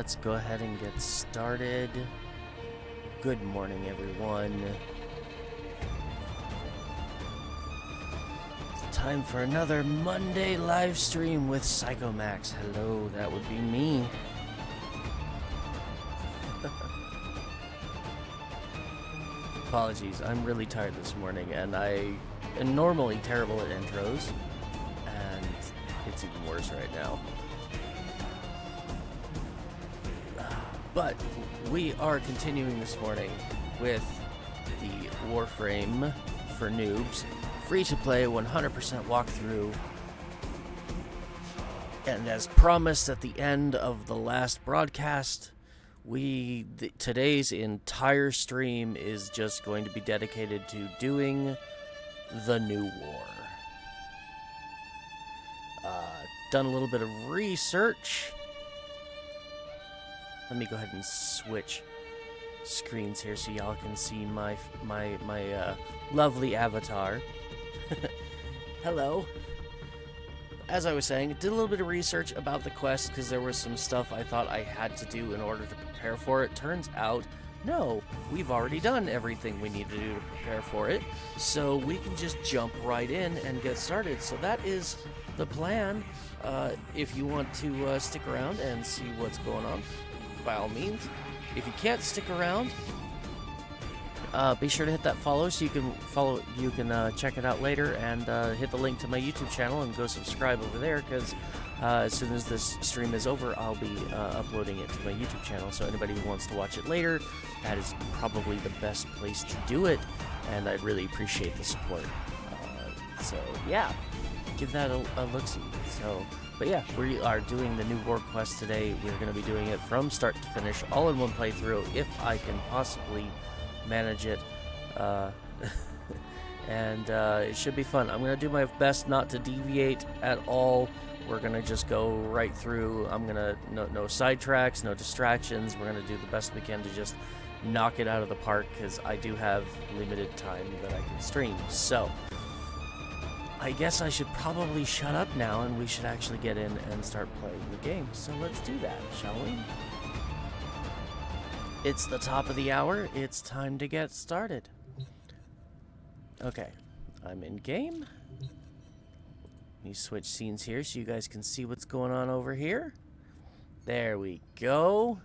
let's go ahead and get started. Good morning, everyone. It's time for another Monday live stream with Psychomax. Hello, that would be me. Apologies, I'm really tired this morning, and I am normally terrible at intros, and it's even worse right now. But we are continuing this morning with the Warframe for Noobs, free to play 100% walkthrough. And as promised at the end of the last broadcast, today's entire stream is just going to be dedicated to doing the new war. Done a little bit of research. Let me go ahead and switch screens here so y'all can see my lovely avatar. Hello. As I was saying, did a little bit of research about the quest because there was some stuff I thought I had to do in order to prepare for it. Turns out, no, we've already done everything we need to do to prepare for it, so we can just jump right in and get started. So that is the plan. If you want to stick around and see what's going on, by all means. If you can't stick around, be sure to hit that follow so you can check it out later, and hit the link to my YouTube channel and go subscribe over there, because as soon as this stream is over, I'll be uploading it to my YouTube channel. So anybody who wants to watch it later, that is probably the best place to do it, and I'd really appreciate the support. So yeah, give that a look-see. But yeah, we are doing the new war quest today. We're going to be doing it from start to finish, all in one playthrough, if I can possibly manage it. And it should be fun. I'm going to do my best not to deviate at all. We're going to just go right through. I'm going to, no sidetracks, no distractions. We're going to do the best we can to just knock it out of the park, because I do have limited time that I can stream. So I guess I should probably shut up now, and we should actually get in and start playing the game. So let's do that, shall we? It's the top of the hour. It's time to get started. Okay, I'm in game. Let me switch scenes here so you guys can see what's going on over here. There we go.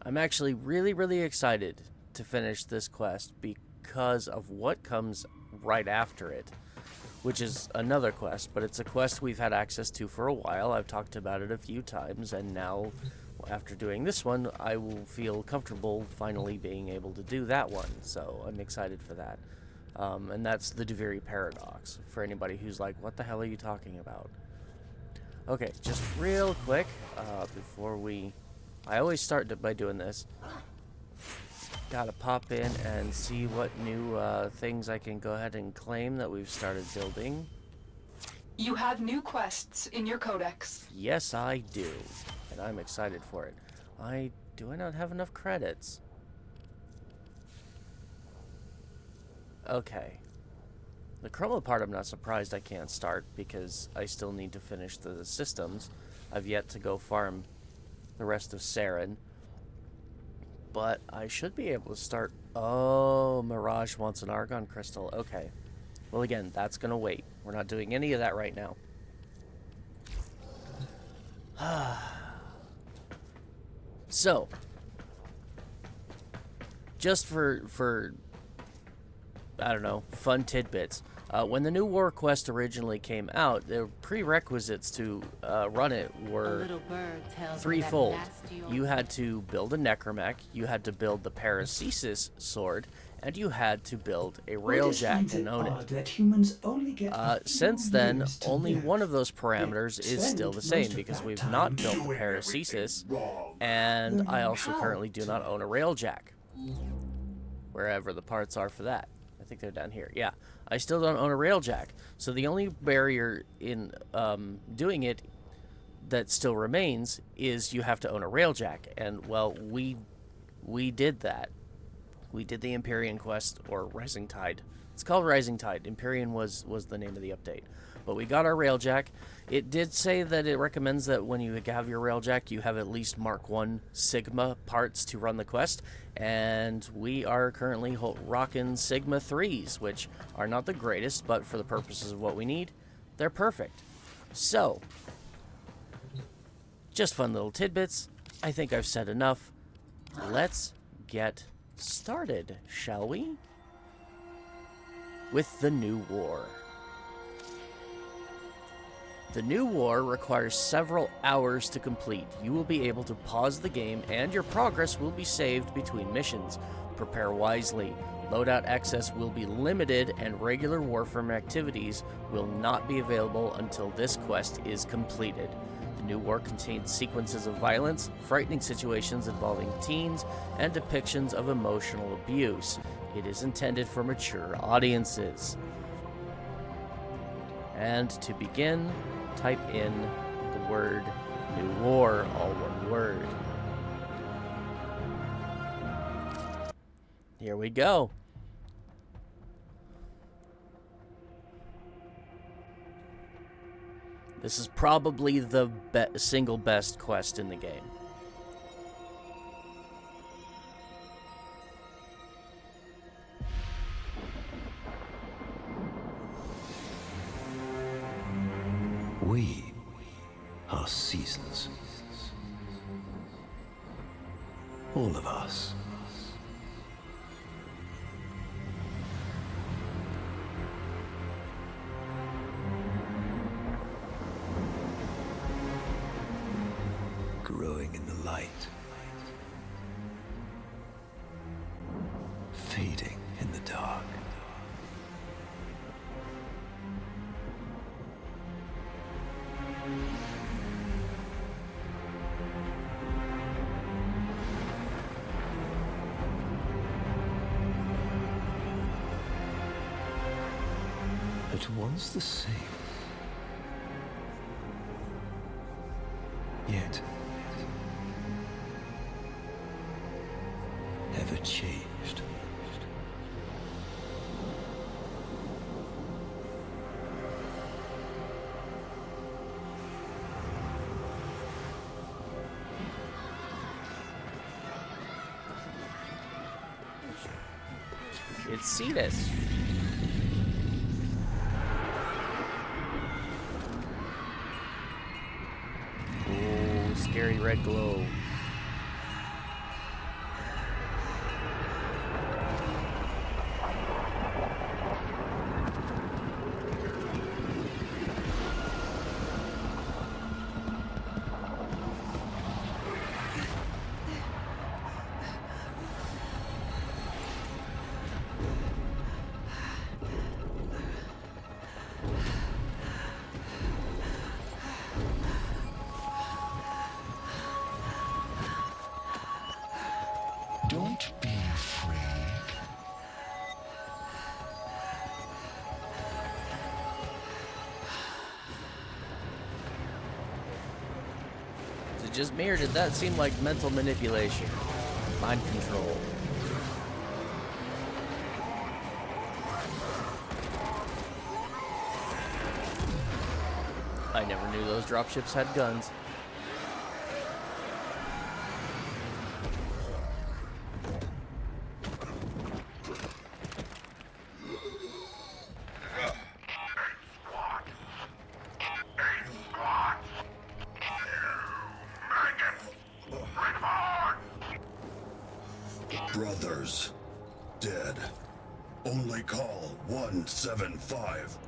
I'm actually really excited to finish this quest because of what comes right after it, which is another quest, but it's a quest we've had access to for a while. I've talked about it a few times, and now after doing this one, I will feel comfortable finally being able to do that one, so I'm excited for that. And that's the Duviri Paradox, for anybody who's like, what the hell are you talking about? Okay, just real quick, before I always start by doing this. Gotta pop in and see what new things I can go ahead and claim that we've started building. You have new quests in your codex. Yes, I do. And I'm excited for it. Do I not have enough credits? Okay. The chroma part I'm not surprised I can't start, because I still need to finish the systems. I've yet to go farm the rest of Saren. But I should be able to start. Oh, Mirage wants an Argon Crystal. Okay. Well, again, that's going to wait. We're not doing any of that right now. So, just for I don't know, fun tidbits. When the new war quest originally came out, the prerequisites to run it were threefold. You had to build a necromech, you had to build the Paracesis sword, and you had to build a railjack and own it. Since then, only one of those parameters is still the same, because we've not built the Paracesis, and I also currently do not own a railjack, wherever the parts are for that. I think they're down here. Yeah, I still don't own a railjack. So the only barrier in doing it that still remains is you have to own a railjack. And, well, we did that. We did the Empyrean quest, or Rising Tide It's called Rising Tide. Empyrean was the name of the update. But we got our railjack. It did say that it recommends that when you have your railjack, you have at least Mark 1 Sigma parts to run the quest. And we are currently rocking Sigma 3s, which are not the greatest, but for the purposes of what we need, they're perfect. So, just fun little tidbits. I think I've said enough. Let's get started, shall we? With the new war. The new war requires several hours to complete. You will be able to pause the game and your progress will be saved between missions. Prepare wisely. Loadout access will be limited and regular Warframe activities will not be available until this quest is completed. The new war contains sequences of violence, frightening situations involving teens, and depictions of emotional abuse. It is intended for mature audiences. And to begin, type in the word New War, all one word. Here we go. This is probably the single best quest in the game. We are seasons. All of us. Growing in the light. Fading in the dark. But once the same. Yet ever changed. It's Cetus. Oh, scary red glow. Don't be afraid. Is it just me, or did that seem like mental manipulation? Mind control. I never knew those dropships had guns. Brothers, dead. Only call 175.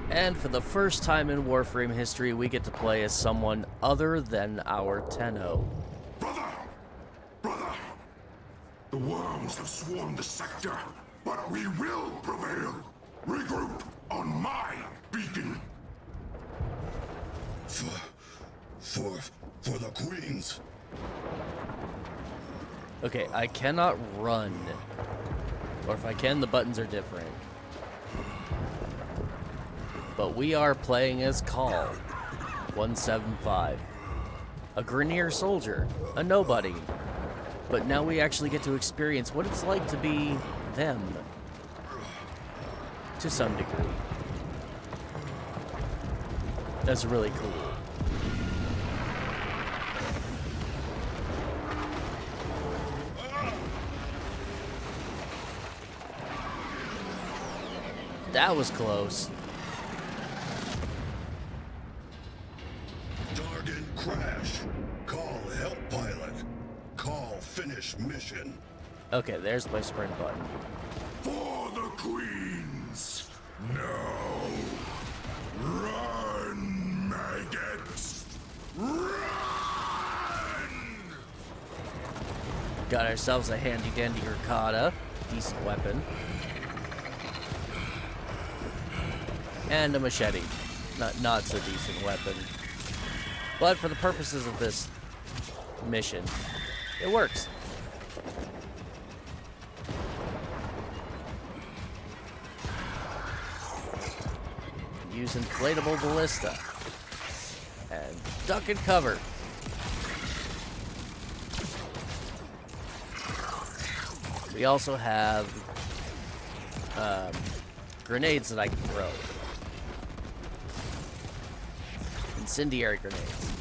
And for the first time in Warframe history, we get to play as someone other than our Tenno. Brother! The worms have swarmed the sector, but we will prevail. Regroup on my beacon. For the queens. Okay, I cannot run. Or if I can, the buttons are different. But we are playing as Call 175. A Grineer soldier. A nobody. But now we actually get to experience what it's like to be them. To some degree. That's really cool. That was close. Dargan crash. Call help pilot. Call finish mission. Okay, there's my sprint button. For the queens! No! Run, maggots! Run! Got ourselves a handy dandy Ricotta. Decent weapon. And a machete. Not so decent weapon. But for the purposes of this mission, it works. Use inflatable ballista. And duck and cover. We also have grenades that I can throw. Incendiary grenades.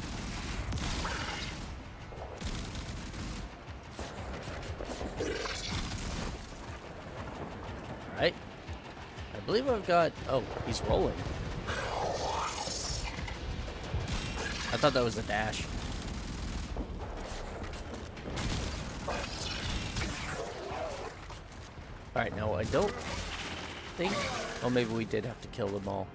Alright. I believe I've got... Oh, he's rolling. I thought that was a dash. Alright, no, I don't think... Oh, maybe we did have to kill them all.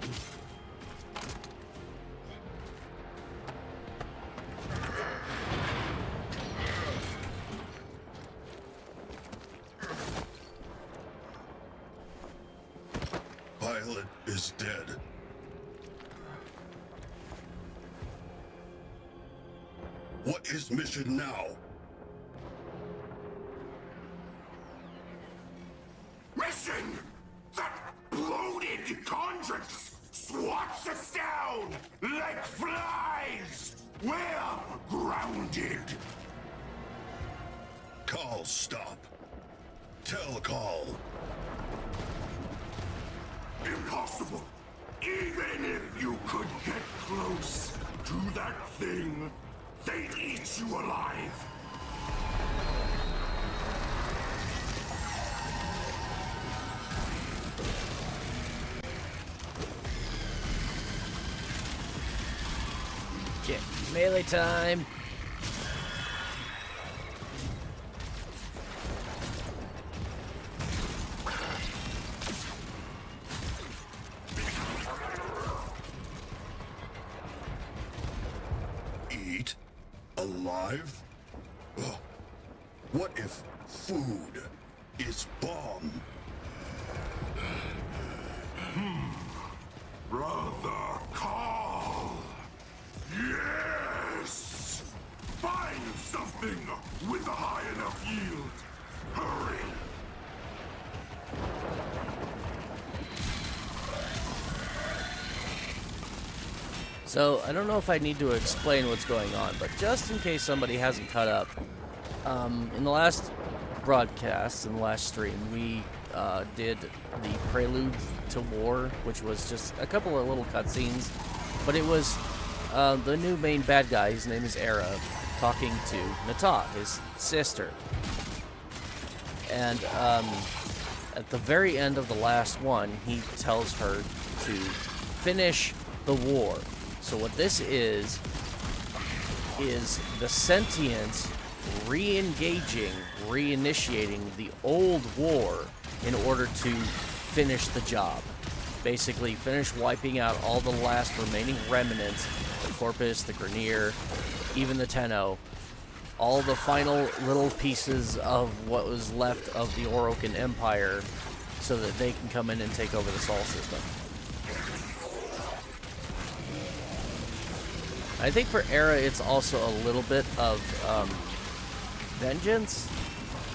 Pilot is dead. What is mission now? Mission! That bloated conjurance swats us down like flies! We're grounded! Call stop. Tell Call. Impossible! Even if you could get close to that thing, they'd eat you alive! Okay, melee time. Eat? Alive? Ugh. What if food is bomb? Brother Carl! Yes! Find something with a high enough yield! Hurry! So, I don't know if I need to explain what's going on, but just in case somebody hasn't caught up, in the last broadcast, in the last stream, we did the Prelude to War, which was just a couple of little cutscenes, but it was the new main bad guy, his name is Era, talking to Nata, his sister. And at the very end of the last one, he tells her to finish the war. So what this is the sentience re-engaging, reinitiating the old war in order to finish the job. Basically, finish wiping out all the last remaining remnants, the Corpus, the Grineer, even the Tenno, all the final little pieces of what was left of the Orokin Empire, so that they can come in and take over the Sol system. I think for Era, it's also a little bit of vengeance,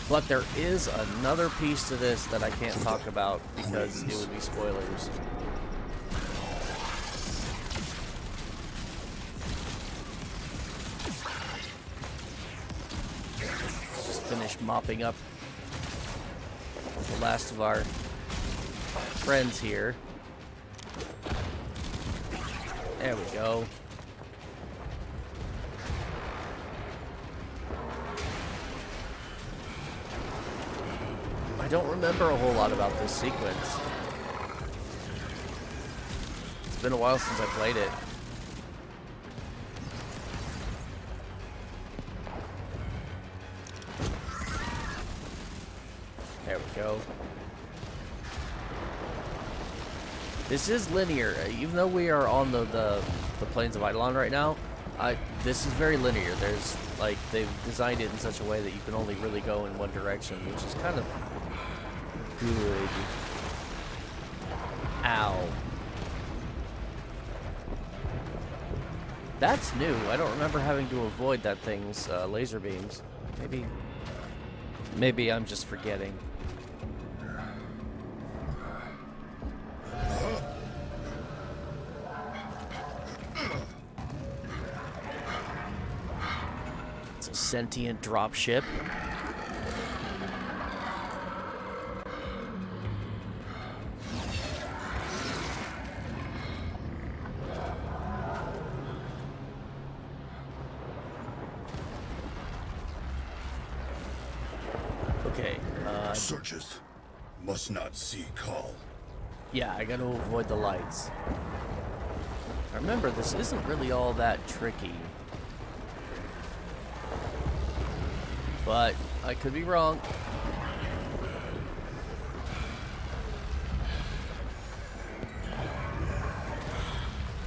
but there is another piece to this that I can't talk about because it would be spoilers. finish mopping up the last of our friends here. There we go. I don't remember a whole lot about this sequence. It's been a while since I played it. There we go. This is linear, even though we are on the plains of Eidolon right now. This is very linear. There's like they've designed it in such a way that you can only really go in one direction, which is kind of good. Ow. That's new. I don't remember having to avoid that thing's laser beams. Maybe I'm just forgetting. It's a sentient dropship. Okay, Searches. Must not see call. yeah, I gotta avoid the lights. Remember, this isn't really all that tricky. But I could be wrong.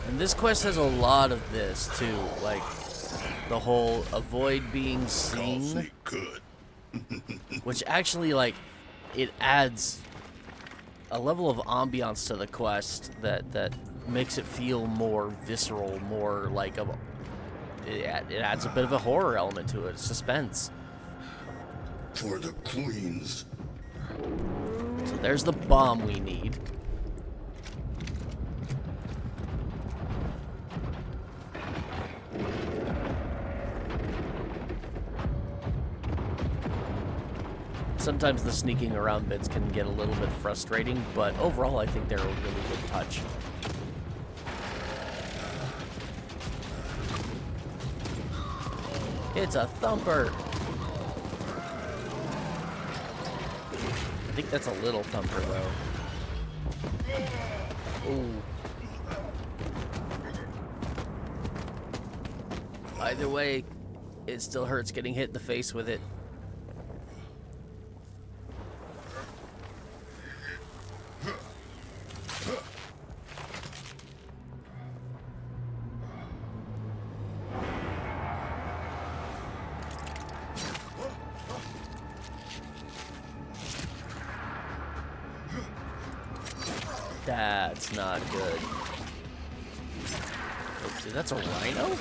And this quest has a lot of this too, like the whole avoid being Call seen, sneak good. which actually like it adds a level of ambiance to the quest that makes it feel more visceral, more like it adds a bit of a horror element to it, suspense. For the queens. So there's the bomb we need. Sometimes the sneaking around bits can get a little bit frustrating, but overall I think they're a really good touch. It's a thumper! I think that's a little thumper though. Ooh. Either way, it still hurts getting hit in the face with it. That's not good. Oopsie, that's a rhino?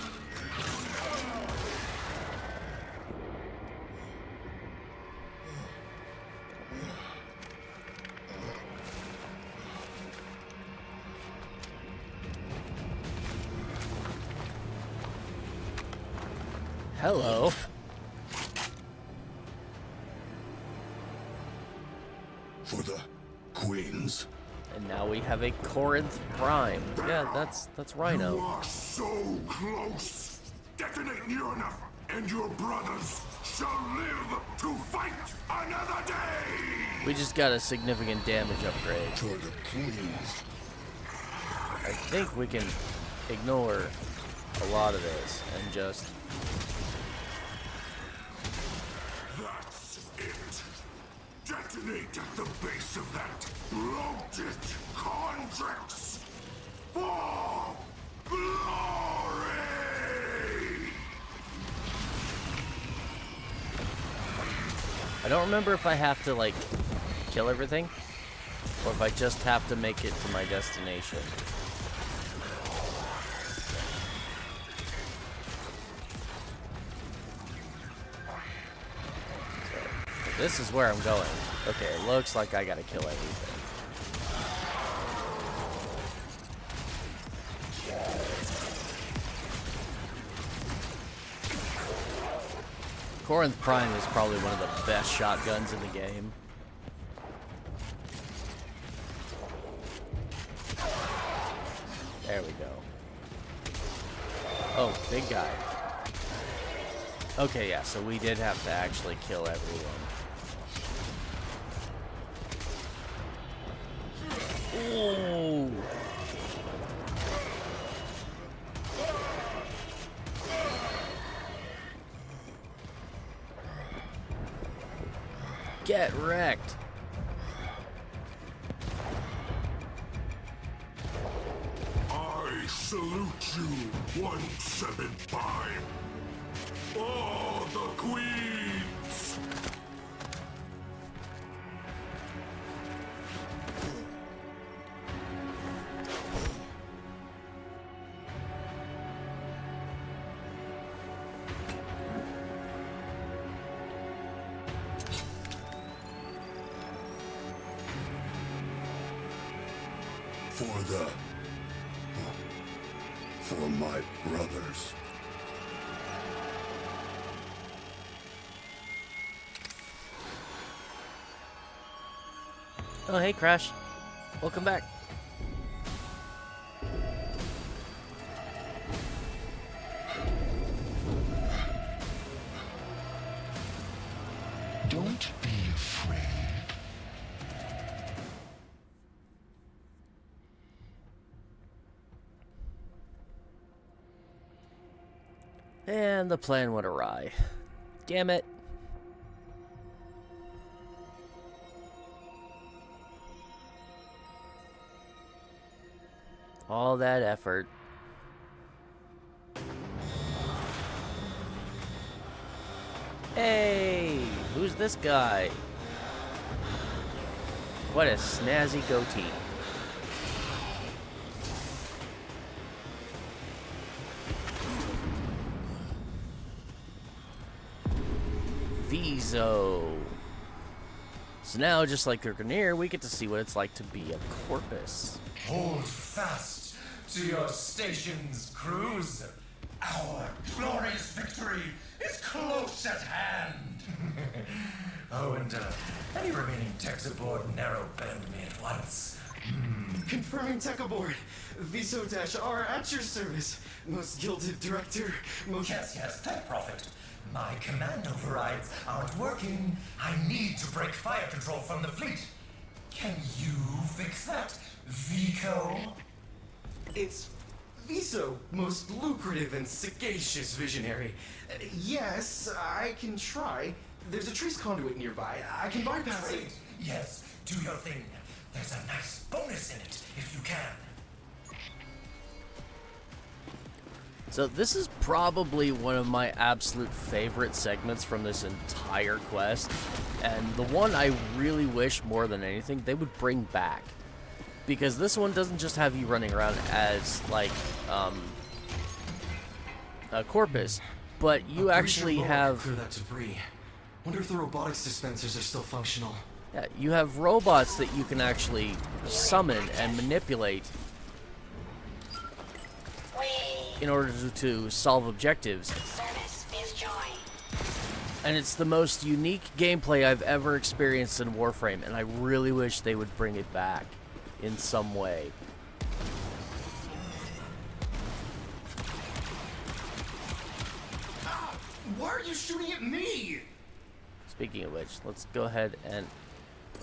Hello. For the queens. And now we have a Corinth Prime. Yeah, that's You Rhino. are so close. Detonate near enough, and your brothers shall live to fight another day. We just got a significant damage upgrade. For the queens. I think we can ignore a lot of this and just... That's it. Detonate at the base of that bloated Condrix for glory. I don't remember if I have to, like, kill everything, or if I just have to make it to my destination. So, this is where I'm going. Okay, it looks like I gotta kill everything. Corinth Prime is probably one of the best shotguns in the game. There we go. Oh, big guy. Okay, yeah, so we did have to actually kill everyone. Ooh. Get wrecked. I salute you, 175. Oh, the queens! For my brothers. Oh, hey, Crash. Welcome back. Don't be afraid. And the plan went awry. Damn it. All that effort. Hey, who's this guy? What a snazzy goatee. Viso. So now, just like the Grenadier, we get to see what it's like to be a Corpus. Hold fast to your stations, crews. Our glorious victory is close at hand. Oh, and any remaining techs aboard narrow band me at once. Confirming tech aboard. Viso-R at your service. Most gilded director, most... Yes, Tech Prophet. My command overrides aren't working. I need to break fire control from the fleet. Can you fix that, Vico? It's Viso, most lucrative and sagacious visionary. Yes, I can try. There's a trace conduit nearby. I can bypass it. Great. Yes, do your thing. There's a nice bonus in it, if you can. So this is probably one of my absolute favorite segments from this entire quest, and the one I really wish more than anything they would bring back, because this one doesn't just have you running around as like a Corpus, but you actually have Clear that debris. Wonder if the robotics dispensers are still functional. yeah, you have robots that you can actually summon and manipulate in order to solve objectives. And it's the most unique gameplay I've ever experienced in Warframe, and I really wish they would bring it back in some way. Why are you shooting at me? Speaking of which, let's go ahead and,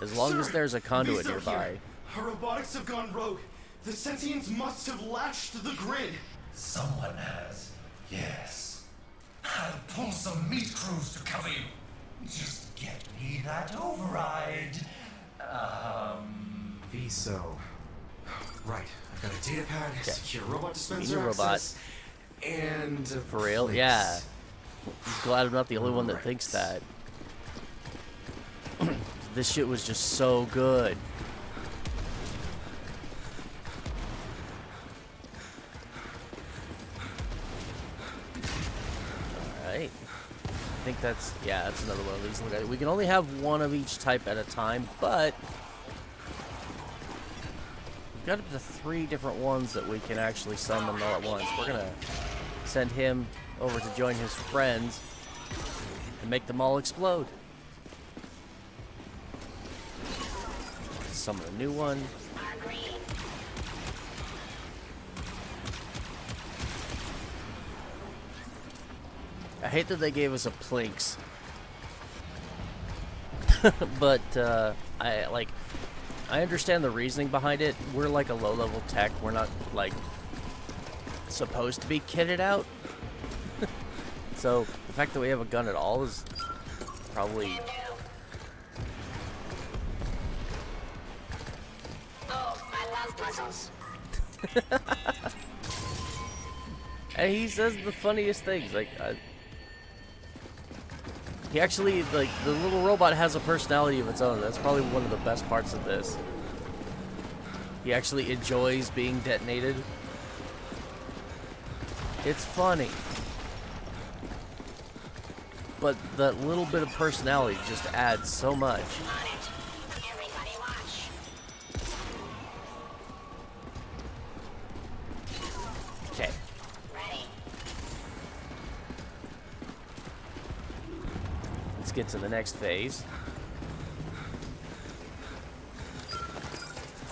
as long as there's a conduit Viso nearby. here. Our robotics have gone rogue. The sentients must have latched the grid. Someone has. Yes. I'll pull some meat crews to cover you. Just get me that override. Viso. Right, I've got a data pad, secure robot dispenser Mini robot. access, and For real? place. Yeah. I'm glad I'm not the only one that thinks that. This shit was just so good. Alright. I think that's, yeah, that's another one of these. Look, we can only have one of each type at a time, but we've got up to 3 different ones that we can actually summon all at once. We're gonna send him over to join his friends, and make them all explode. Summon a new one. I hate that they gave us a Plinks. But I understand the reasoning behind it. We're like a low-level tech. We're not like supposed to be kitted out. So the fact that we have a gun at all is probably I love puzzles. and he says the funniest things. Like he actually, like, the little robot has a personality of its own. That's probably one of the best parts of this. He actually enjoys being detonated. It's funny. But that little bit of personality just adds so much. Everybody watch. Okay. Ready. Let's get to the next phase.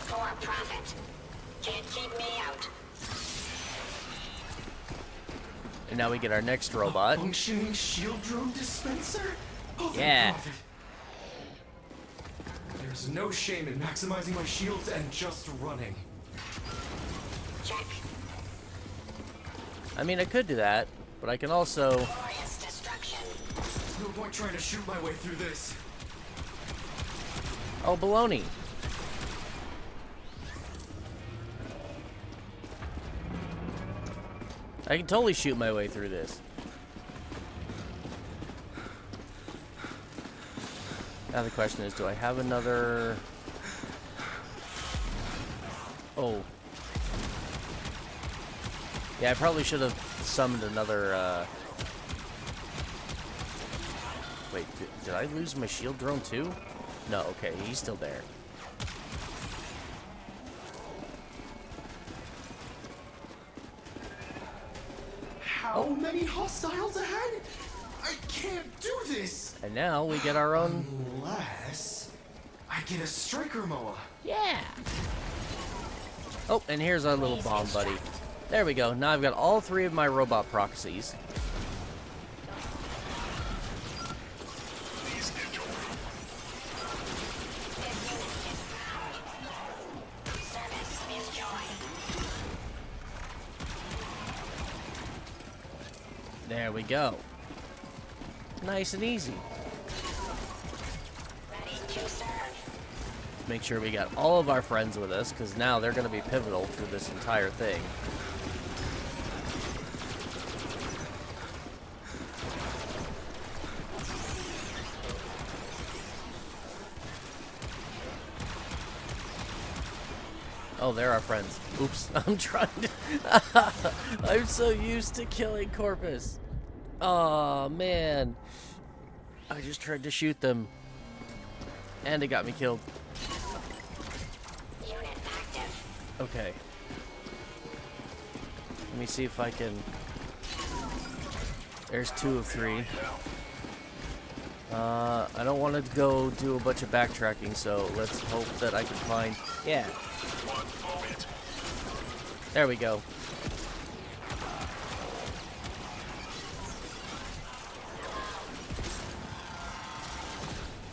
For profit. Can't keep me out. And now we get our next robot. Functioning shield drone dispenser? Oh, thank Yeah. God. There's no shame in maximizing my shields and just running. Check. I mean, I could do that, but I can also... Glorious destruction. No point trying to shoot my way through this. Oh, baloney. I can totally shoot my way through this. Now the question is, do I have another... Oh. Yeah, I probably should have summoned another, Wait, did I lose my shield drone too? No, okay, he's still there. How many hostiles ahead? I can't do this! And now we get our own... Unless I get a striker moa. Yeah! Oh, and here's our little bomb buddy. There we go. Now I've got all three of my robot proxies. Service is joy. There we go. Nice and easy. Ready to serve. Make sure we got all of our friends with us, because now they're going to be pivotal through this entire thing. Oh, they're our friends. Oops, I'm trying to... I'm so used to killing Corpus. Oh man. I just tried to shoot them. And it got me killed. Unit active. Okay. Let me see if I can... There's 2 of 3. I don't want to go do a bunch of backtracking, so let's hope that I can find... Yeah. There we go.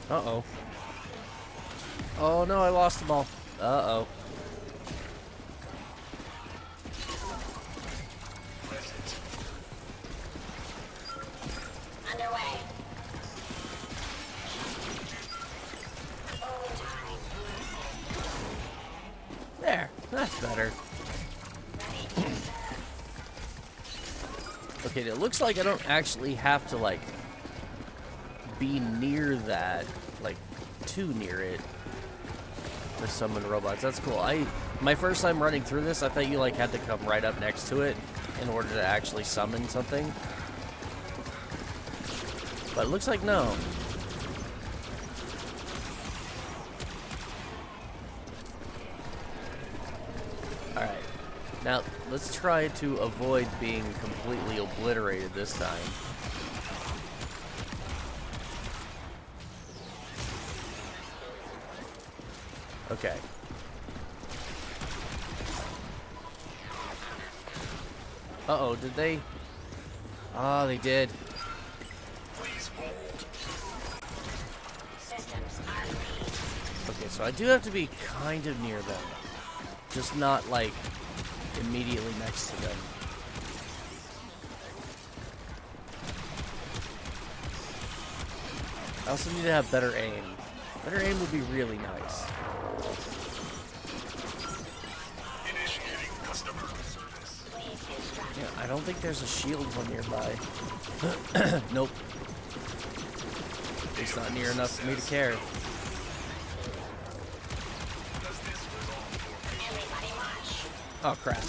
Uh-oh. Oh no, I lost them all. Uh-oh. Underway. Overtime. There, that's better. Ready to serve. Okay, it looks like I don't actually have to, like, be near that, like, too near it to summon robots. That's cool. My first time running through this, I thought you, like, had to come right up next to it in order to actually summon something. But it looks like no. Alright. Now, let's try to avoid being completely obliterated this time. Okay. Uh-oh, did they? Oh, they did. Systems are green. Okay, so I do have to be kind of near them. Just not, like, immediately next to them. I also need to have better aim. Better aim would be really nice. Yeah, I don't think there's a shield one nearby. Nope. It's not near enough for me to care. Everybody march. Oh, crap.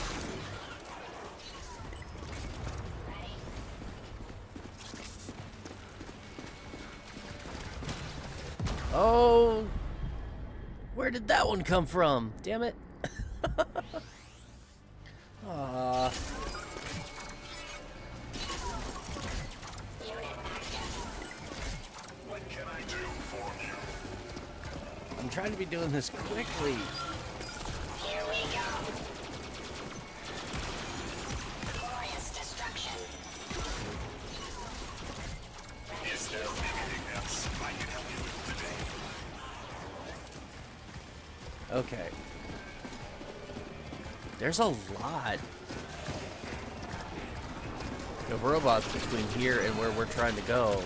Oh! Where did that one come from? Damn it. Aww. Unit active. What can I do for you? I'm trying to be doing this quickly. Here we go. Glorious destruction. Is there anything else I can help you with today? Okay. There's a lot of robots between here and where we're trying to go.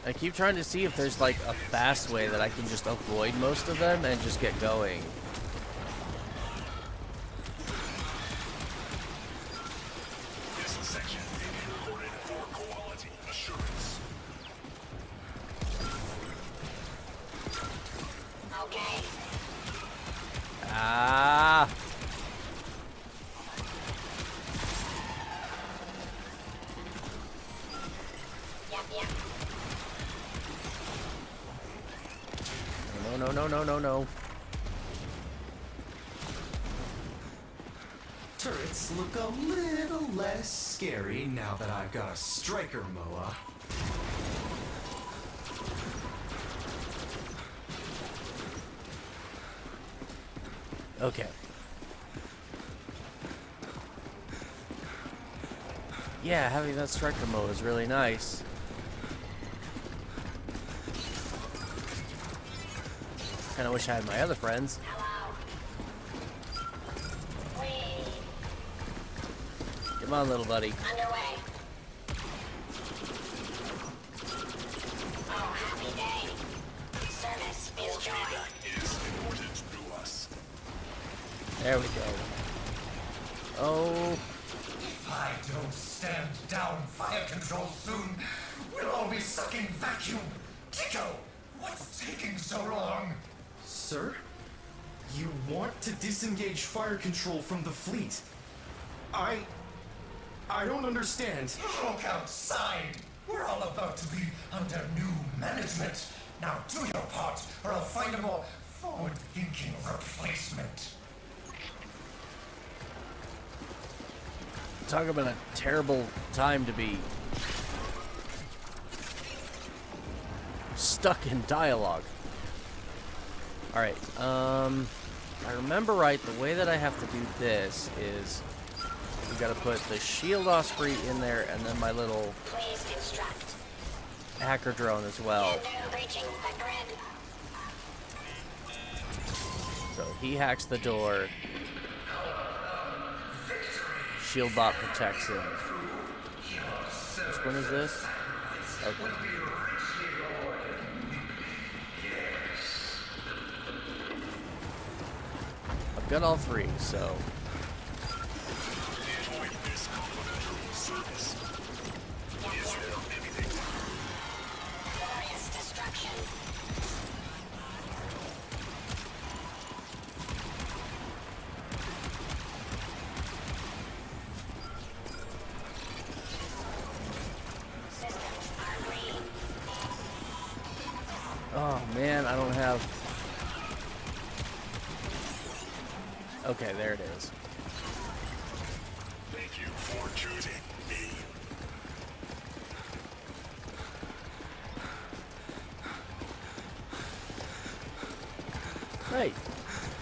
I keep trying to see if there's like a fast way that I can just avoid most of them and just get going. This section is recorded for quality assurance. Okay. Ah! Yep. No, no, no, no, no, no. Turrets look a little less scary now that I've got a striker MOA. Okay. Yeah, having that striker mode is really nice. Kinda wish I had my other friends. Hello. Whee. Come on, little buddy. Underway. Oh, happy day. Service is joy. Is important to us. There we go. Oh, If I don't stand down fire control soon, we'll all be sucking vacuum. Tico, what's taking so long? Sir? You want to disengage fire control from the fleet? I don't understand. Look outside. We're all about to be under new management. Now do your part, or I'll find a more forward-thinking replacement. talk about a terrible time to be stuck in dialogue. Alright, if I remember right, the way that I have to do this is we gotta put the shield osprey in there and then my little Please instruct. hacker drone as well. Breaching the grid. So he hacks the door. Shield bot protects him. Which one is this? Okay. I've got all three, so. Glorious destruction. Systems are green. Oh man, I don't have. Okay, there it is. Thank you for choosing me. Right.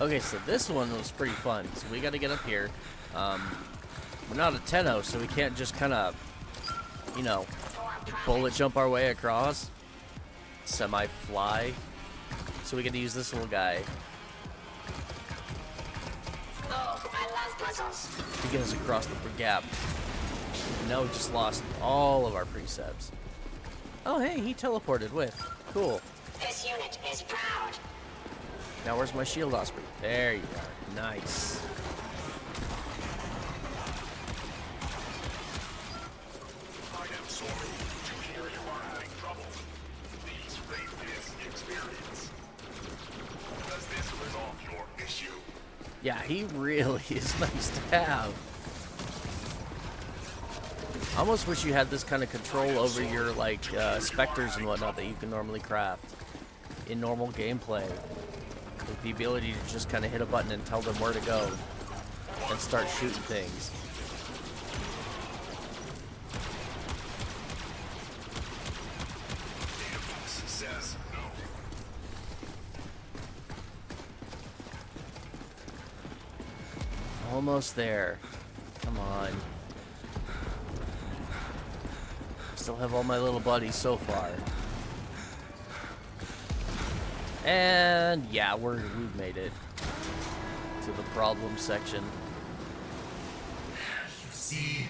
Okay, so this one was pretty fun. So we got to get up here. We're not a 10-0, so we can't just kind of, you know, bullet jump our way across. Semi-fly. So we get to use this little guy Oh, I love puzzles. to get us across the gap. Now we just lost all of our precepts. Oh, hey, he teleported with. Cool. This unit is proud. Now where's my shield osprey? There you are. Nice. I am sorry to hear you are having trouble. Please rate this experience. Does this resolve your issue? Yeah, he really is nice to have. I almost wish you had this kind of control over your, like, specters and whatnot that you can normally craft in normal gameplay. With the ability to just kind of hit a button and tell them where to go and start shooting things. Database says no. Almost there. Come on. Still have all my little buddies so far. And yeah, we've made it to the problem section. You see,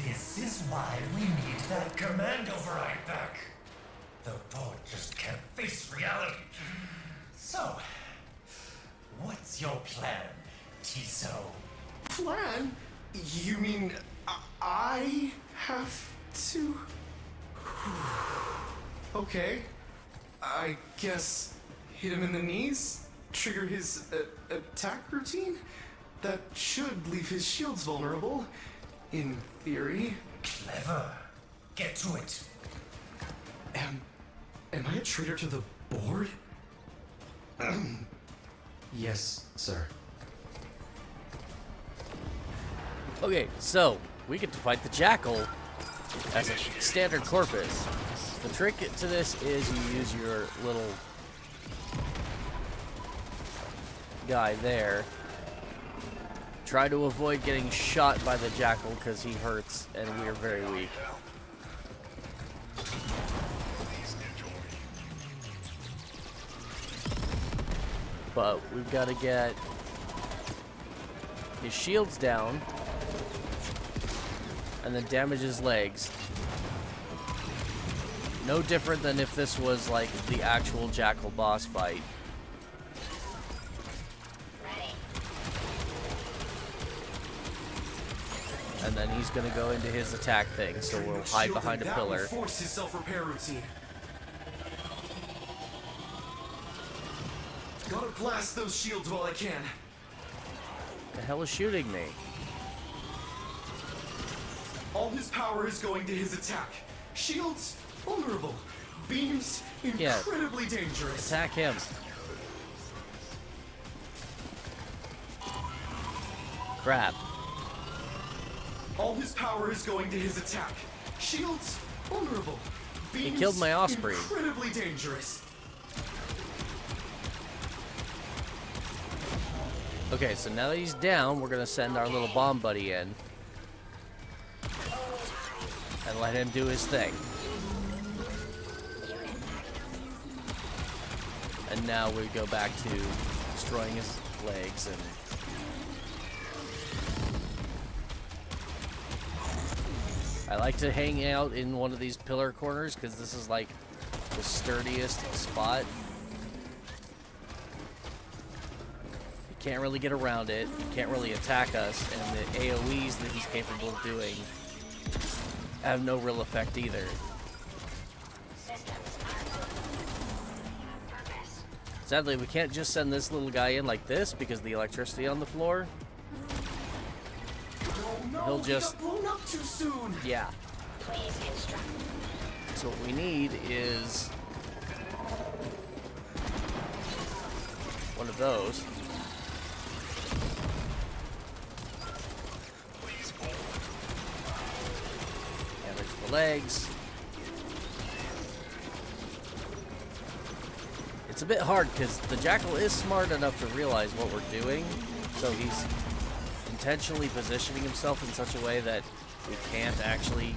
this is why we need that command override back. The poet just can't face reality. So, what's your plan, Tiso? Plan? You mean I have to? Okay. I guess hit him in the knees? Trigger his attack routine? That should leave his shields vulnerable. In theory. Clever. Get to it. Am I a traitor to the board? Yes, sir. Okay, so we get to fight the Jackal as a standard corpus. The trick to this is you use your little guy there. Try to avoid getting shot by the Jackal because he hurts and we are very weak. But we've got to get his shields down and then damage his legs. No different than if this was like the actual Jackal boss fight. And then he's gonna go into his attack thing, so we'll hide behind a pillar. Force his self-repair routine. Gotta blast those shields while I can. The hell is shooting me? All his power is going to his attack. Shields, vulnerable. Beams, incredibly dangerous. Attack him. Crap. All his power is going to his attack. Shields, vulnerable. Beams, He killed my Osprey. Incredibly dangerous. Okay, so now that he's down, we're gonna send our little bomb buddy in. And let him do his thing. And now we go back to destroying his legs and... I like to hang out in one of these pillar corners because this is like the sturdiest spot. You can't really get around it, you can't really attack us, and the AoEs that he's capable of doing have no real effect either. Sadly, we can't just send this little guy in like this because of the electricity on the floor. Oh no, He'll just... he got blown up too soon. Yeah. Please instruct. So what we need is one of those. Please hold. legs. It's a bit hard because the Jackal is smart enough to realize what we're doing, so he's intentionally positioning himself in such a way that we can't actually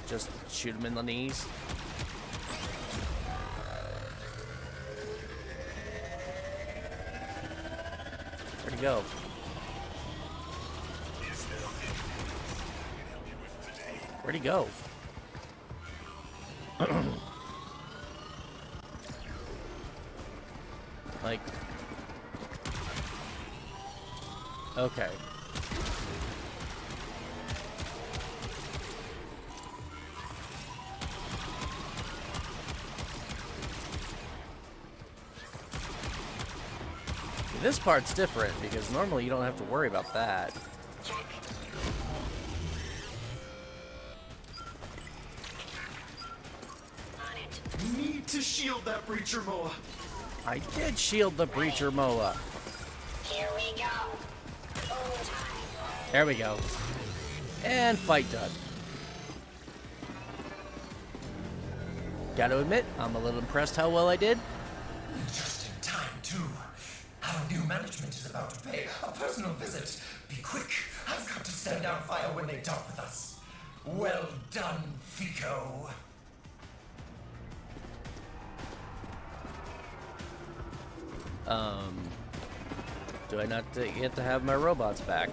just shoot him in the knees. Where'd he go? Where'd he go? Like, okay. This part's different because normally you don't have to worry about that. Need to shield that breacher Moa. I did shield the breacher Moa. Here we go. Boom time. There we go. And fight done. Gotta admit, I'm a little impressed how well I did. Just in time, too. Our new management is about to pay a personal visit. Be quick. I've got to stand down fire when they dock with us. Well done, Fico. Do I not get to have my robots back?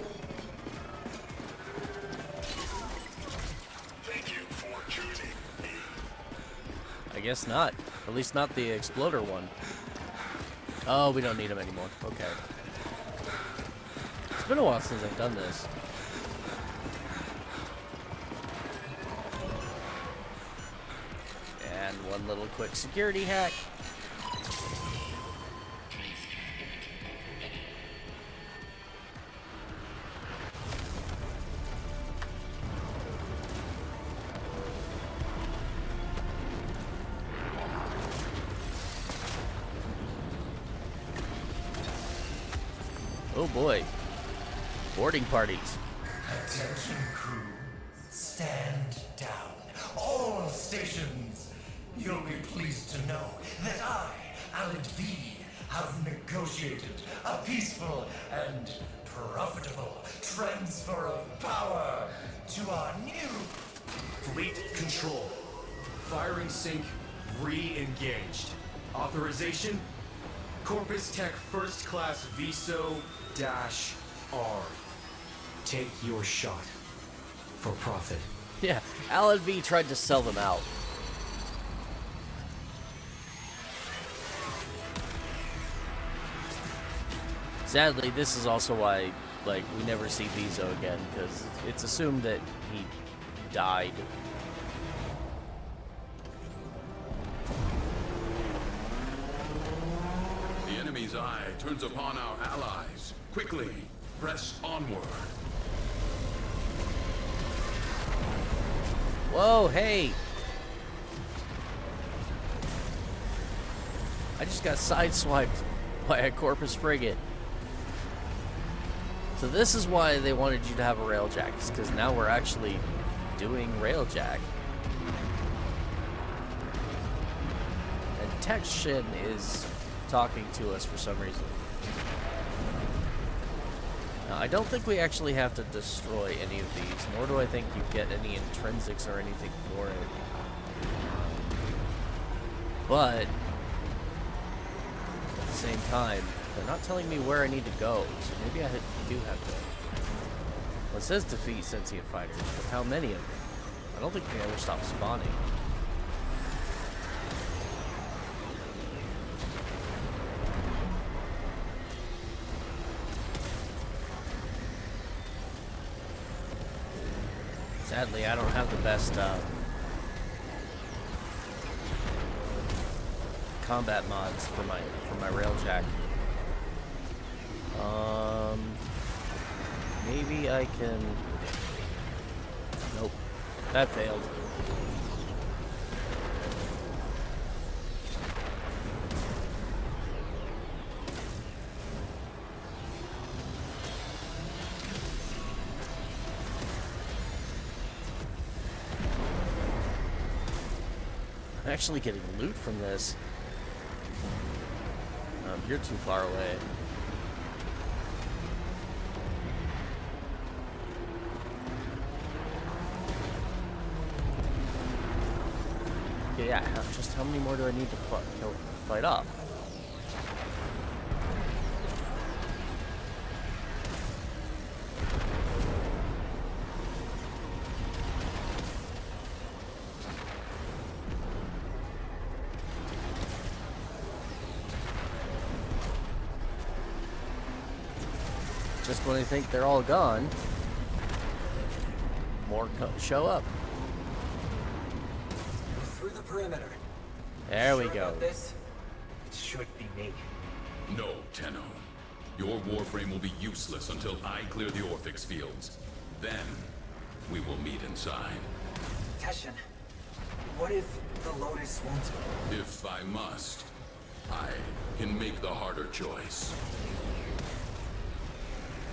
Thank you for choosing me. I guess not. At least not the exploder one. Oh, we don't need them anymore. Okay. It's been a while since I've done this. And one little quick security hack. Oh boy. Boarding parties. Attention, crew. Stand down. All stations. You'll be pleased to know that I, Alan V, have negotiated a peaceful and profitable transfer of power to our new Fleet control. Firing sync re-engaged. Authorization? Corpus Tech First Class VSO-R. Take your shot. For profit. Yeah, Alan V tried to sell them out. Sadly, this is also why, like, we never see Viso again, because it's assumed that he died. The enemy's eye turns upon our allies. Quickly, press onward. Whoa, hey! I just got sideswiped by a Corpus frigate. So this is why they wanted you to have a railjack, because now we're actually doing railjack. And Tekshin is talking to us for some reason. Now, I don't think we actually have to destroy any of these, nor do I think you get any intrinsics or anything for it. But at the same time, they're not telling me where I need to go, so maybe I do have to. Well, it says defeat sentient fighters, but how many of them? I don't think they ever stop spawning. Sadly, I don't have the best combat mods for my railjack. Maybe I can. Nope, that failed. actually getting loot from this. You're too far away. Okay, yeah, just how many more do I need to fight off? Just when I think they're all gone, more show up. Through the perimeter. There we go. This? It should be me. No, Tenno. Your Warframe will be useless until I clear the Orphix fields. Then, we will meet inside. Teshin, what if the Lotus won't? If I must, I can make the harder choice.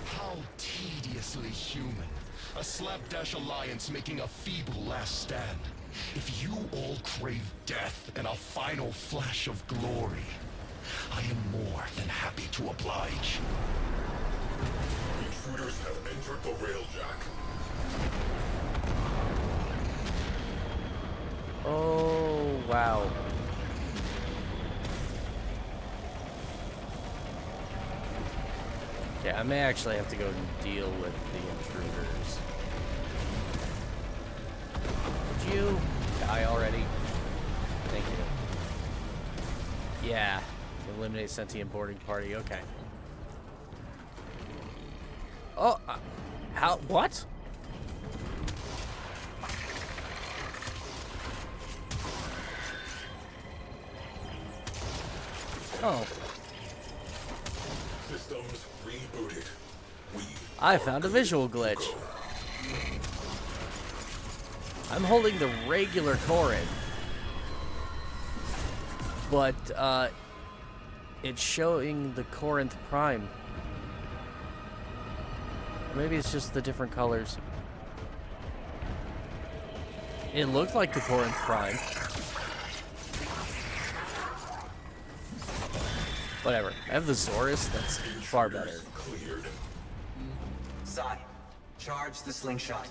How tediously human. A slapdash alliance making a feeble last stand. If you all crave death and a final flash of glory, I am more than happy to oblige. Intruders have entered the railjack. Oh, wow. Okay, I may actually have to go and deal with the intruders. Would you die already? Thank you. Yeah. Eliminate sentient boarding party. Okay. Oh, how? What? Oh. Systems rebooted. I found a visual glitch. I'm holding the regular Corin, but it's showing the Corinth Prime. Maybe it's just the different colors. It looked like the Corinth Prime. Whatever. I have the Zorus. That's far better. Cleared. Sai, charge the slingshot.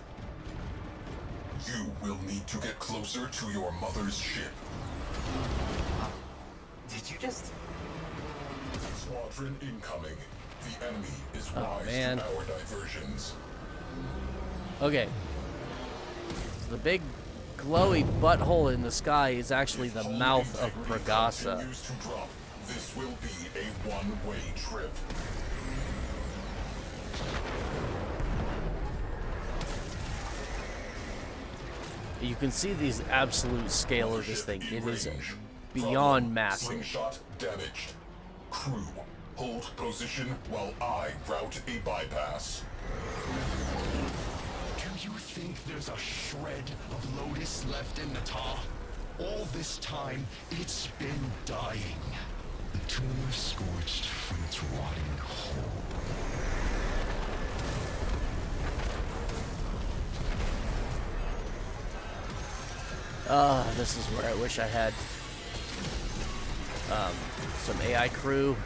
You will need to get closer to your mother's ship. Did you just... Squadron incoming. The enemy is wise man. to our diversions. Okay. So the big glowy butthole in the sky is actually the mouth of Pragasa. Continues to drop. This will be a one-way trip. You can see the absolute scale of this thing. It is beyond massive. Slingshot damaged. Crew, hold position while I route a bypass. Do you think there's a shred of Lotus left in the tar? All this time, it's been dying. The tumor scorched from its rotting hole. This is where I wish I had some AI crew,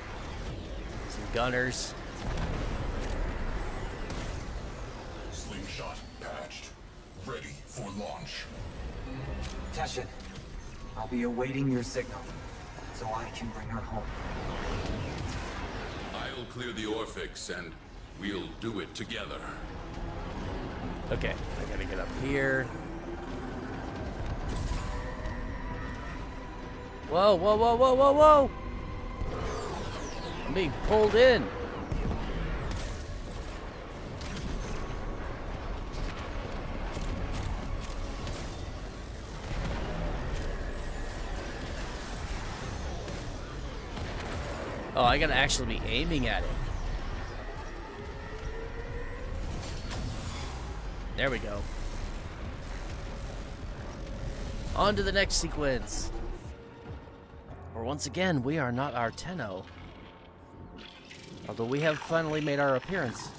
some gunners. Slingshot patched. Ready for launch. Teshin, I'll be awaiting your signal, so I can bring her home. I'll clear the Orphix, and we'll do it together. Okay, I gotta get up here. Whoa, whoa, whoa, whoa, whoa, whoa! I'm being pulled in. Oh, I gotta actually be aiming at it. There we go. On to the next sequence. Where once again, we are not our Tenno. Although we have finally made our appearance.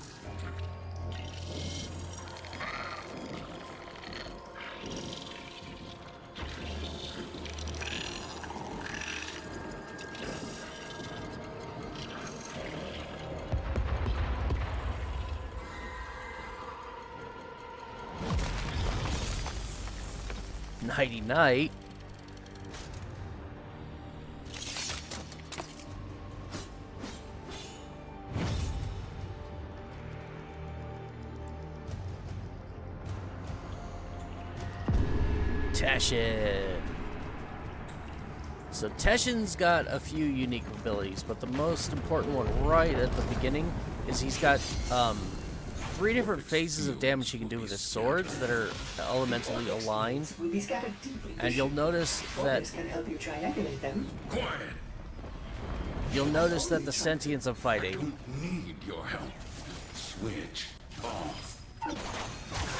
Nighty night. Teshin. So Teshin's got a few unique abilities, but the most important one right at the beginning is he's got 3 different phases of damage he can do with his swords that are elementally aligned. And you'll notice that you'll notice that the sentients I'm fighting Need your help. Switch off.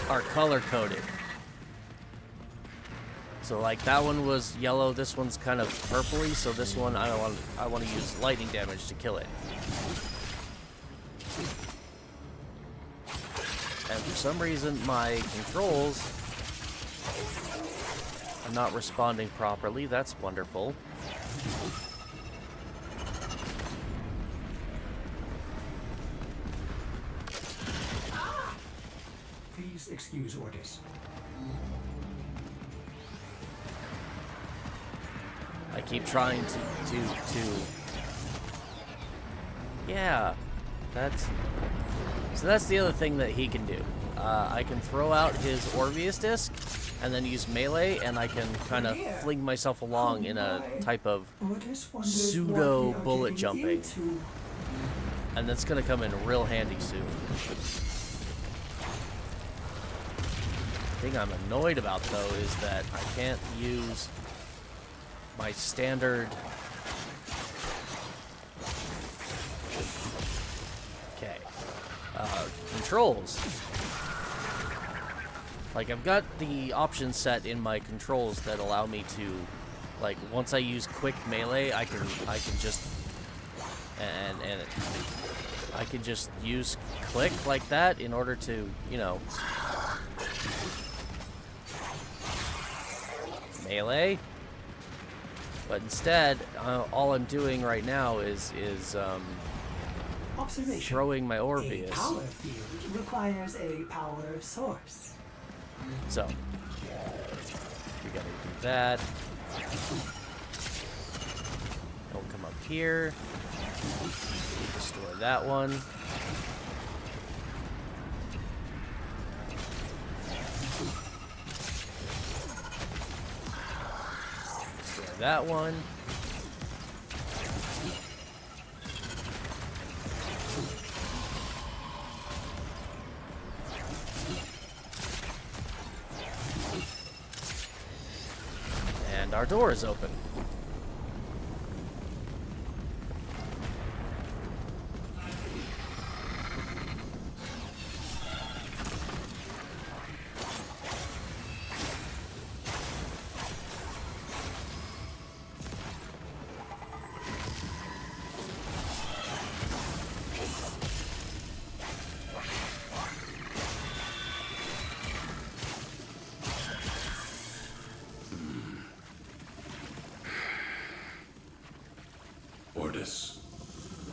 are color-coded. So like that one was yellow, this one's kind of purpley, so this one I want to use lightning damage to kill it. And for some reason my controls are not responding properly. That's wonderful. Please excuse orders. I keep trying to yeah, that's the other thing that he can do. I can throw out his Orpheus disc and then use melee, and I can kind of fling myself along in a type of pseudo bullet jumping, and that's gonna come in real handy soon. The thing I'm annoyed about though is that I can't use my standard controls. Like I've got the options set in my controls that allow me to, like, once I use quick melee, I can just and I can just use click like that in order to, you know, melee. But instead, all I'm doing right now is throwing my Orpheus. A power field requires a power source. So, we gotta do that. Don't come up here. Destroy that one. Destroy that one. And our door is open.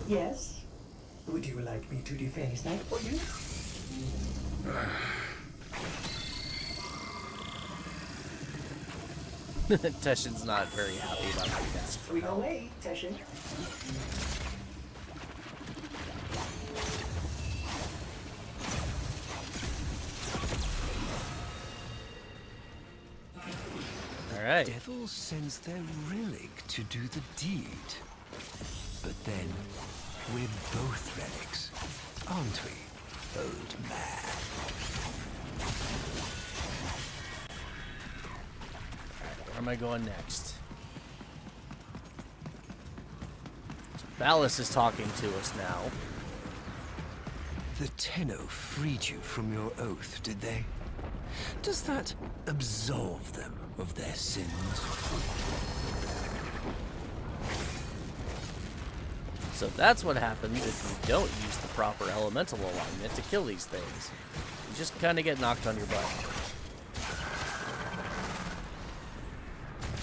Yes? Would you like me to deface that for you? Teshin's not very happy about my task. 308, Teshin. Alright. Devil sends their relic to do the deed. But then, we're both relics, aren't we, old man? Where am I going next? So Ballas is talking to us now. The Tenno freed you from your oath, did they? Does that absolve them of their sins? So that's what happens if you don't use the proper elemental alignment to kill these things. You just kind of get knocked on your butt.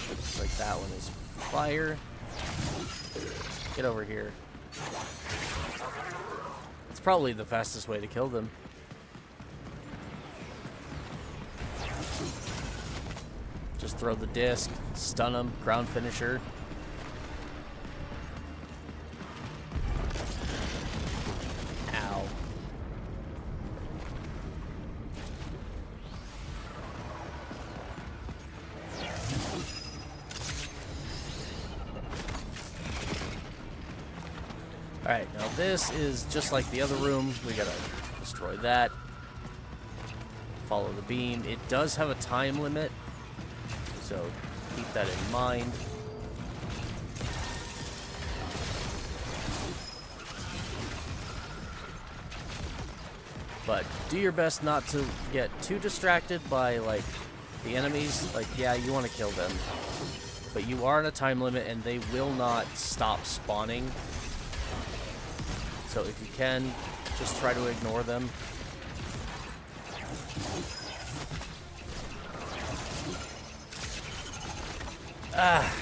Looks like that one is fire. Get over here. It's probably the fastest way to kill them. Just throw the disc, stun him, ground finisher. Ow. Alright, now this is just like the other room. We gotta destroy that. Follow the beam. It does have a time limit, so keep that in mind. But do your best not to get too distracted by, like, the enemies. Like, yeah, you want to kill them, but you are on a time limit, and they will not stop spawning. So if you can, just try to ignore them. Ah.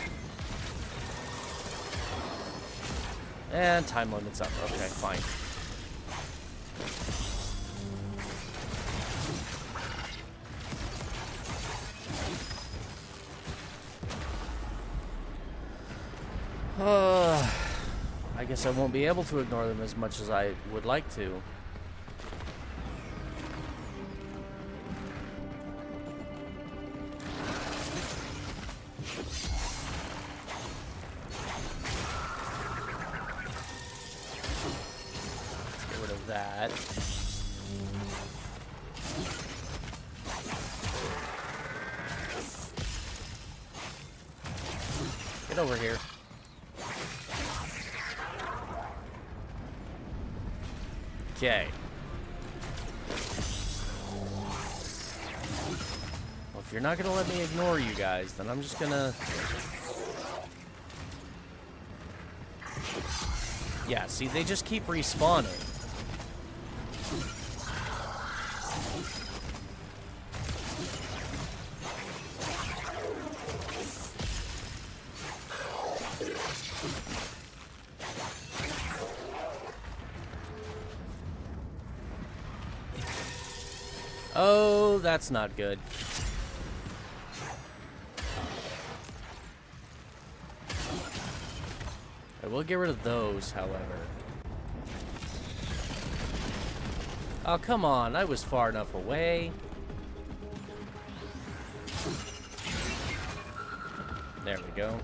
And time limit's up. Okay, fine. I guess I won't be able to ignore them as much as I would like to. Get rid of that. Get over here. Okay. Well, if you're not gonna let me ignore you guys, then I'm just gonna... Yeah, see, they just keep respawning. Oh, that's not good. I will get rid of those, however. Oh, come on. I was far enough away. There we go.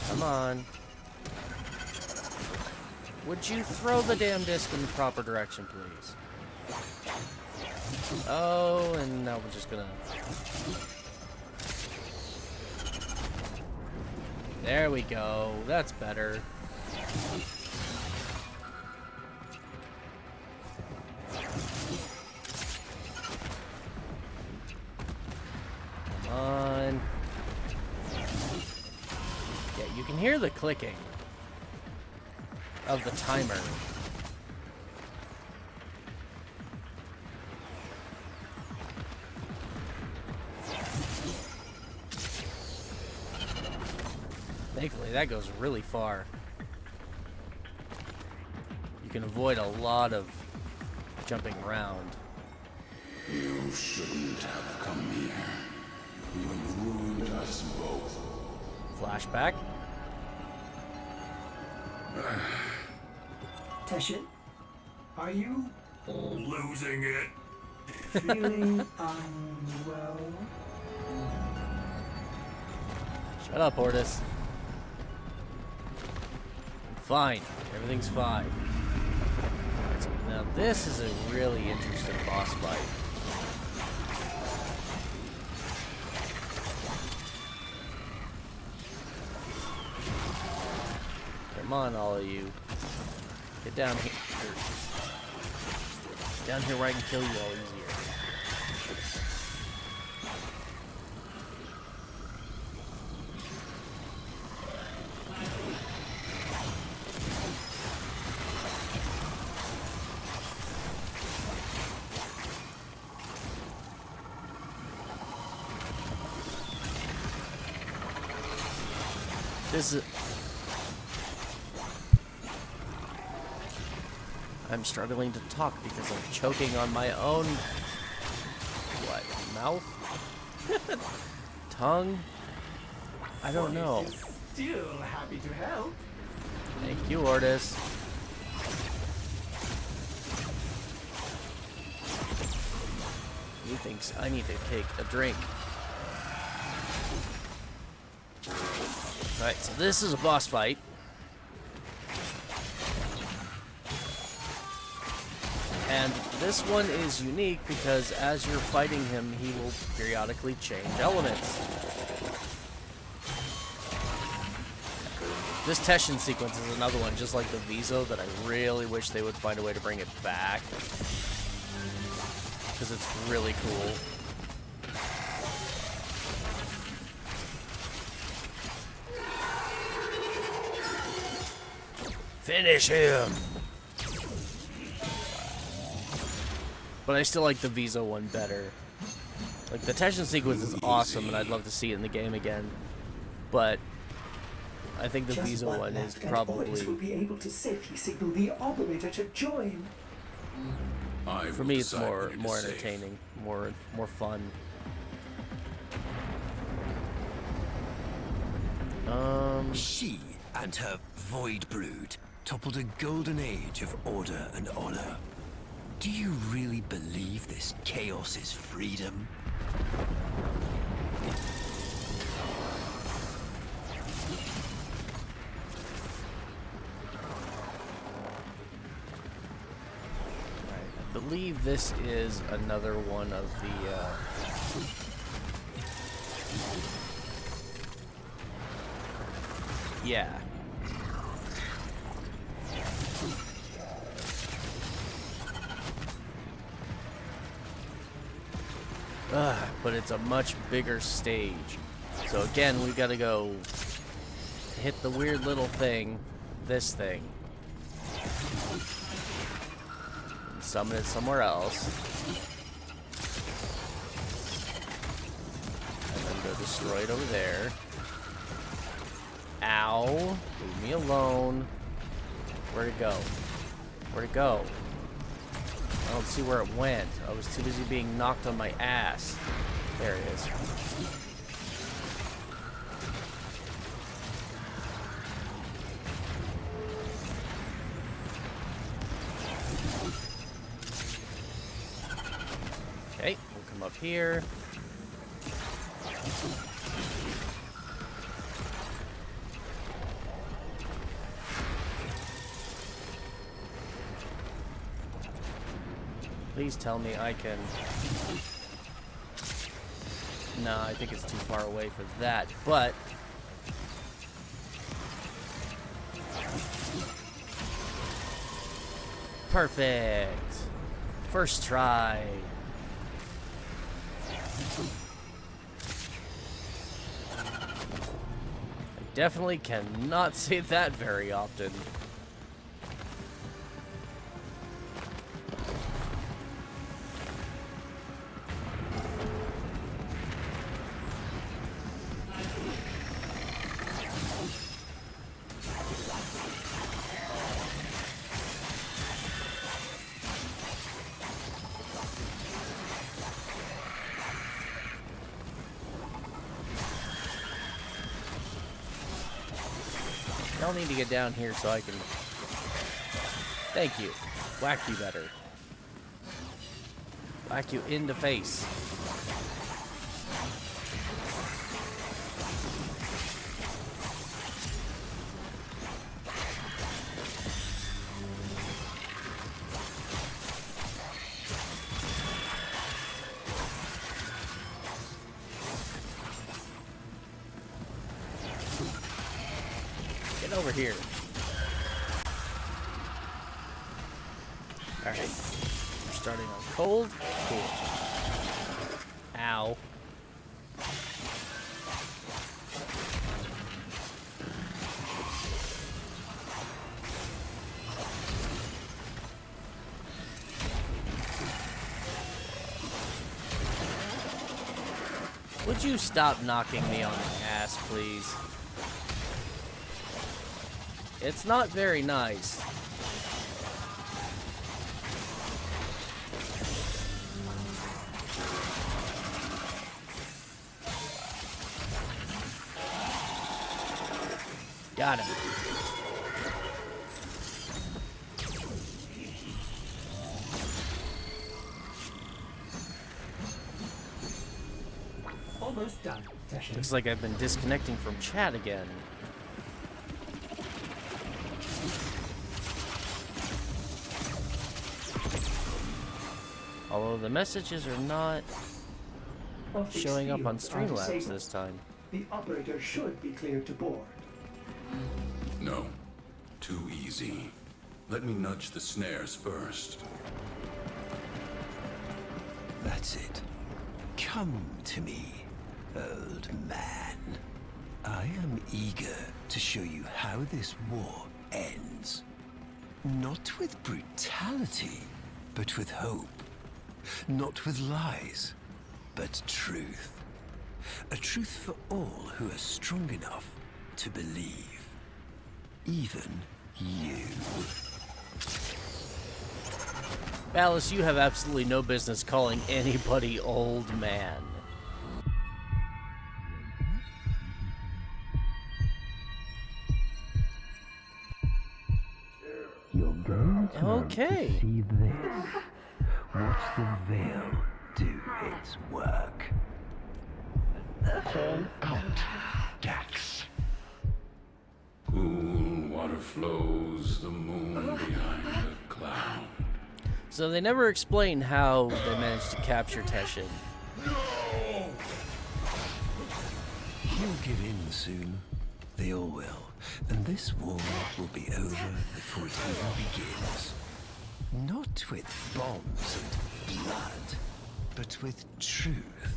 Come on. Would you throw the damn disc in the proper direction, please? Oh, and now we're just gonna... There we go. That's better. Come on. Yeah, you can hear the clicking of the timer. Thankfully, that goes really far. You can avoid a lot of jumping around. You shouldn't have come here. You ruined us both. Flashback. Teshin, are you Losing it. feeling unwell? Shut up, Hortus. Fine. Everything's fine. So now this is a really interesting boss fight. Come on, all of you. Get down here. Down here where I can kill you all easier. I'm struggling to talk because I'm choking on my own... what? Mouth? Tongue? I don't know. Still happy to help. Thank you, Ordis. He thinks I need to take a drink. Alright, so this is a boss fight. And this one is unique because as you're fighting him, he will periodically change elements. This Teshin sequence is another one, just like the Viso, that I really wish they would find a way to bring it back. Because it's really cool. Finish him! But I still like the Viso one better. Like, the Teshin sequence is awesome, and I'd love to see it in the game again. But I think the Viso one is probably... will be able to safely signal the operator to join. For me, it's more entertaining, more fun. She and her Void Brood toppled a golden age of order and honor. Do you really believe this chaos is freedom? I believe this is another one of the, yeah. But it's a much bigger stage. So again, we gotta go hit the weird little thing, this thing. And summon it somewhere else. And then go destroy it over there. Ow. Leave me alone. Where'd it go? Where'd it go? I don't see where it went. I was too busy being knocked on my ass. There it is. Okay, we'll come up here. Please tell me I can... No, I think it's too far away for that, but... Perfect! First try! I definitely cannot say that very often. Y'all need to get down here so I can... Thank you. Whack you better. Whack you in the face. Over here. Alright. We're starting on cold. Cool. Ow. Would you stop knocking me on the ass, please? It's not very nice. Got him. Almost done. Looks like I've been disconnecting from chat again. Although the messages are not showing up on Streamlabs this time. The operator should be cleared to board. No. Too easy. Let me nudge the snares first. That's it. Come to me, old man. I am eager to show you how this war ends. Not with brutality, but with hope. Not with lies, but truth. A truth for all who are strong enough to believe. Even you. Alice, you have absolutely no business calling anybody old man. You're going to Okay. see this. Watch the veil do its work. Call out, Dax. Cool water flows, the moon behind the cloud. So they never explain how they managed to capture Teshin. He'll give in soon. They all will. And this war will be over before it even begins. Not with bombs and blood, but with truth.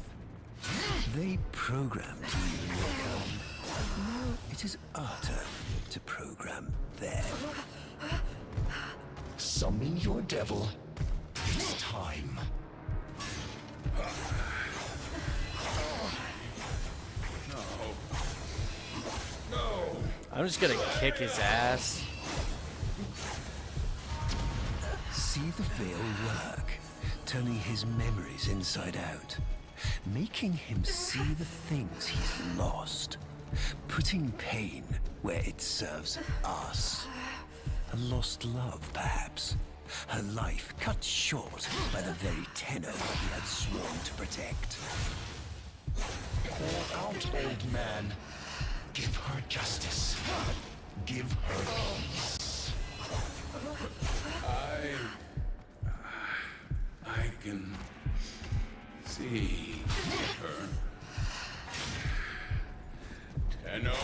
They programmed you to come. Now it is our turn to program them. Summon your devil. It's time. I'm just gonna kick his ass. See the veil work, turning his memories inside out, making him see the things he's lost, putting pain where it serves us. A lost love, perhaps. Her life cut short by the very tenor he had sworn to protect. Call out, old man. Give her justice. Give her peace. I can see her. Tenno.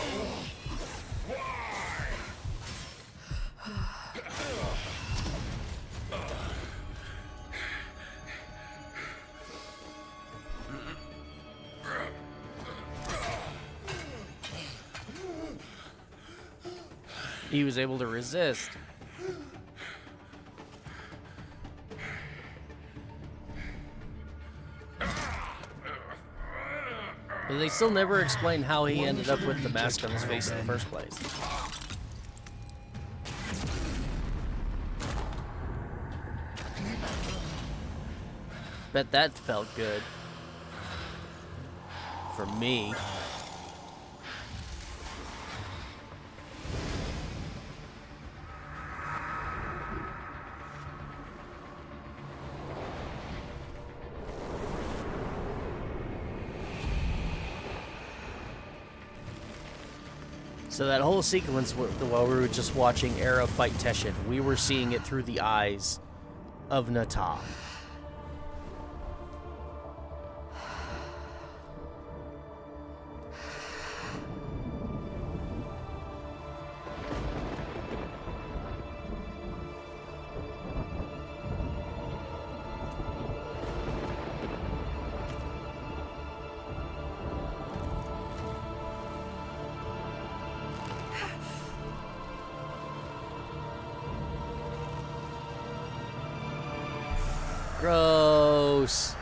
He was able to resist. But they still never explain how he ended up with the mask on his face in the first place. Bet that felt good. For me. So that whole sequence while we were just watching Era fight Teshin, we were seeing it through the eyes of Nata. Gross.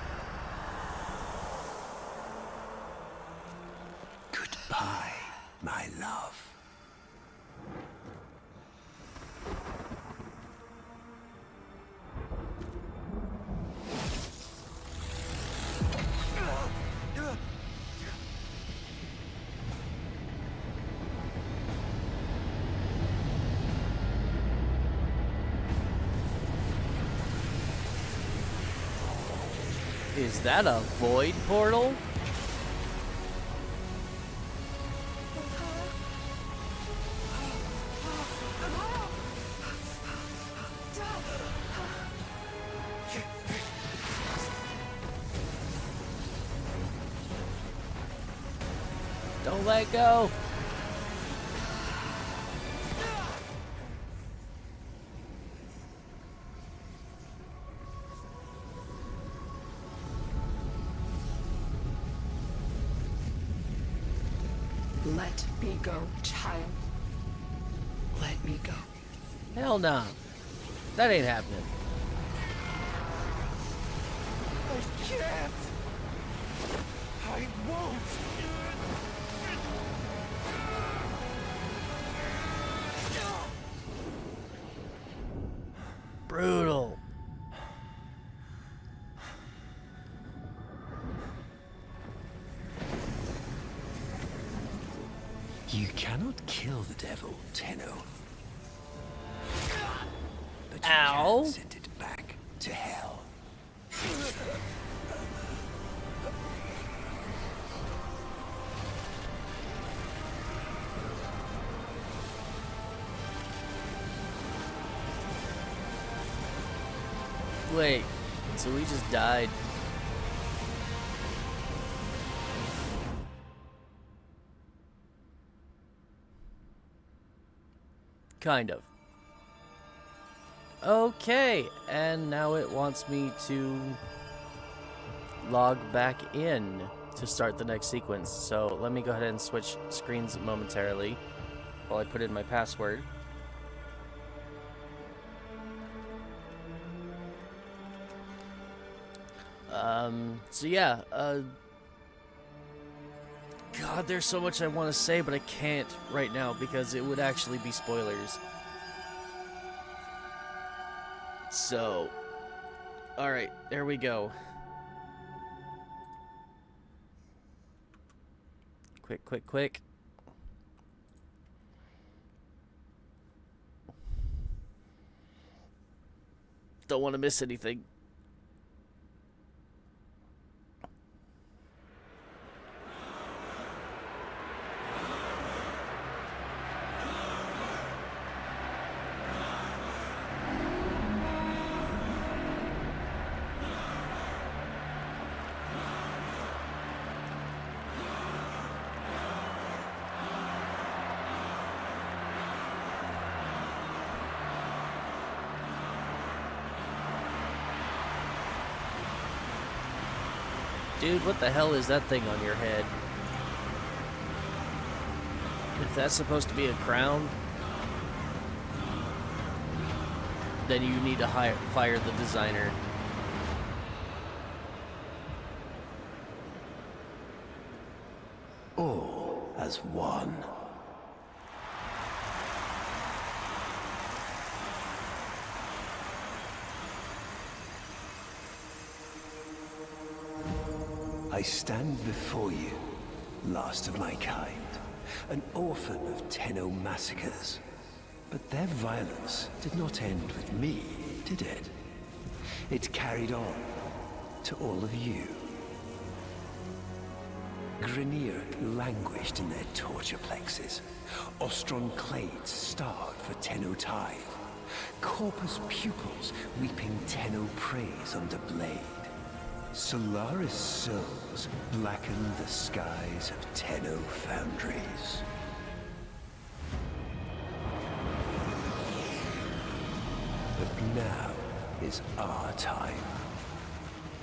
Goodbye, my love. Is that a void portal? Don't let go. Let me go, child. Let me go. Hell no. That ain't happening. I can't. I won't. Brutal. You cannot kill the devil, Tenno. But you Ow. can send it back to hell. Wait, so we just died. Kind of. Okay, and now it wants me to log back in to start the next sequence. So let me go ahead and switch screens momentarily while I put in my password. So yeah, God, there's so much I want to say, but I can't right now because it would actually be spoilers. So, alright, there we go. Quick, quick, quick. Don't want to miss anything. Dude, what the hell is that thing on your head? If that's supposed to be a crown, then you need to fire the designer. All as one. I stand before you, last of my kind, an orphan of Tenno massacres. But their violence did not end with me, did it? It carried on to all of you. Grineer languished in their torture plexes. Ostron clades starved for Tenno tithe. Corpus pupils weeping Tenno praise under blade. Solaris souls blackened the skies of Tenno foundries. But now is our time.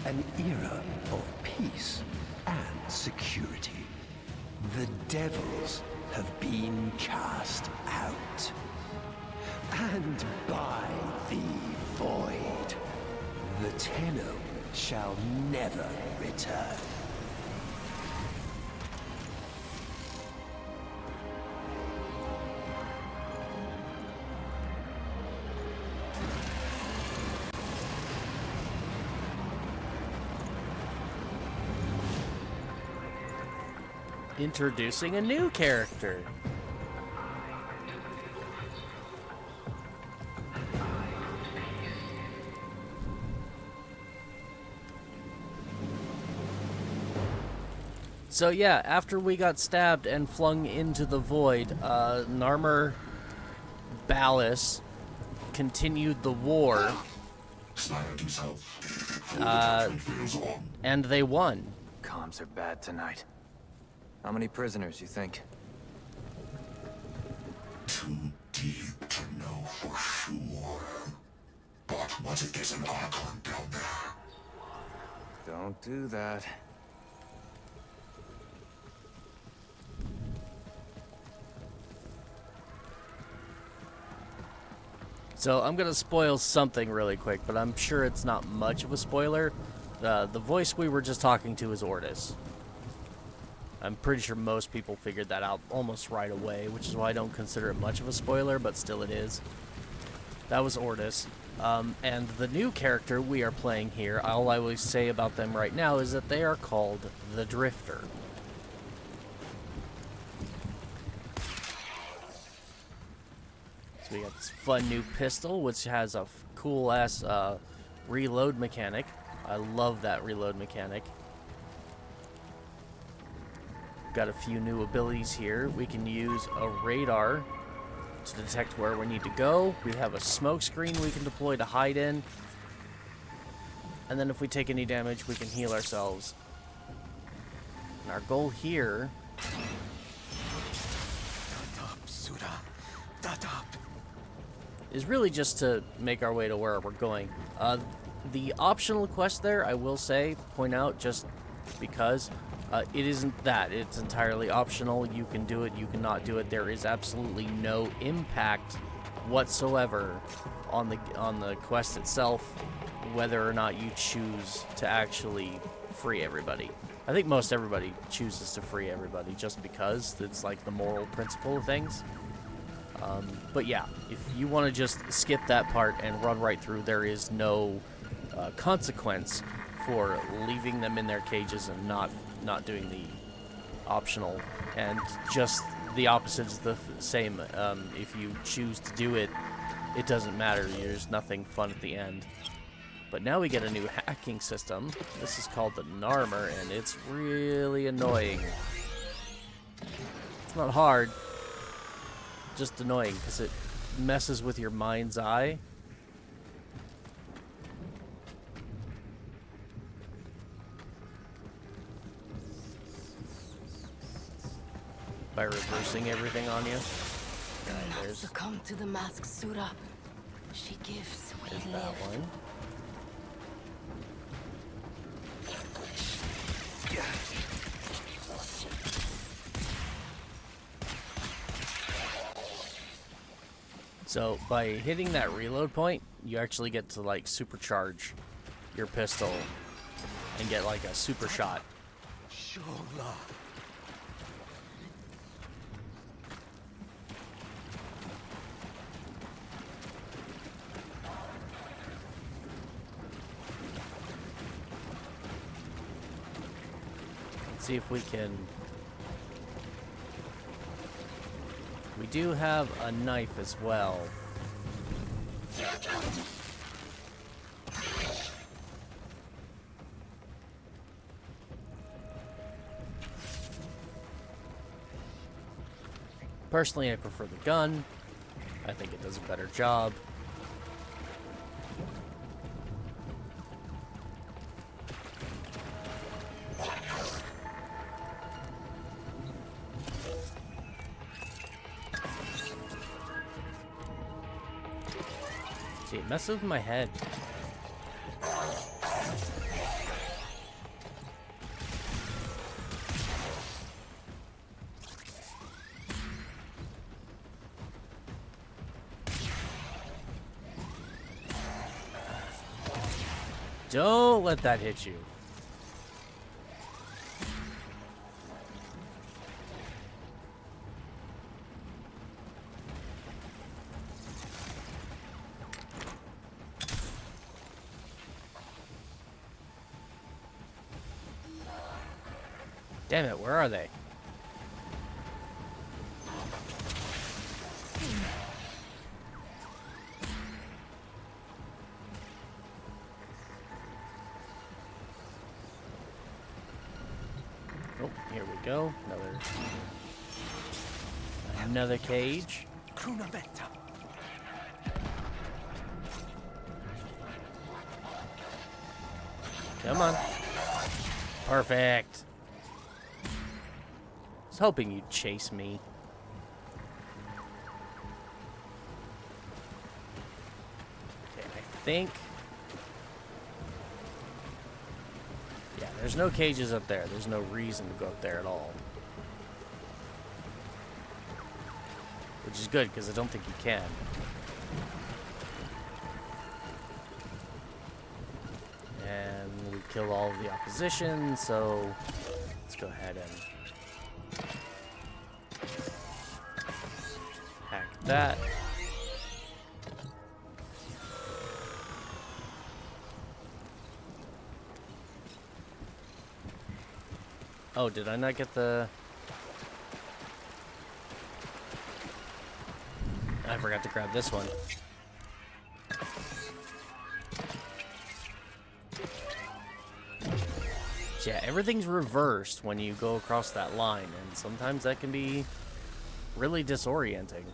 An era of peace and security. The devils have been cast out. And by the void, the Tenno shall never return. Introducing a new character. So yeah, after we got stabbed and flung into the void, Narmer Ballas continued the war, and they won. Comms are bad tonight. How many prisoners, you think? Too deep to know for sure. But what if there's an Archon down there? Don't do that. So I'm gonna spoil something really quick, but I'm sure it's not much of a spoiler. The voice we were just talking to is Ordis. I'm pretty sure most people figured that out almost right away, which is why I don't consider it much of a spoiler, but still it is. That was Ordis. And the new character we are playing here, all I will say about them right now is that they are called the Drifter. So we got this fun new pistol, which has a cool-ass reload mechanic. I love that reload mechanic. Got a few new abilities here. We can use a radar to detect where we need to go. We have a smoke screen we can deploy to hide in. And then if we take any damage, we can heal ourselves. And our goal here is really just to make our way to where we're going. The optional quest there, I will say, point out just because it isn't that. It's entirely optional. You can do it, you cannot do it. There is absolutely no impact whatsoever on the quest itself, whether or not you choose to actually free everybody. I think most everybody chooses to free everybody just because it's like the moral principle of things. But yeah, if you want to just skip that part and run right through, there is no consequence for leaving them in their cages and not doing the optional. And just the opposite is the same. If you choose to do it, it doesn't matter. There's nothing fun at the end. But now we get a new hacking system. This is called the Narmer, and it's really annoying. It's not hard, just annoying because it messes with your mind's eye. By reversing everything on you. Do not succumb to the mask, Sura. She gives, we There's live. that one. So by hitting that reload point, you actually get to like supercharge your pistol and get like a super shot. Let's see if we can. We do have a knife as well. Personally, I prefer the gun. I think it does a better job. See, it messes with my head. Don't let that hit you. Damn it, where are they? Oh, here we go. Another cage. Come on. Perfect. I was hoping you'd chase me. Okay, I think... Yeah, there's no cages up there. There's no reason to go up there at all. Which is good, because I don't think you can. And we killed all of the opposition, so let's go ahead and hack that. Oh, did I not get the... I forgot to grab this one. Yeah, everything's reversed when you go across that line, and sometimes that can be really disorienting.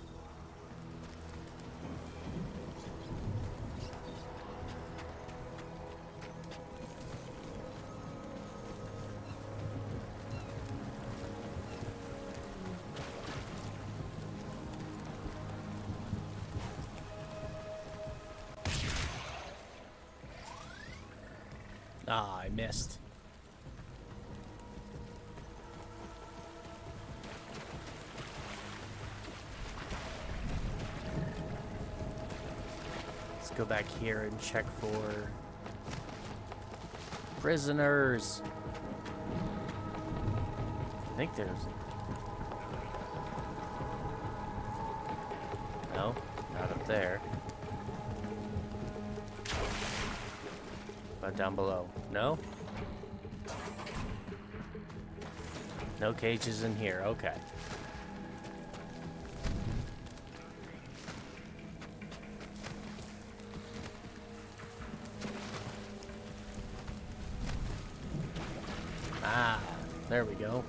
Ah, I missed. Let's go back here and check for prisoners. I think there's... No, not up there. But down below. No? No cages in here. Okay. Ah, there we go.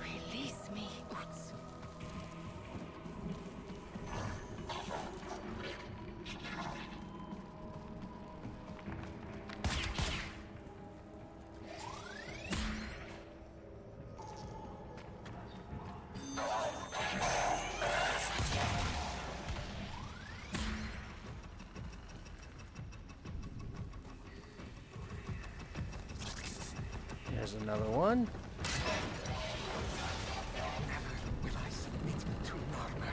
Release me, Uts. There's another one. Will I submit to murder?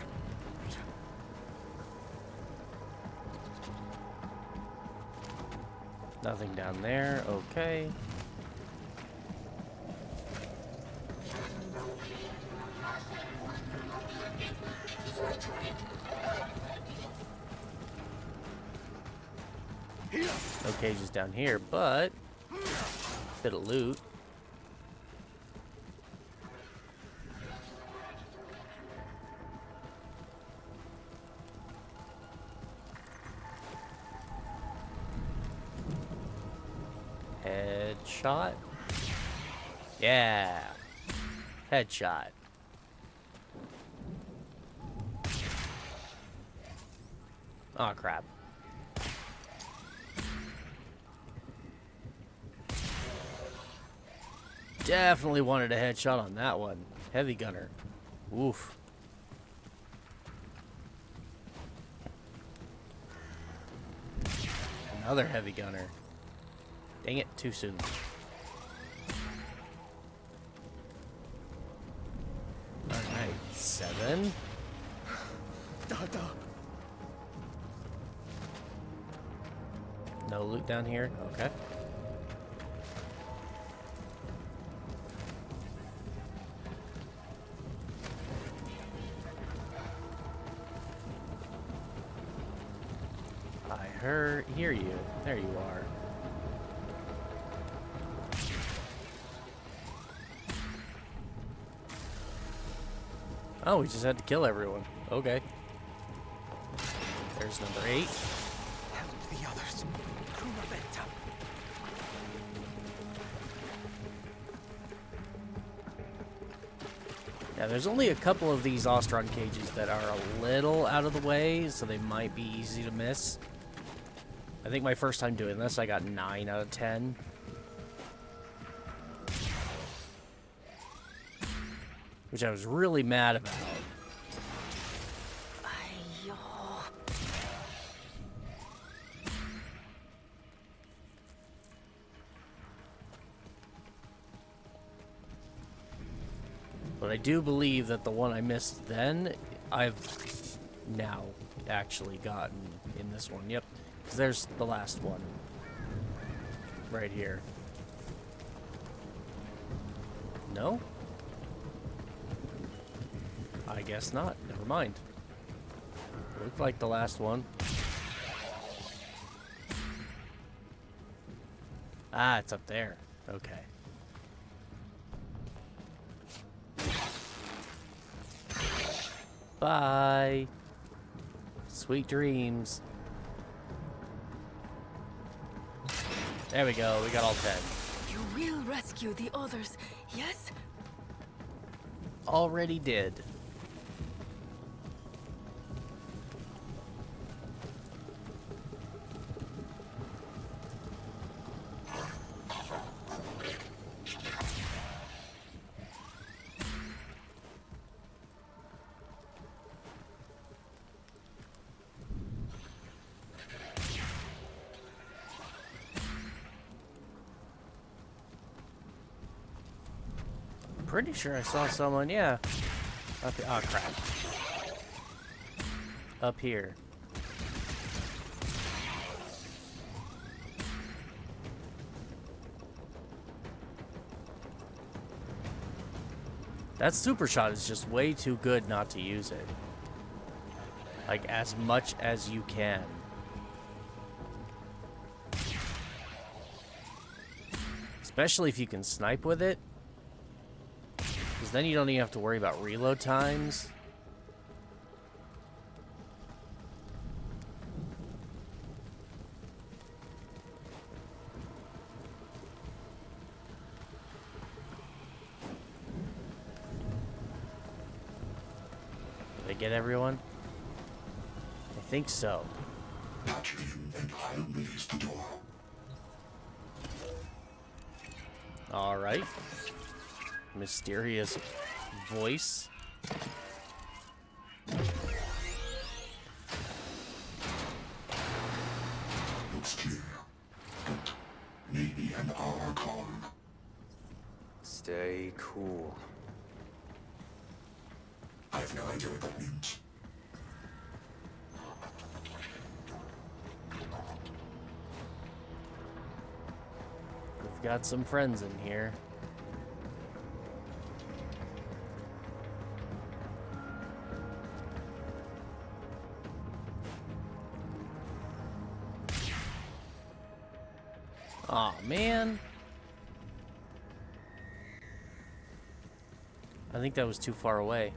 Nothing down there. Okay. No cages down here, but bit of loot. Headshot? Yeah. Headshot. Oh crap. Definitely wanted a headshot on that one. Heavy gunner. Oof. Another heavy gunner. Dang it, too soon. Alright, 7. No loot down here? Okay. Hear you. There you are. Oh, we just had to kill everyone. Okay. There's number 8. Help the others. Yeah, there's only a couple of these Ostron cages that are a little out of the way, so they might be easy to miss. I think my first time doing this, I got 9 out of 10. Which I was really mad about. But I do believe that the one I missed then, I've now actually gotten in this one. Yep, because there's the last one. Right here. No? I guess not. Never mind. Looked like the last one. Ah, it's up there. Okay. Bye. Sweet dreams. There we go. We got all 10. You will rescue the others, yes? Already did. Pretty sure I saw someone, yeah. Up here. Oh, crap. Up here. That super shot is just way too good not to use it. Like, as much as you can. Especially if you can snipe with it. Because then you don't even have to worry about reload times. Did I get everyone? I think so. Patch in and I'll release the door. Alright. Mysterious voice. Looks clear, but maybe an hour calm. Stay cool. I have no idea what that means. We've got some friends in here. Aw, man. I think that was too far away.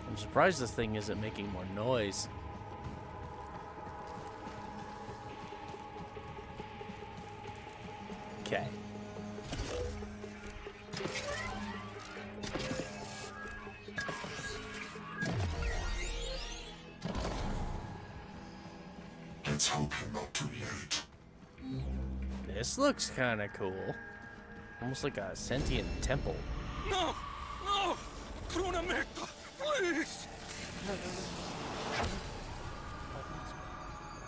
I'm surprised this thing isn't making more noise. Okay. Let's hope you're not too late. This looks kind of cool. Almost like a sentient temple. No! No! Kruna Mekta, please!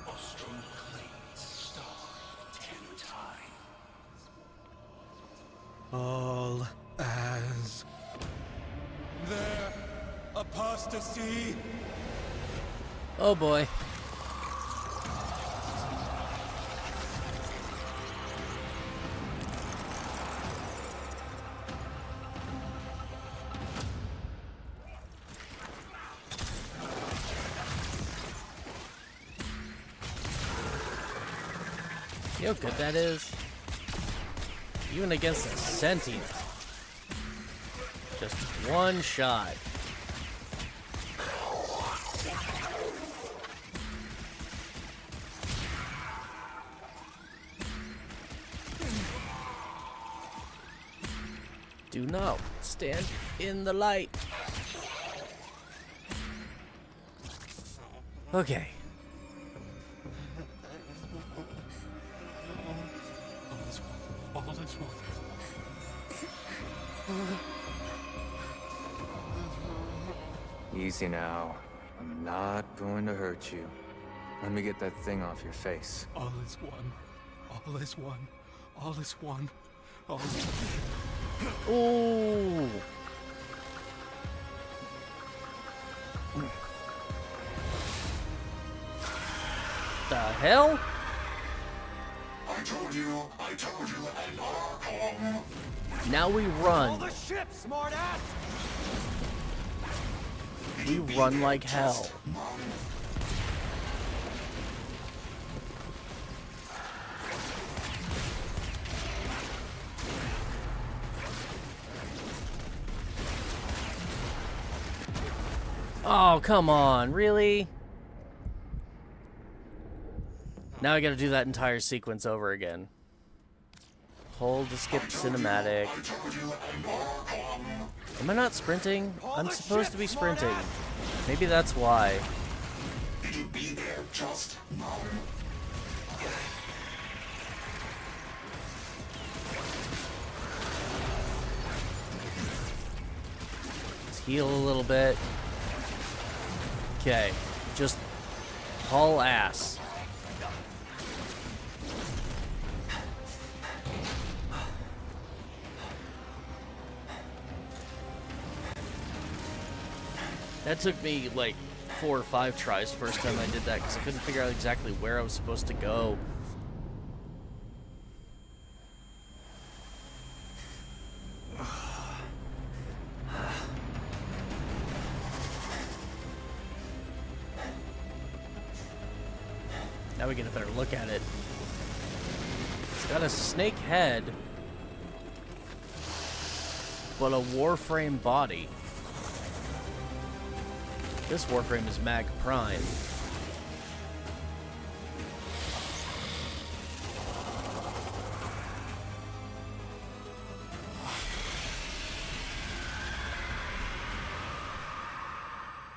Ostrom claims star 10 times. All as their apostasy. Oh boy. You know how good that is? Even against a sentient. Just one shot. Do not stand in the light. Okay. All is one. Easy now. I'm not going to hurt you. Let me get that thing off your face. All is one. All is one. All is one. All is one. Ooh. The hell? I told you, and Arkham. Now we run. All the ships, smartass! We run like hell. Oh, come on, really? Now I gotta do that entire sequence over again. Hold to skip cinematic. Am I not sprinting? I'm supposed to be sprinting. Maybe that's why. It'll be there just now. Let's heal a little bit. Okay, just haul ass. That took me like 4 or 5 tries first time I did that because I couldn't figure out exactly where I was supposed to go. Now we get a better look at it. It's got a snake head, but a Warframe body. This Warframe is Mag Prime.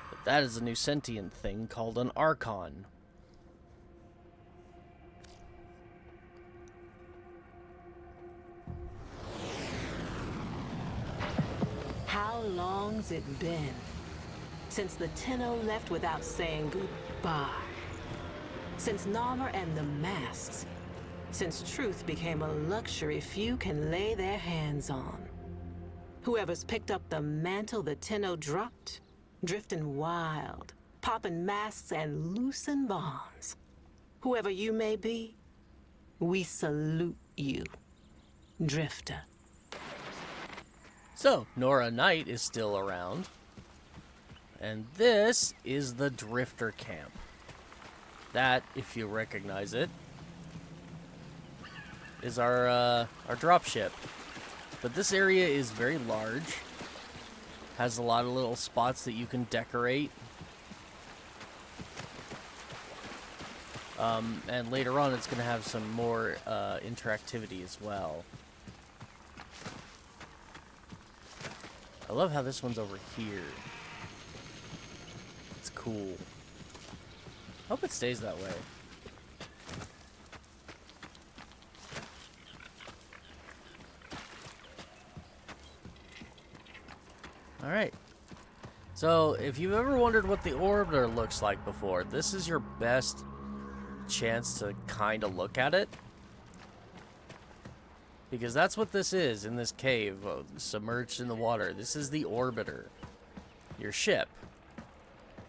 But that is a new sentient thing called an Archon. How long's it been since the Tenno left without saying goodbye? Since Narmer and the masks? Since truth became a luxury few can lay their hands on? Whoever's picked up the mantle the Tenno dropped, drifting wild, popping masks and loosing bonds. Whoever you may be, we salute you, Drifter. So, Nora Knight is still around. And this is the Drifter Camp. That, if you recognize it, is our dropship. But this area is very large. Has a lot of little spots that you can decorate. And later on it's going to have some more interactivity as well. I love how this one's over here. It's cool. Hope it stays that way. Alright. So, if you've ever wondered what the orbiter looks like before, this is your best chance to kind of look at it. Because that's what this is in this cave, submerged in the water. This is the orbiter, your ship.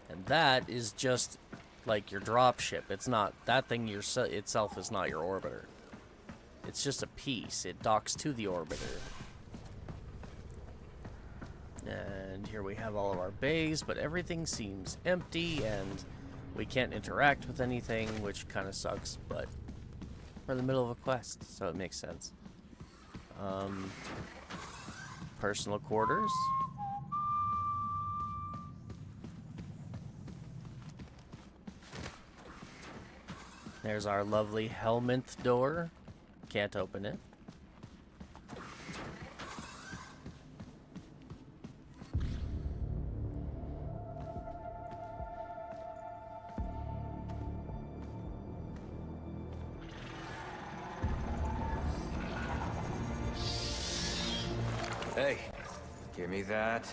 And that is just like your drop ship. It's not, that thing itself is not your orbiter. It's just a piece. It docks to the orbiter. And here we have all of our bays, but everything seems empty and we can't interact with anything, which kind of sucks, but we're in the middle of a quest, so it makes sense. Personal quarters. There's our lovely Helminth door. Can't open it. Hey, give me that.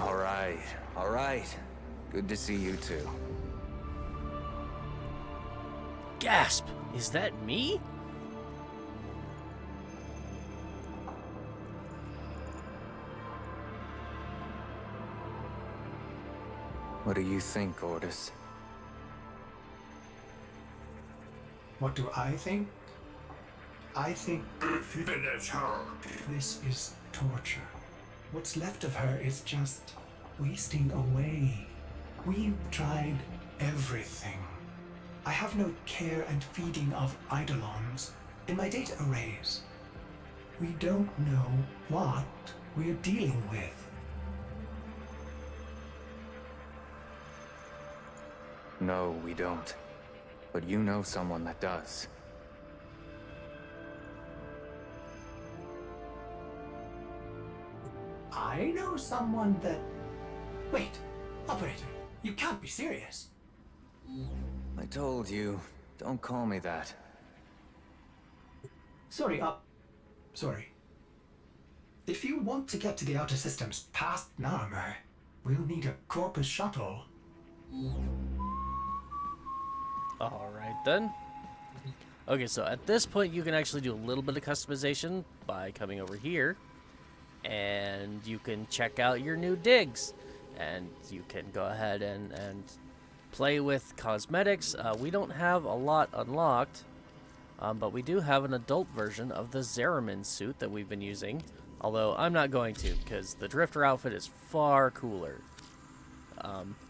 All right. Good to see you too. Gasp! Is that me? What do you think, Ordis? What do I think? I think Finish her. this is torture. What's left of her is just wasting away. We've tried everything. I have no care and feeding of eidolons in my data arrays. We don't know what we're dealing with. No, we don't. But you know someone that does. I know someone that... Wait, operator, you can't be serious. I told you, don't call me that. Sorry. If you want to get to the outer systems past Narmer, we'll need a Corpus shuttle. Alright then. Okay, so at this point you can actually do a little bit of customization by coming over here. And you can check out your new digs. And you can go ahead and play with cosmetics. We don't have a lot unlocked. But we do have an adult version of the Zeramin suit that we've been using. Although I'm not going to, because the Drifter outfit is far cooler.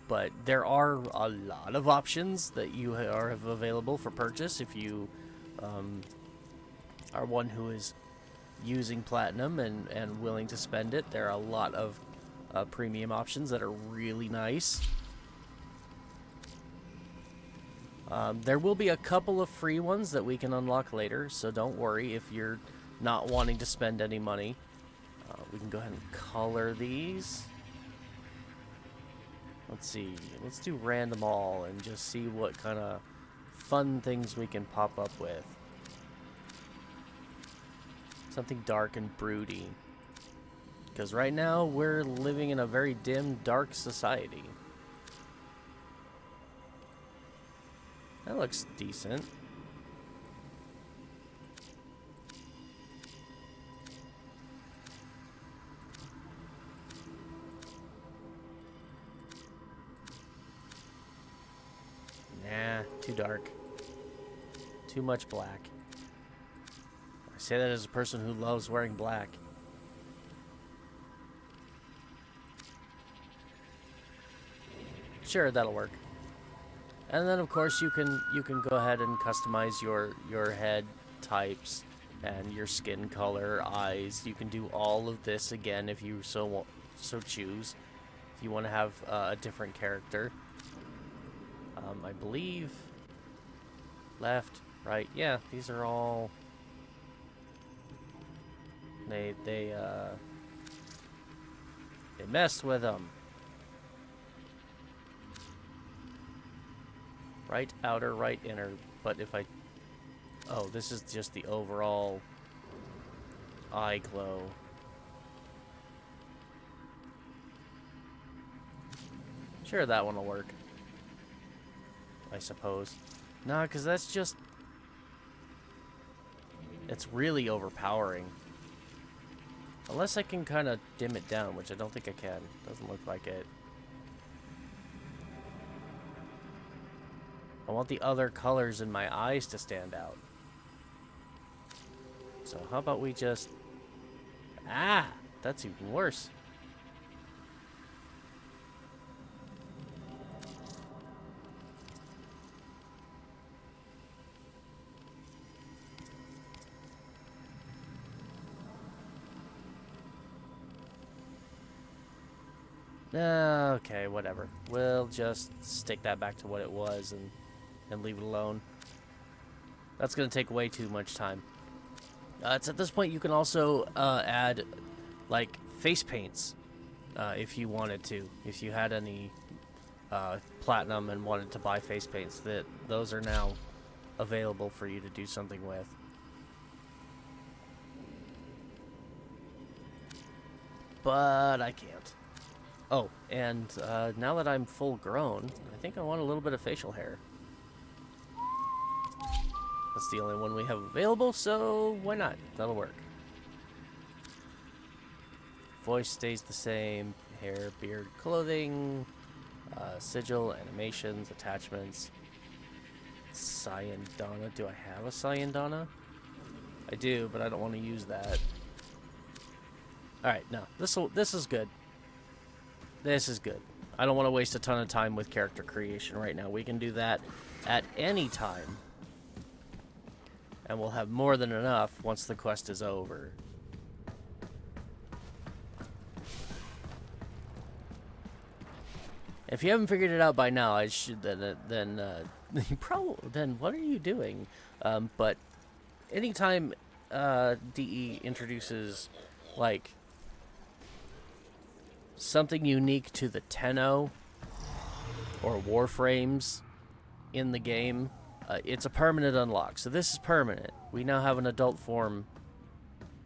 But there are a lot of options that you have available for purchase if you are one who is using platinum and willing to spend it. There are a lot of premium options that are really nice. There will be a couple of free ones that we can unlock later, so don't worry if you're not wanting to spend any money. We can go ahead and color these. Let's see. Let's do random all and just see what kind of fun things we can pop up with. Something dark and broody. Because right now we're living in a very dim, dark society. That looks decent. Nah, too dark. Too much black. I say that as a person who loves wearing black. Sure, that'll work. And then of course you can go ahead and customize your head types and your skin color, eyes. You can do all of this again if you so choose. If you want to have a different character. I believe left, right. Yeah, these are all they messed with them. Right outer, right inner, but if I... Oh, this is just the overall eye glow. Sure, that one will work. I suppose. Nah, because that's just... It's really overpowering. Unless I can kind of dim it down, which I don't think I can. Doesn't look like it. I want the other colors in my eyes to stand out. So how about we just... Ah! That's even worse. Okay, whatever. We'll just stick that back to what it was and leave it alone. That's going to take way too much time. It's at this point you can also add, like, face paints if you wanted to. If you had any platinum and wanted to buy face paints, those are now available for you to do something with. but I can't. Oh, and now that I'm full grown, I think I want a little bit of facial hair. That's the only one we have available, so why not? That'll work. Voice stays the same. Hair, beard, clothing, sigil, animations, attachments. Cyandana. Do I have a Cyandana? I do, but I don't want to use that. Alright, no. This is good. This is good. I don't want to waste a ton of time with character creation right now. We can do that at any time. And we'll have more than enough once the quest is over. If you haven't figured it out by now, I should then what are you doing? But anytime DE introduces like something unique to the Tenno or Warframes in the game, it's a permanent unlock. So this is permanent. We now have an adult form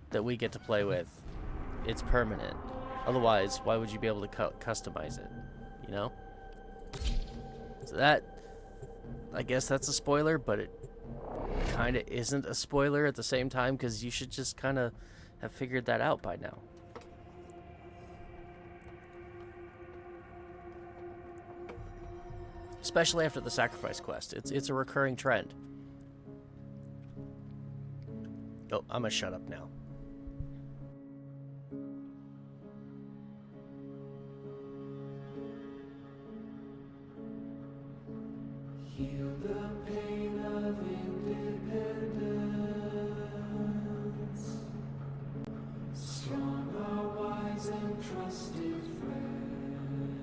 that we get to play with. It's permanent. Otherwise, why would you be able to customize it? You know? So that, I guess that's a spoiler, but it kind of isn't a spoiler at the same time, because you should just kind of have figured that out by now. Especially after the sacrifice quest. It's a recurring trend. Oh, I'm gonna shut up now. Heal the pain of independence. Strong are wise and trusted friend.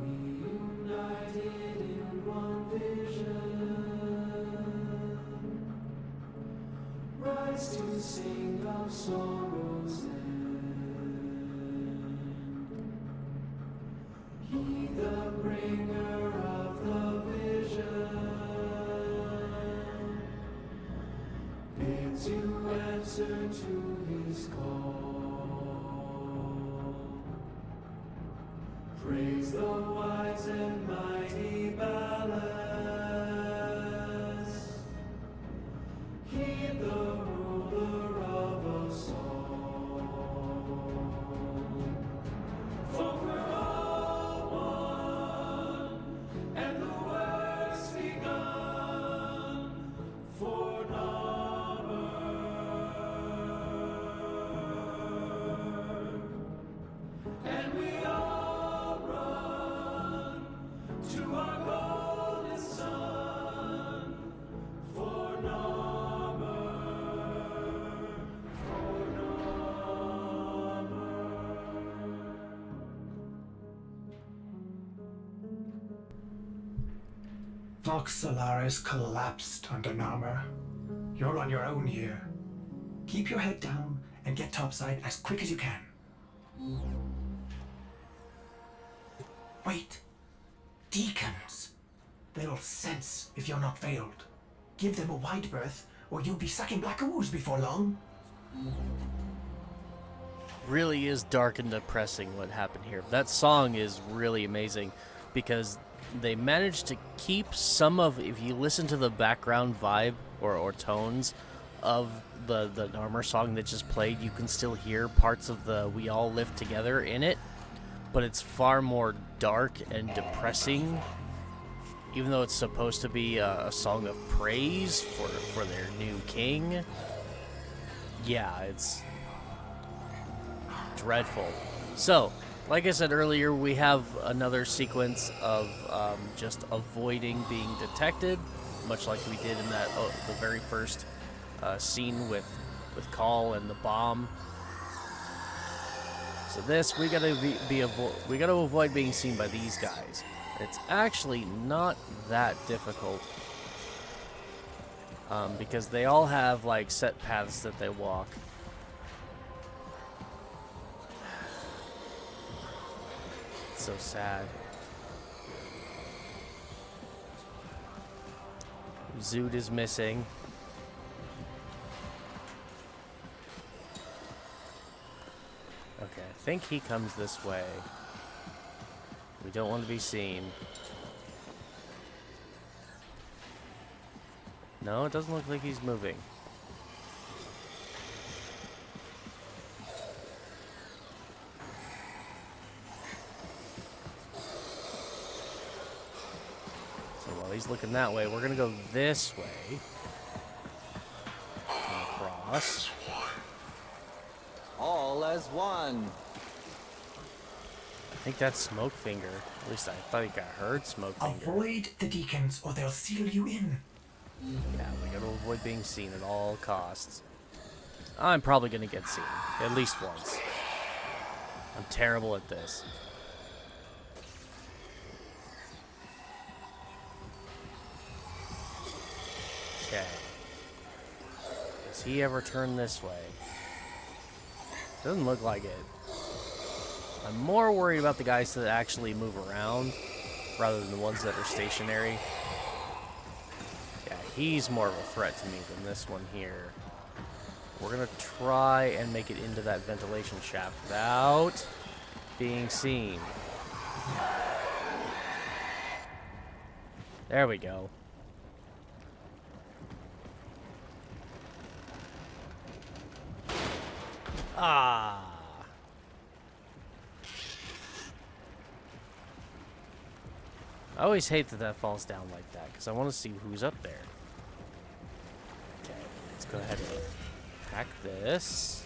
We united in one vision. Rise to sing of sorrow's end. He the bringer of the vision bids you answer to his call. Praise the wise and mighty ballast. Heed the ruler of us all. For we're all one, and the work's begun for Narmer. And we all run to our golden sun for Narmer, for Narmer. Vox Solaris collapsed under Narmer. You're on your own here. Keep your head down and get topside as quick as you can. Wait. Deacons. They'll sense if you're not veiled. Give them a wide berth, or you'll be sucking black ooze before long. Really is dark and depressing what happened here. That song is really amazing because they managed to keep some of, if you listen to the background vibe or tones of the Narmer song that just played, you can still hear parts of the We All Live Together in it, but it's far more dark and depressing, even though it's supposed to be a song of praise for their new king. Yeah, it's dreadful. So, like I said earlier, we have another sequence of just avoiding being detected, much like we did in that the very first scene with Call and the bomb. So this, we gotta we gotta avoid being seen by these guys. It's actually not that difficult because they all have like set paths that they walk. It's so sad. Zoot is missing. think he comes this way. We don't want to be seen. No, it doesn't look like he's moving. So while he's looking that way, we're gonna go this way. Across. All as one. I think that's Smoke Finger. At least I thought I heard Smoke Finger. Avoid the deacons or they'll seal you in. Yeah, we gotta avoid being seen at all costs. I'm probably gonna get seen. At least once. I'm terrible at this. Okay. Does he ever turn this way? Doesn't look like it. I'm more worried about the guys that actually move around rather than the ones that are stationary. Yeah, he's more of a threat to me than this one here. We're gonna try and make it into that ventilation shaft without being seen. There we go. Ah. I always hate that that falls down like that because I want to see who's up there. Okay, let's go ahead and hack this.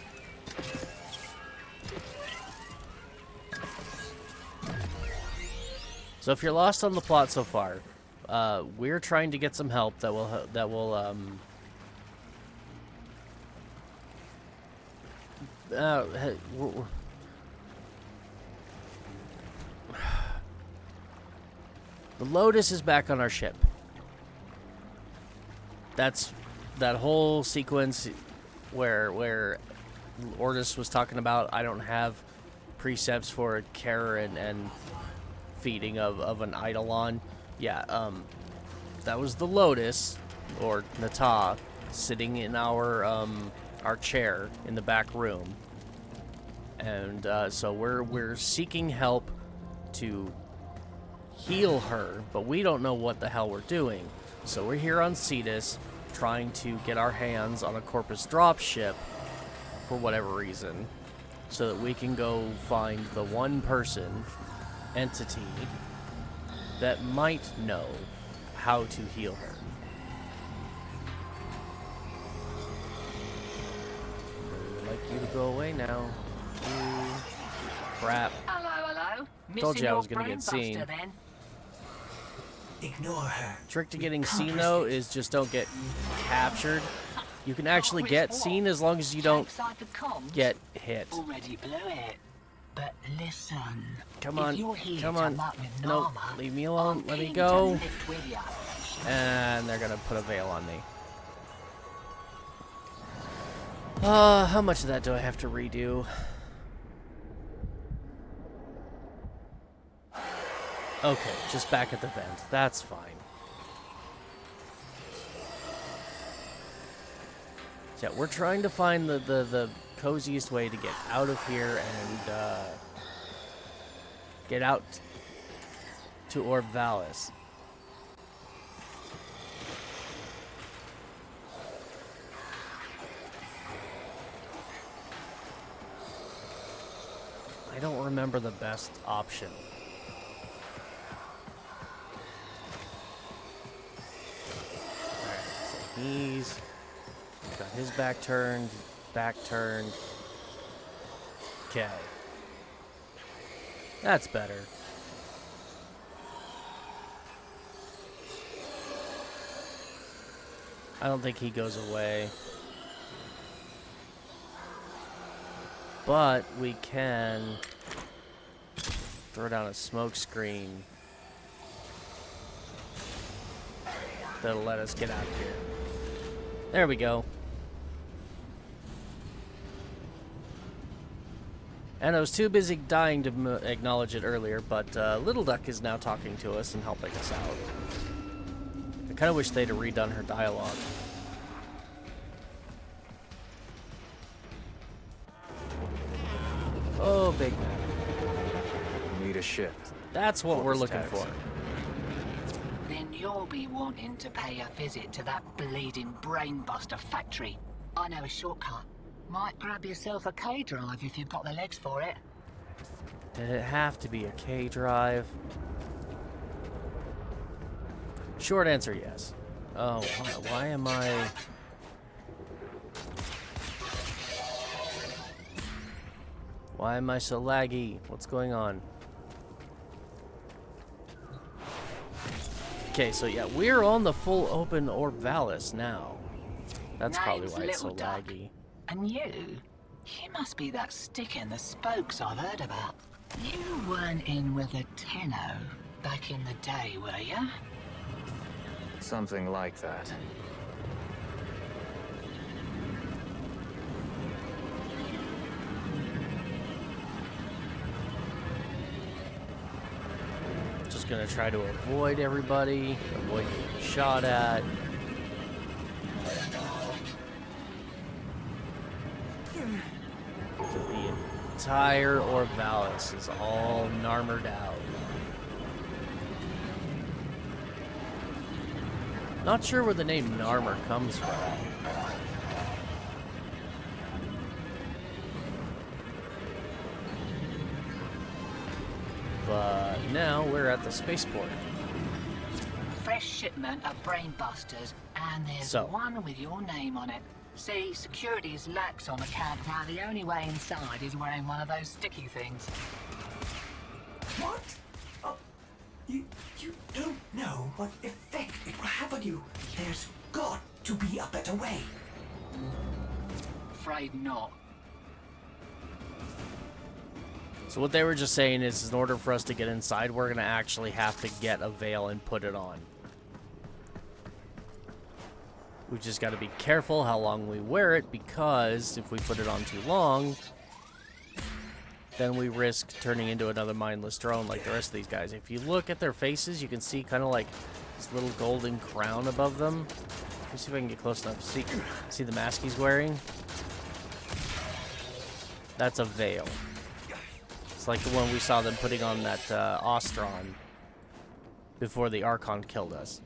So if you're lost on the plot so far, we're trying to get some help that will the Lotus is back on our ship. That's that whole sequence where Ordis was talking about I don't have precepts for care and feeding of an Eidolon. Yeah, that was the Lotus, or Nata, sitting in our chair in the back room. And so we're seeking help to heal her, but we don't know what the hell we're doing. So we're here on Cetus trying to get our hands on a Corpus drop ship for whatever reason, so that we can go find the one person, entity, that might know how to heal her. I'd like you to go away now. Ooh, crap. Hello. Told you I was gonna get seen. Then. Ignore her. Trick to getting seen, though, is just don't get captured. You can actually get seen as long as you don't get hit. Already blew it. But listen. Come on, if you're here come to on. muck with No, Nama, leave me alone. Let me I'm go. keen to lift with ya. And they're gonna put a veil on me. How much of that do I have to redo? Okay, just back at the vent. That's fine. So yeah, we're trying to find the coziest way to get out of here and get out to Orb Valis. I don't remember the best option. He's got his back turned. Okay. That's better. I don't think he goes away. But we can throw down a smoke screen that'll let us get out of here. There we go. And I was too busy dying to acknowledge it earlier, but Little Duck is now talking to us and helping us out. I kind of wish they'd have redone her dialogue. Oh, big man. Need a ship. That's what we're Focus looking tags. for. Then you'll be wanting to pay a visit to that bleeding brainbuster factory. I know a shortcut. Might grab yourself a K drive if you've got the legs for it. Did it have to be a K drive? Short answer, yes. Oh, why am I... Why am I so laggy? What's going on? Okay, so yeah, we're on the full open Orb Valis now. That's probably Name's why it's so Little Duck. laggy. And you must be that stick in the spokes I've heard about. You weren't in with a Tenno back in the day, were you? Something like that. Just gonna try to avoid everybody, avoid getting shot at. So the entire Orb Valis is all narmered out. Not sure where the name Narmer comes from. But now we're at the spaceport. Fresh shipment of brainbusters, and there's one with your name on it. See, security is lax on account of how the only way inside is wearing one of those sticky things. What? Oh, you don't know what effect it will have on you. There's got to be a better way. Afraid not. So what they were just saying is, in order for us to get inside, we're going to actually have to get a veil and put it on. We've just got to be careful how long we wear it, because if we put it on too long, then we risk turning into another mindless drone like the rest of these guys. If you look at their faces, you can see kind of like this little golden crown above them. Let me see if I can get close enough to see the mask he's wearing. That's a veil. It's like the one we saw them putting on that Ostron before the Archon killed us.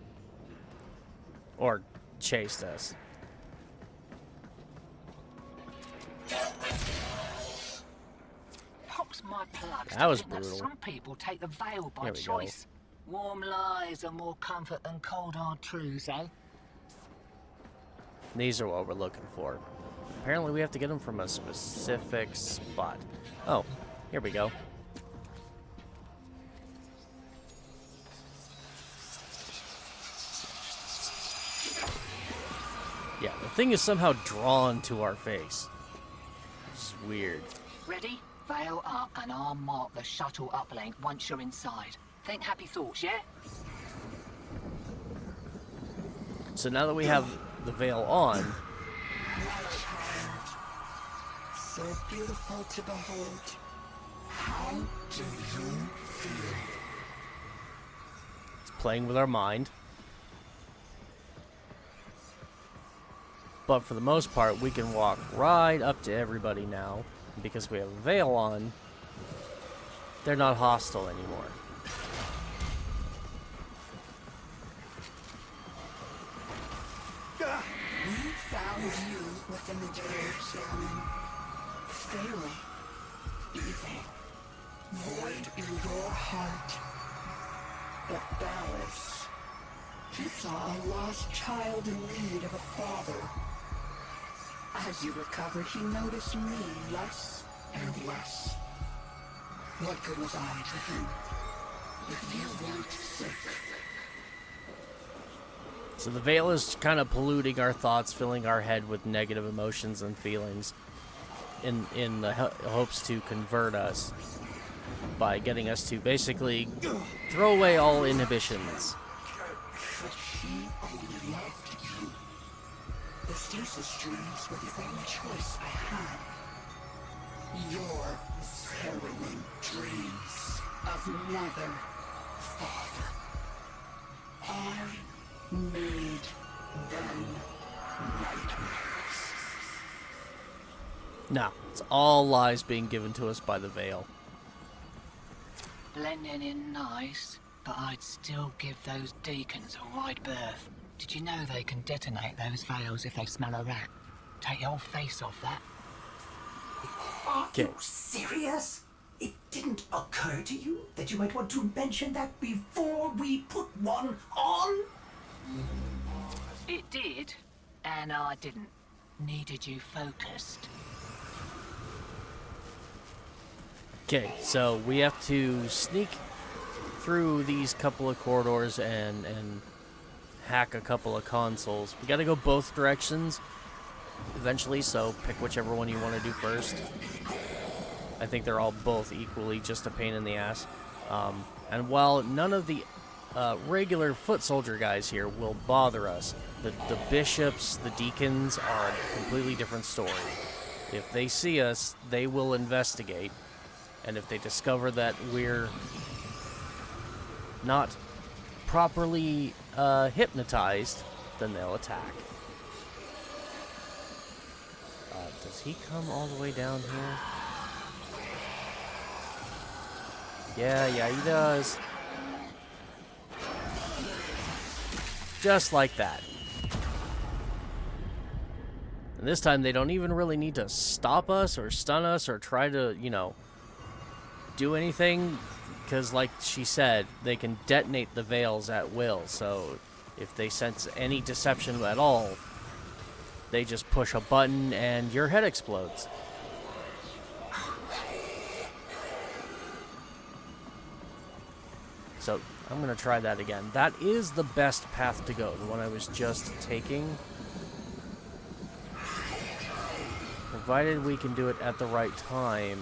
Or chased us. Pops my plugs. That was to think brutal. Some people take the veil by There we choice. Warm lies are more comfort than cold hard truths, eh? These are what we're looking for. Apparently we have to get them from a specific spot. Oh, here we go. Yeah, the thing is somehow drawn to our face. It's weird. Ready? Veil up, and I'll mark the shuttle uplink once you're inside. Think happy thoughts, yeah? So now that we have the veil on, So beautiful to behold. How do you feel? it's playing with our mind. But for the most part, we can walk right up to everybody now. Because we have a veil on, they're not hostile anymore. We found you within the Jailer's Shaman. Failing. Evil. Void in your heart. But Dallas, you saw a lost child in need of a father. As you recovered, he noticed me less and less. What good was I to him? If you weren't sick. So the veil is kind of polluting our thoughts, filling our head with negative emotions and feelings in the hopes to convert us by getting us to basically throw away all inhibitions. But he only loved you. The stasis dreams were the only choice I had. Your harrowing dreams of mother, father. I made them nightmares. No, it's all lies being given to us by the Veil. Blending in nice, but I'd still give those deacons a wide berth. Did you know they can detonate those veils if they smell a rat? Take your face off that. Are you serious? It didn't occur to you that you might want to mention that before we put one on? It did, and I didn't. Needed you focused. Okay, so we have to sneak through these couple of corridors and hack a couple of consoles. We gotta go both directions eventually, so pick whichever one you want to do first. I think they're all both equally just a pain in the ass. And while none of the regular foot soldier guys here will bother us, the bishops, the deacons are a completely different story. If they see us, they will investigate. And if they discover that we're not properly hypnotized, then they'll attack. Does he come all the way down here? Yeah, he does. Just like that. And this time they don't even really need to stop us or stun us or try to, you know, do anything, because like she said, they can detonate the veils at will. So if they sense any deception at all, they just push a button and your head explodes. So I'm going to try that again. That is the best path to go, the one I was just taking. Provided we can do it at the right time.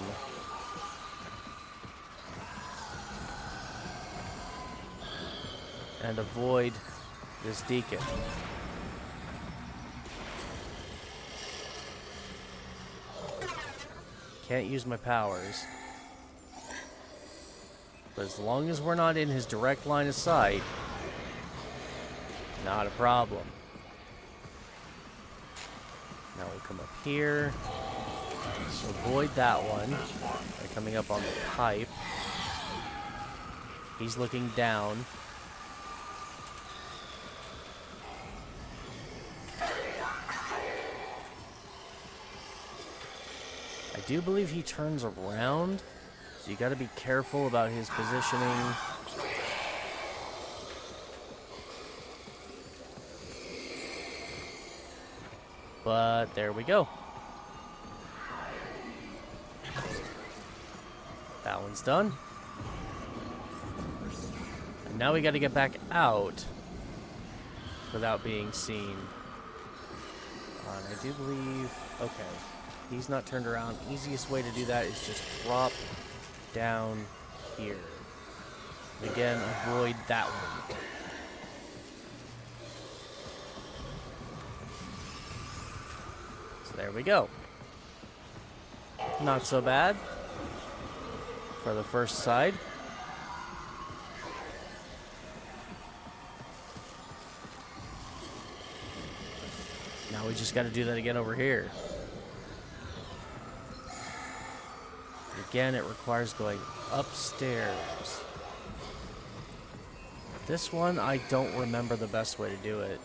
And avoid this deacon. Can't use my powers. But as long as we're not in his direct line of sight, not a problem. Now we'll come up here. Avoid that one by coming up on the pipe. He's looking down. I do believe he turns around, so you gotta be careful about his positioning. But there we go. That one's done. And now we gotta get back out without being seen. And I do believe... Okay. He's not turned around. Easiest way to do that is just drop down here. And again, avoid that one. So there we go. Not so bad for the first side. Now we just got to do that again over here. Again, it requires going upstairs. This one, I don't remember the best way to do it.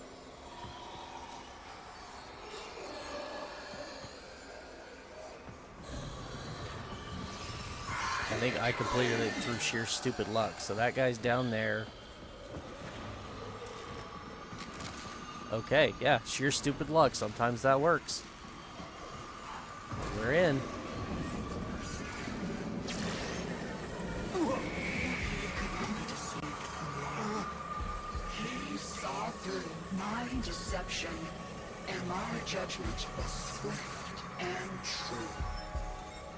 I think I completed it through sheer stupid luck. So that guy's down there. Okay, yeah, sheer stupid luck. Sometimes that works. We're in. My deception and my judgment was swift and true.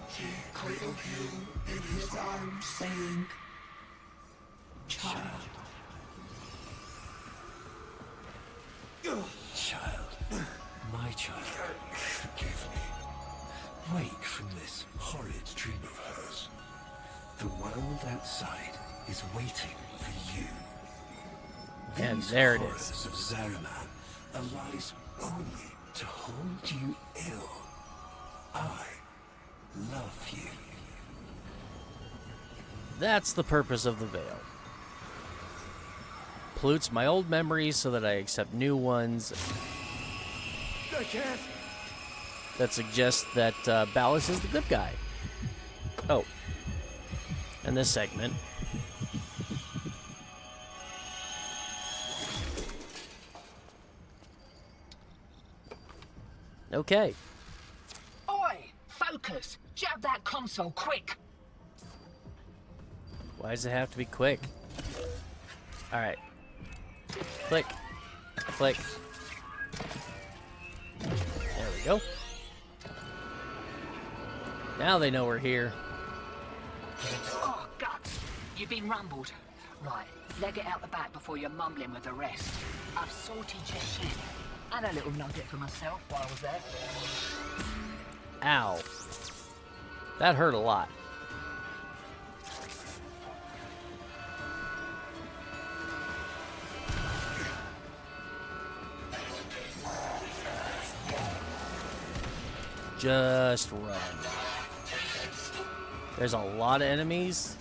He cradled you in his arms, saying, "Child." Child, my child, forgive me. Wake from this horrid dream of hers. The world outside is waiting for you. And there it is. These horrors of Zariman arise only to hold you ill. I love you. That's the purpose of the veil. Pollutes my old memories so that I accept new ones. I can't. That suggests that Ballas is the good guy. Oh. And this segment. Okay. Oi! Focus! Jab that console, quick! Why does it have to be quick? Alright. Click. Click. There we go. Now they know we're here. Oh, guts! You've been rumbled. Right, leg it out the back before you're mumbling with the rest. I've sorted your shit. And a little nugget for myself while I was there. Ow. That hurt a lot. Just run. There's a lot of enemies.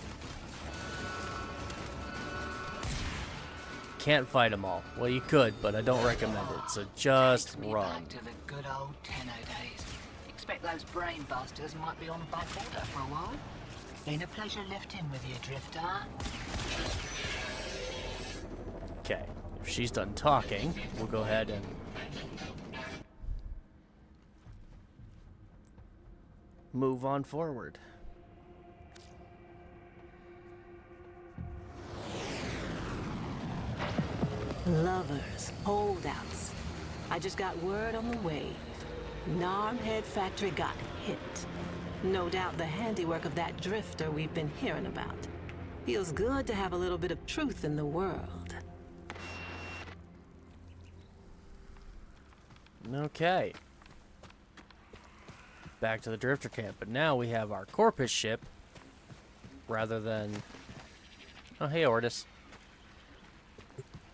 Can't fight them all. Well, you could, but I don't recommend it. So just run. Back to the good old Tenno days. Expect those brain busters might be on back order for a while. Been a pleasure lifting with you, Drifter. Okay, if she's done talking, we'll go ahead and move on forward. Lovers, holdouts. I just got word on the wave. Narmhead Factory got hit. No doubt the handiwork of that drifter we've been hearing about. Feels good to have a little bit of truth in the world. Okay. Back to the drifter camp, but now we have our Corpus ship rather than... Oh, hey, Ortis.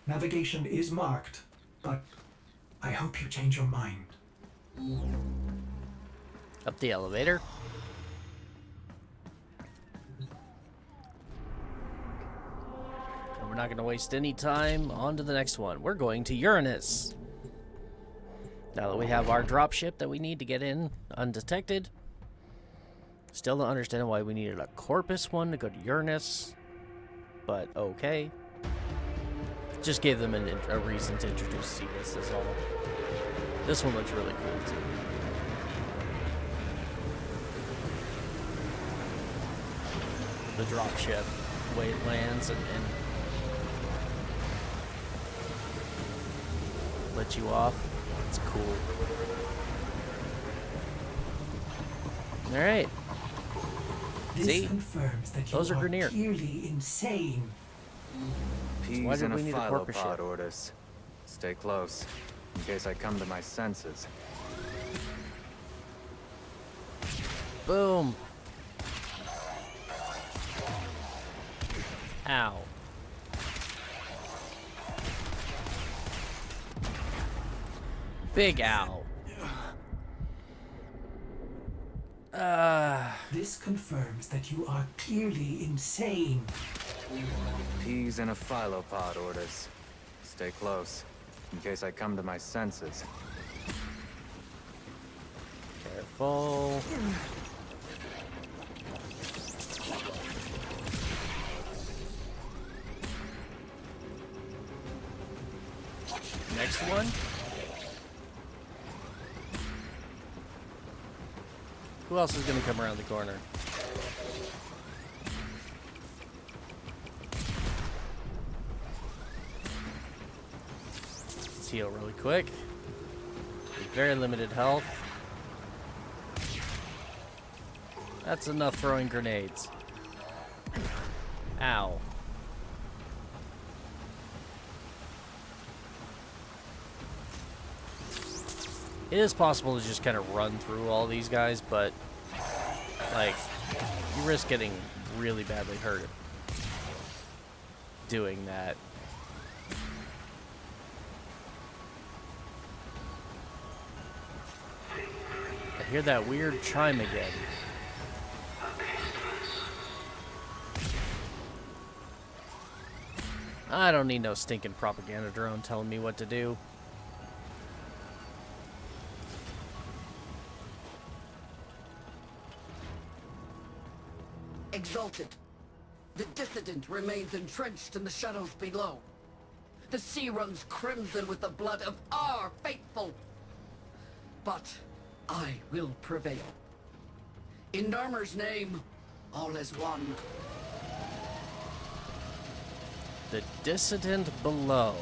Navigation is marked, but I hope you change your mind. Up the elevator. And we're not going to waste any time. On to the next one. We're going to Uranus. Now that we have our dropship that we need to get in undetected. Still don't understand why we needed a Corpus one to go to Uranus. But okay. Just gave them a reason to introduce Cetus is all. This one looks really cool too. The dropship, the way it lands and let you off. It's cool. Alright. This confirms that you Those are are Grenier. clearly insane. Peas in a phylopod, Ortis. Stay close, in case I come to my senses. Boom. Ow. Big ow. This confirms that you are clearly insane. Peas in a phylopod, Ortis. Stay close, in case I come to my senses. Careful. Next one. Who else is going to come around the corner? Let's heal really quick. Very limited health. That's enough throwing grenades. Ow. It is possible to just kind of run through all these guys, but like you risk getting really badly hurt doing that. I hear that weird chime again. I don't need no stinking propaganda drone telling me what to do. Exalted. The dissident remains entrenched in the shadows below. The sea runs crimson with the blood of our faithful. But I will prevail. In Narmer's name, all is one. The dissident below.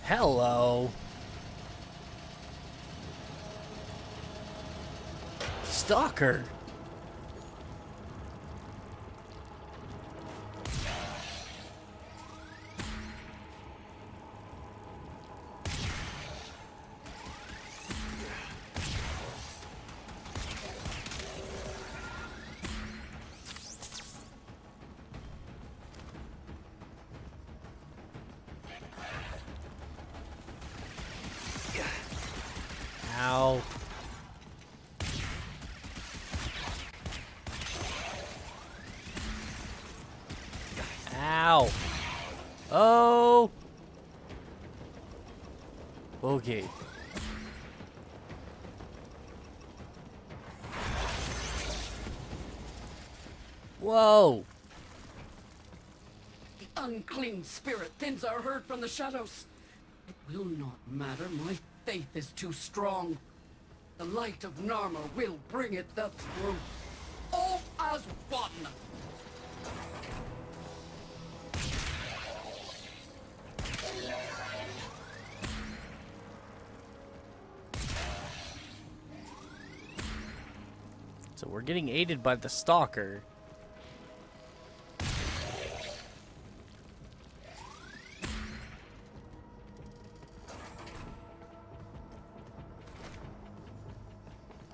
Hello. Stalker. Ow. Ow. Oh. Okay. Whoa. The unclean spirit thins our herd from the shadows. It will not matter. My faith is too strong. The light of Narmer will bring it the truth. All as one. So we're getting aided by the stalker.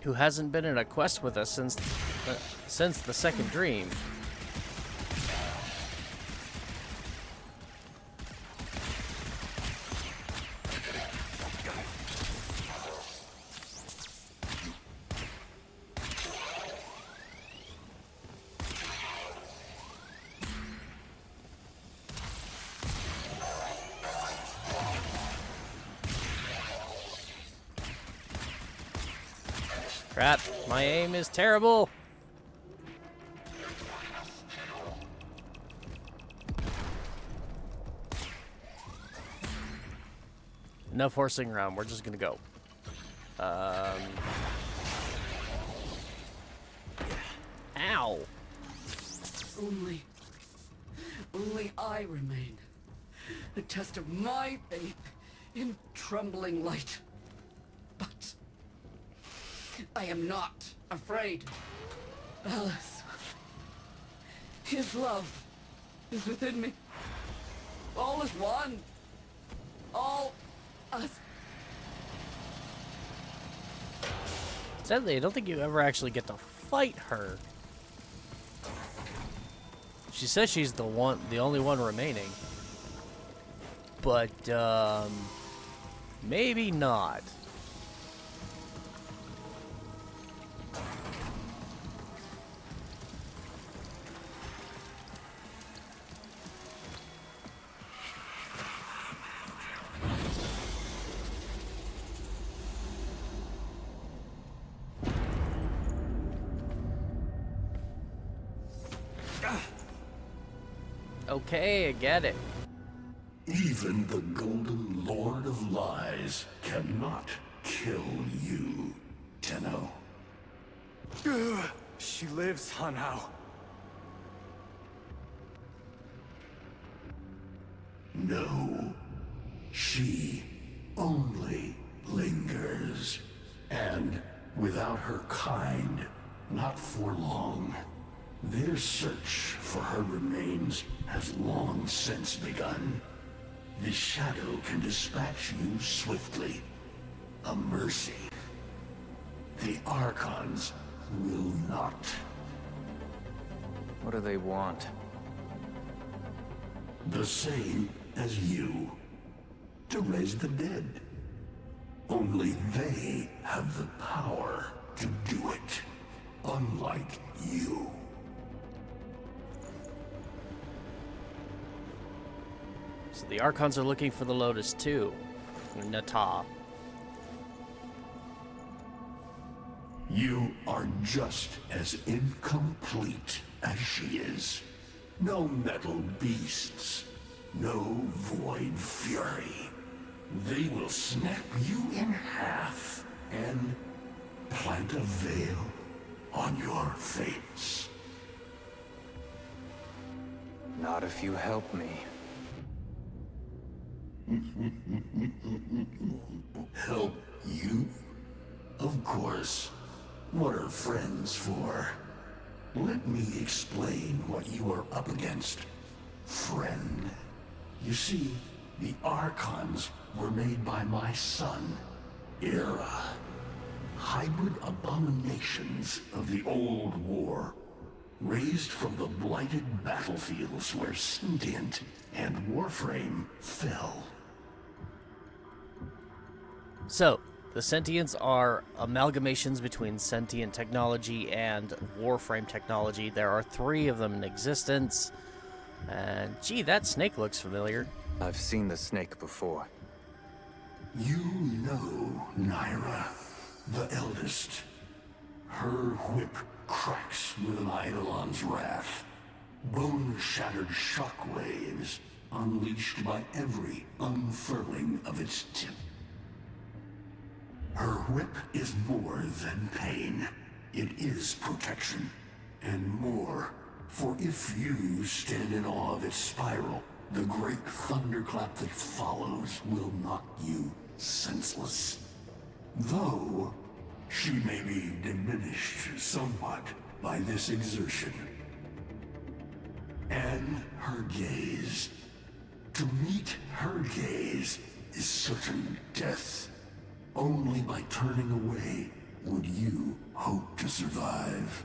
Who hasn't been in a quest with us since the second dream. Crap, my aim is terrible. Enough horsing around, we're just gonna go. Ow. Only I remain. The test of my faith in trembling light. But I am not afraid. Alice. His love is within me. All is one. All us. Sadly, I don't think you ever actually get to fight her. She says she's the only one remaining. But, maybe not. Okay, I get it. Even the Golden Lord of Lies cannot kill you, Tenno. She lives somehow. No. She only lingers. And without her kind, not for long. Their search for her remains has long since begun. The shadow can dispatch you swiftly. A mercy. The Archons will not. What do they want? The same as you. to raise the dead. Only they have the power to do it, unlike you. So the Archons are looking for the Lotus too. Nata. You are just as incomplete as she is. No metal beasts, no void fury. They will snap you in half and plant a veil on your face. Not if you help me. Help you? Of course. What are friends for? Let me explain what you are up against, friend. You see, the Archons were made by my son, Era. Hybrid abominations of the old war, raised from the blighted battlefields where Sentient and Warframe fell. So, the Sentients are amalgamations between sentient technology and Warframe technology. There are 3 of them in existence. And, gee, that snake looks familiar. I've seen the snake before. You know Naira, the eldest. Her whip cracks with an Eidolon's wrath. Bone-shattered shockwaves unleashed by every unfurling of its tip. Her whip is more than pain. It is protection, and more. For if you stand in awe of its spiral, the great thunderclap that follows will knock you senseless. Though, she may be diminished somewhat by this exertion. And her gaze. To meet her gaze is certain death. Only by turning away would you hope to survive.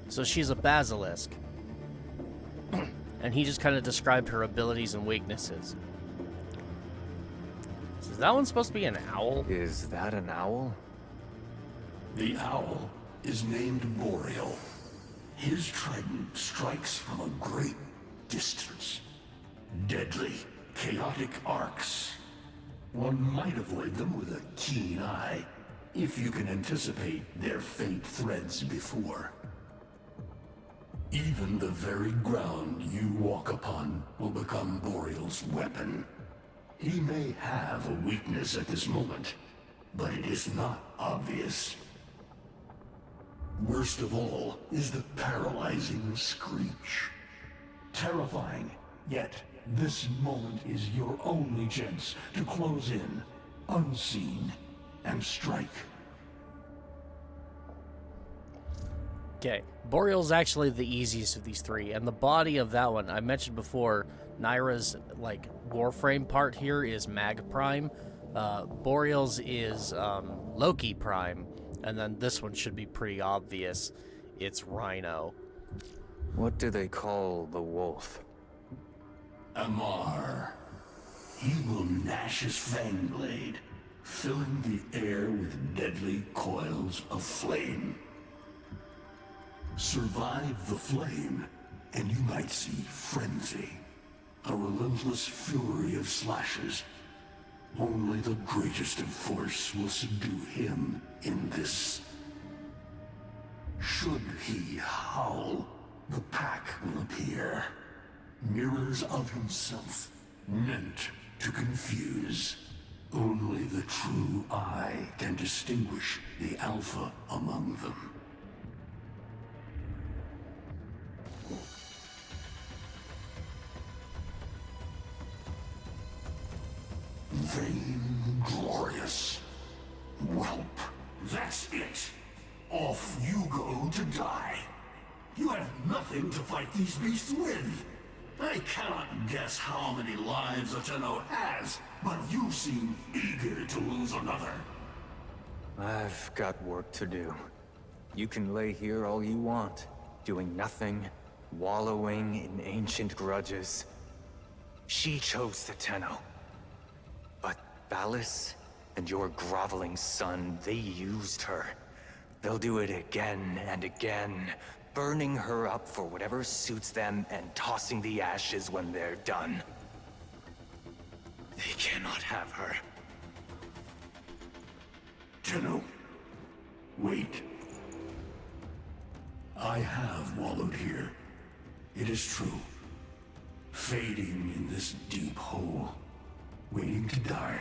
So she's a basilisk. And he just kind of described her abilities and weaknesses. So is that one supposed to be an owl? Is that an owl? The owl is named Boreal. His trident strikes from a great distance. Deadly, chaotic arcs. One might avoid them with a keen eye, if you can anticipate their faint threads before. Even the very ground you walk upon will become Boreal's weapon. He may have a weakness at this moment, but it is not obvious. Worst of all is the paralyzing screech. Terrifying, yet this moment is your only chance to close in, unseen, and strike. Okay, Boreal's actually the easiest of these 3, and the body of that one, I mentioned before, Naira's, like, Warframe part here is Mag Prime. Boreal's is Loki Prime, and then this one should be pretty obvious. It's Rhino. What do they call the wolf? Amar. He will gnash his fang blade, filling the air with deadly coils of flame. Survive the flame, and you might see frenzy. A relentless fury of slashes. Only the greatest of force will subdue him in this. Should he howl, the pack will appear. Mirrors of himself, meant to confuse. Only the true eye can distinguish the alpha among them. Vainglorious. Whelp, that's it. Off you go to die. You have nothing to fight these beasts with. I cannot guess how many lives a Tenno has, but you seem eager to lose another. I've got work to do. You can lay here all you want, doing nothing, wallowing in ancient grudges. She chose the Tenno. Valis and your groveling son, they used her. They'll do it again and again, burning her up for whatever suits them and tossing the ashes when they're done. They cannot have her. Tenno, wait. I have wallowed here. It is true. Fading in this deep hole, waiting to die,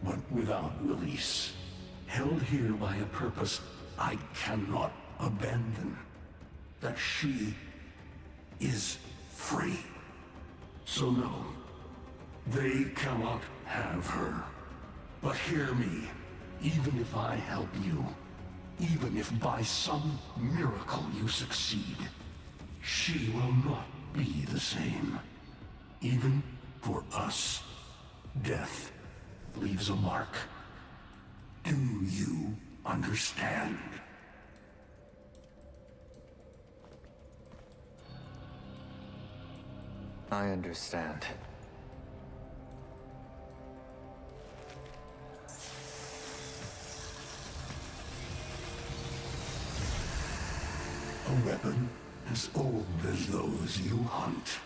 but without release. Held here by a purpose I cannot abandon. That she is free. So no, they cannot have her. But hear me, even if I help you, even if by some miracle you succeed, she will not be the same. Even for us, death leaves a mark. Do you understand? I understand. A weapon as old as those you hunt.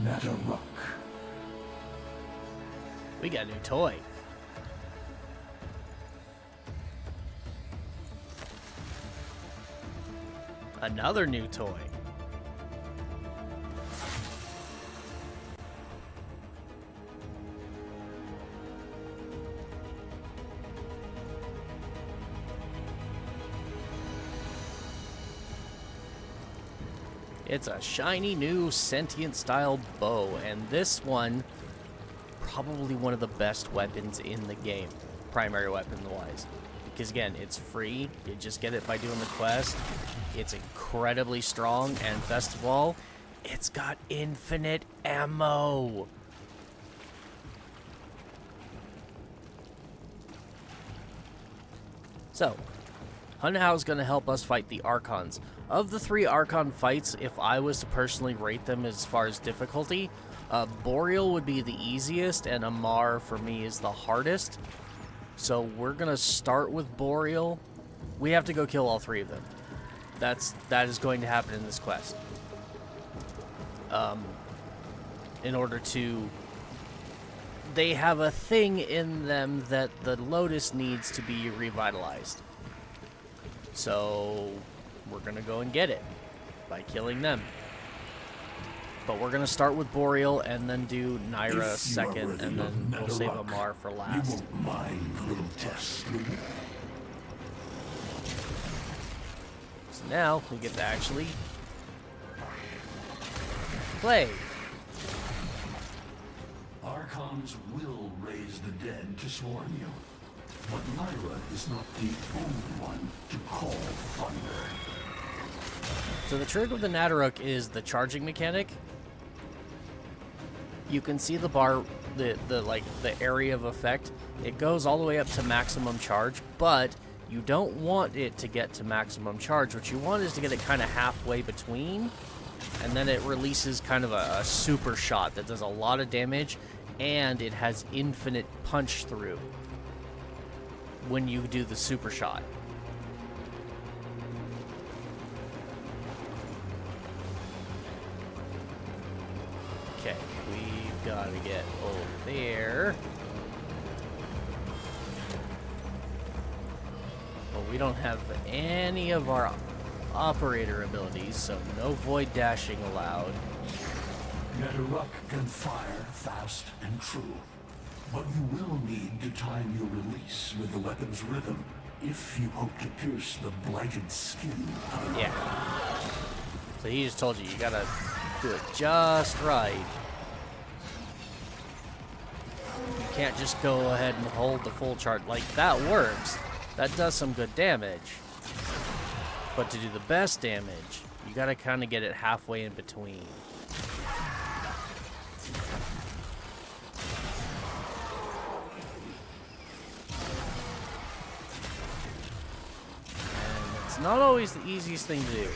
Nataruk. We got a new toy. Another new toy. It's a shiny new sentient style bow, and this one, probably one of the best weapons in the game, primary weapon wise. Because again, it's free, you just get it by doing the quest, it's incredibly strong, and best of all, it's got infinite ammo. So, Hunhow is going to help us fight the Archons. Of the 3 Archon fights, if I was to personally rate them as far as difficulty, Boreal would be the easiest, and Amar for me is the hardest. So we're going to start with Boreal. We have to go kill all 3 of them. That is going to happen in this quest. In order to... They have a thing in them that the Lotus needs to be revitalized. So we're going to go and get it by killing them. But we're going to start with Boreal and then do Naira second, and then we'll save Amar for last. You won't mind little tests. So now we get to actually play. Archons will raise the dead to swarm you. But Naira is not the only one to call thunder. So the trick with the Nataruk is the charging mechanic. You can see the bar, the area of effect. It goes all the way up to maximum charge, but you don't want it to get to maximum charge. What you want is to get it kind of halfway between, and then it releases kind of a super shot that does a lot of damage, and it has infinite punch through when you do the super shot. Okay, we've got to get over there. Well, we don't have any of our operator abilities, so no void dashing allowed. Nataruk can fire fast and true, but you will need to time your release with the weapon's rhythm if you hope to pierce the blighted skin of it. Yeah. So he just told you, you gotta do it just right. You can't just go ahead and hold the full charge. Like, that works. That does some good damage. But to do the best damage, you gotta kind of get it halfway in between. Not always the easiest thing to do.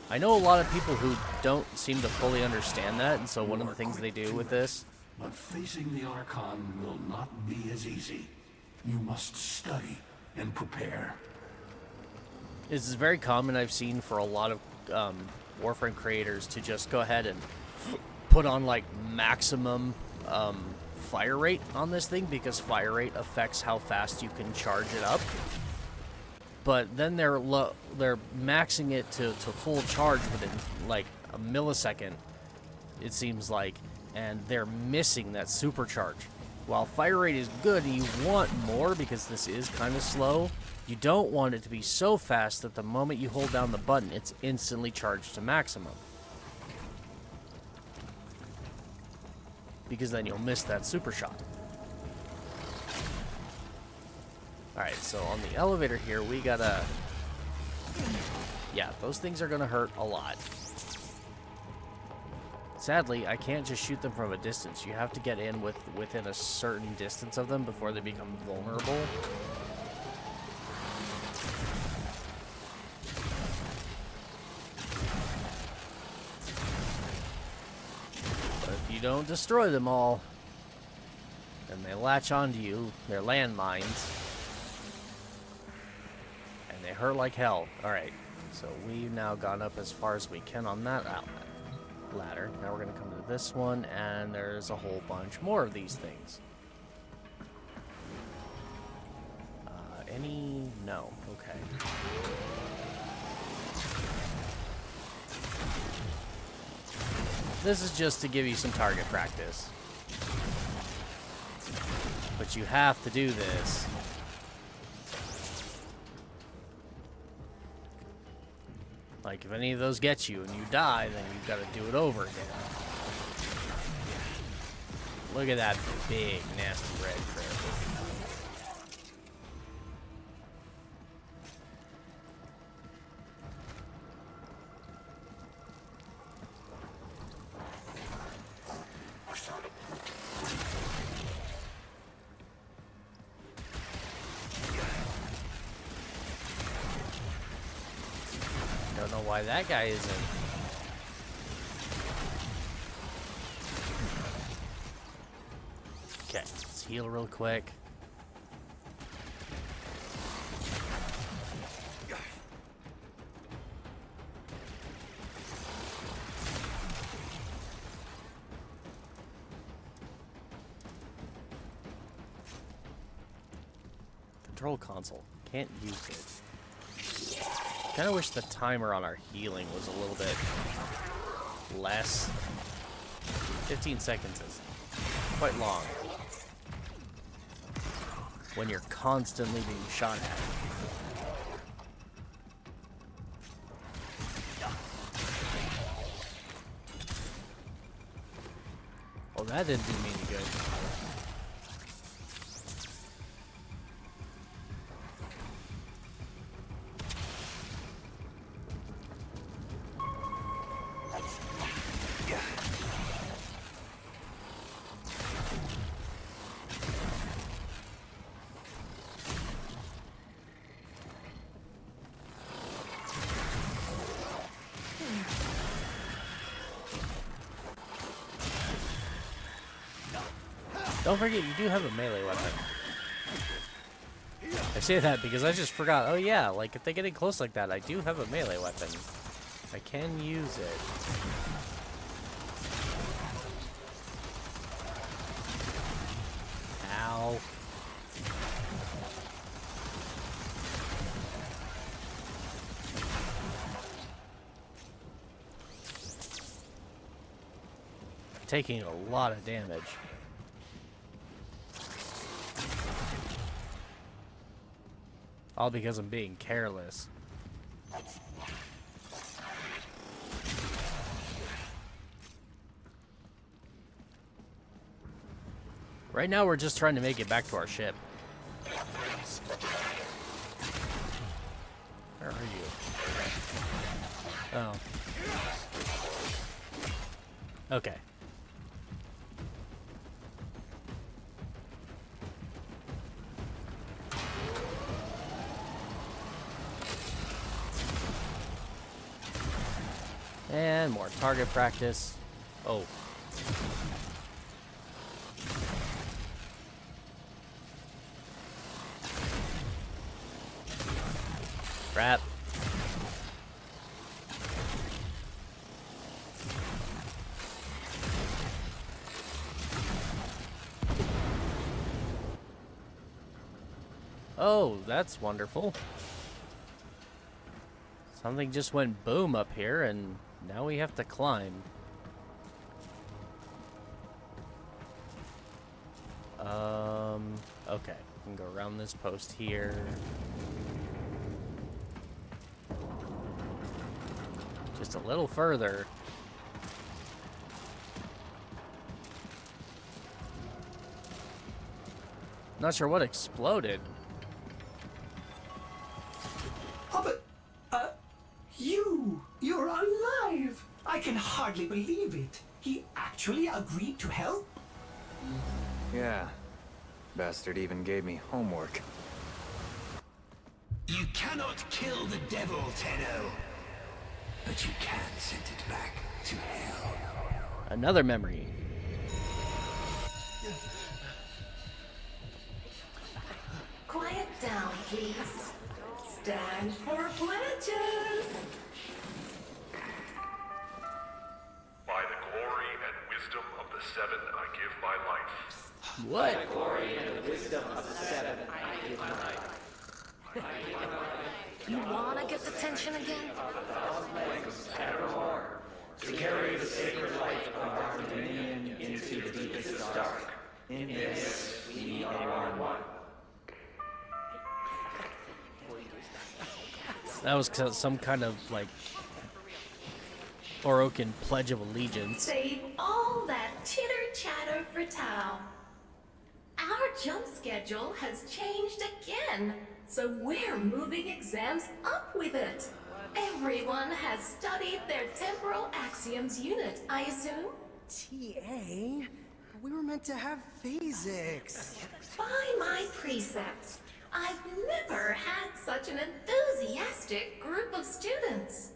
I know a lot of people who don't seem to fully understand that, and so one of the things they do with this But facing the Archon will not be as easy. You must study and prepare. This is very common, I've seen, for a lot of Warframe creators to just go ahead and put on like maximum fire rate on this thing, because fire rate affects how fast you can charge it up. But then they're maxing it to full charge within like a millisecond, it seems like, and they're missing that supercharge. While fire rate is good and you want more because this is kind of slow, you don't want it to be so fast that the moment you hold down the button, it's instantly charged to maximum. Because then you'll miss that super shot. Alright, so on the elevator here, we gotta... Yeah, those things are gonna hurt a lot. Sadly, I can't just shoot them from a distance. You have to get in within a certain distance of them before they become vulnerable. But if you don't destroy them all, then they latch onto you. They're landmines. And they hurt like hell. Alright, so we've now gone up as far as we can on that outlet. Ladder. Now we're going to come to this one, and there's a whole bunch more of these things. Any? No. Okay. This is just to give you some target practice. But you have to do this. Like, if any of those get you and you die, then you've got to do it over again. Look at that big, nasty red critter. Don't know why that guy isn't. Okay, let's heal real quick. Control console. Can't use it. Kind of wish the timer on our healing was a little bit less. 15 seconds is quite long when you're constantly being shot at. Well, that didn't do me any good. Don't forget, you do have a melee weapon. I say that because I just forgot. Oh yeah, like if they get in close like that, I do have a melee weapon. I can use it. Ow. Taking a lot of damage. All because I'm being careless. Right now we're just trying to make it back to our ship. Where are you? Oh. Okay. And more target practice. Oh. Crap. Oh, that's wonderful. Something just went boom up here, and now we have to climb. Okay. We can go around this post here. Just a little further. Not sure what exploded. Oh, but, you're alive! I can hardly believe it. He actually agreed to help? Yeah. Bastard even gave me homework. You cannot kill the devil, Tenno. But you can send it back to hell. Another memory. Quiet down, please. Stand for pledges. By the glory and wisdom of the Seven, I give my life. What? By the glory and the wisdom of the Seven, I give my life. You wanna get the tension again? Evermore, to carry the sacred light of our dominion into the deepest dark. In this, we are one. That was some kind of, like, Orokin Pledge of Allegiance. Save all that chitter-chatter for Tao. Our jump schedule has changed again, so we're moving exams up with it. Everyone has studied their temporal axioms unit, I assume? TA? We were meant to have physics. By my precepts, I've never had such an enthusiastic group of students.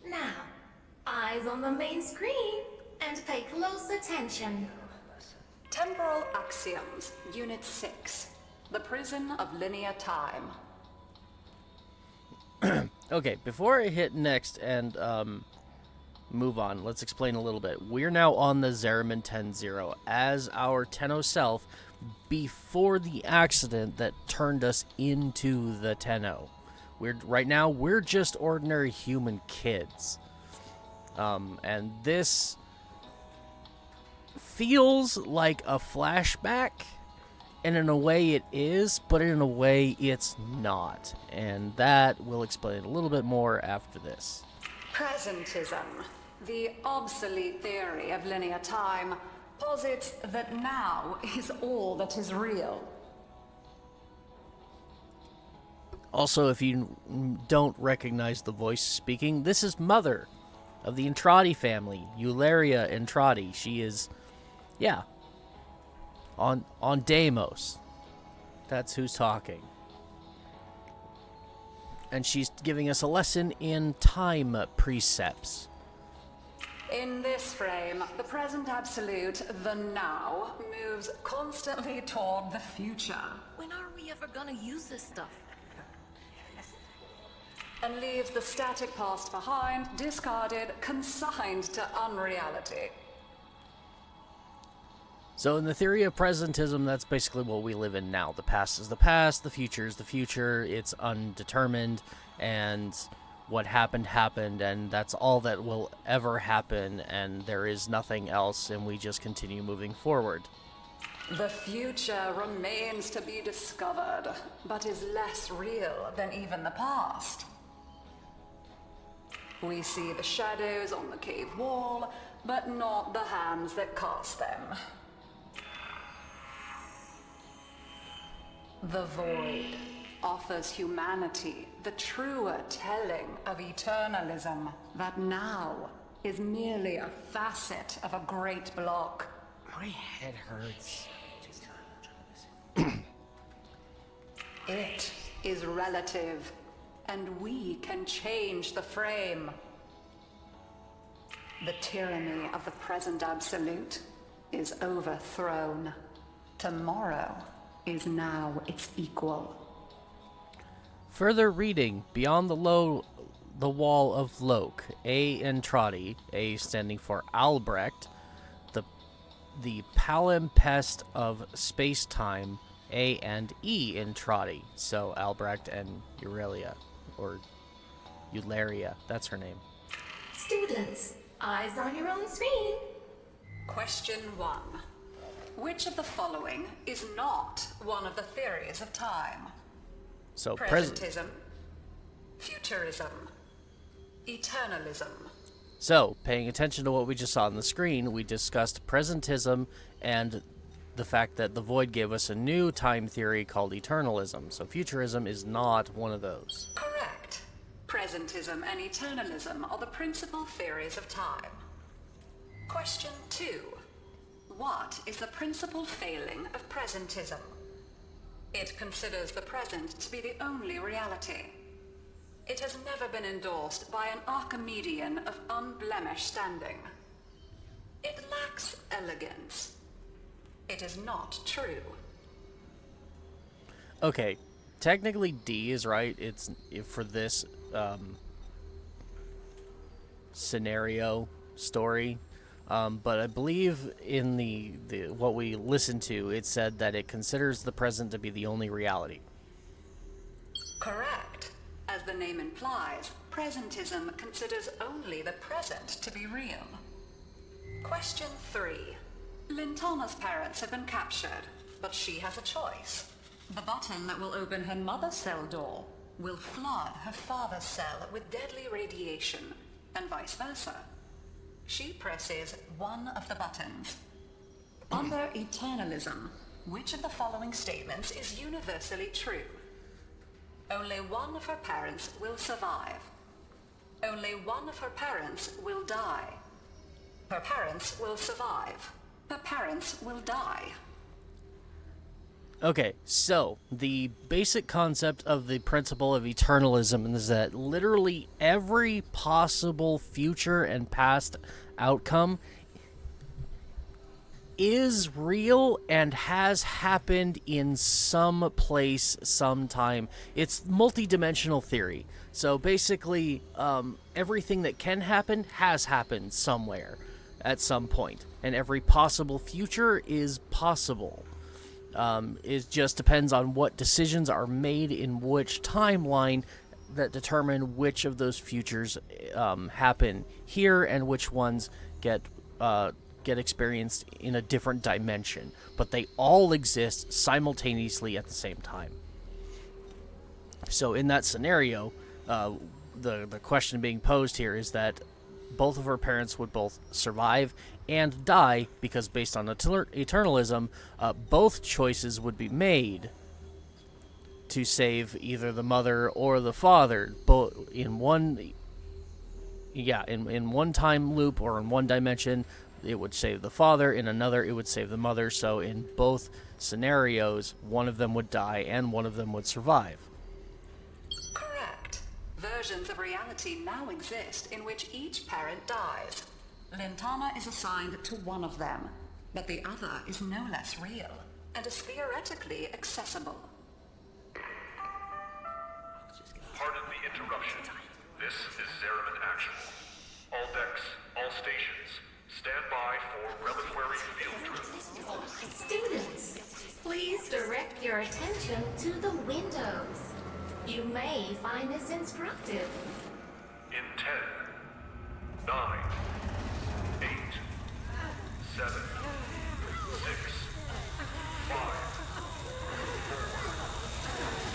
Now, eyes on the main screen and pay close attention. Temporal Axioms, Unit 6. The Prison of Linear Time. Okay, before I hit next and move on, let's explain a little bit. We're now on the Zariman 10-0 as our Tenno self before the accident that turned us into the Tenno. Right now we're just ordinary human kids. And this feels like a flashback, and in a way it is, but in a way it's not. And that we'll explain a little bit more after this. Presentism, the obsolete theory of linear time, posits that now is all that is real. Also, if you don't recognize the voice speaking, this is Mother of the Entradi family, Eularia Entradi. She is, yeah, on Deimos. That's who's talking. And she's giving us a lesson in time precepts. In this frame, the present absolute, the now, moves constantly toward the future. When are we ever gonna use this stuff? And leaves the static past behind, discarded, consigned to unreality. So in the theory of presentism, that's basically what we live in now. The past is the past, the future is the future, it's undetermined, and what happened, happened, and that's all that will ever happen, and there is nothing else, and we just continue moving forward. The future remains to be discovered, but is less real than even the past. We see the shadows on the cave wall, but not the hands that cast them. The void offers humanity the truer telling of eternalism that now is merely a facet of a great block. My head hurts. It is relative, and we can change the frame. The tyranny of the present absolute is overthrown. Tomorrow is now its equal. Further reading, beyond the wall of Loke, A. Entrati, A standing for Albrecht, the palimpsest of space-time, A and E Entrati. So Albrecht and Eurelia, or Eularia, that's her name. Students, eyes on your own screen. Question 1. Which of the following is not one of the theories of time? So Presentism, futurism, eternalism. So, paying attention to what we just saw on the screen, we discussed presentism and the fact that the Void gave us a new time theory called eternalism. So futurism is not one of those. Correct. Presentism and eternalism are the principal theories of time. Question 2. What is the principal failing of presentism? It considers the present to be the only reality. It has never been endorsed by an Archimedean of unblemished standing. It lacks elegance. It is not true. Okay, technically D is right. It's for this scenario story. But I believe in the what we listened to, it said that it considers the present to be the only reality. Correct. As the name implies, presentism considers only the present to be real. Question 3. Lintana's parents have been captured, but she has a choice. The button that will open her mother's cell door will flood her father's cell with deadly radiation, and vice versa. She presses one of the buttons. Under eternalism, which of the following statements is universally true? Only one of her parents will survive. Only one of her parents will die. Her parents will survive. Her parents will die. Okay, so the basic concept of the principle of eternalism is that literally every possible future and past outcome is real and has happened in some place, sometime. It's multi-dimensional theory. So basically, everything that can happen has happened somewhere at some point, and every possible future is possible. It just depends on what decisions are made in which timeline that determine which of those futures happen here and which ones get experienced in a different dimension. But they all exist simultaneously at the same time. So in that scenario, the question being posed here is that both of her parents would both survive and die, because based on eternalism, both choices would be made to save either the mother or the father, both in one time loop or in one dimension. It would save the father, in another it would save the mother. So in both scenarios, one of them would die and one of them would survive. Correct. Versions of reality now exist in which each parent dies. Lintana is assigned to one of them, but the other is no less real and is theoretically accessible. Pardon the interruption. This is Zeraman Actual. All decks, all stations, stand by for reliquary field trip. Students, please direct your attention to the windows. You may find this instructive. In 10, 9, 8, 7, 6, 5, 4,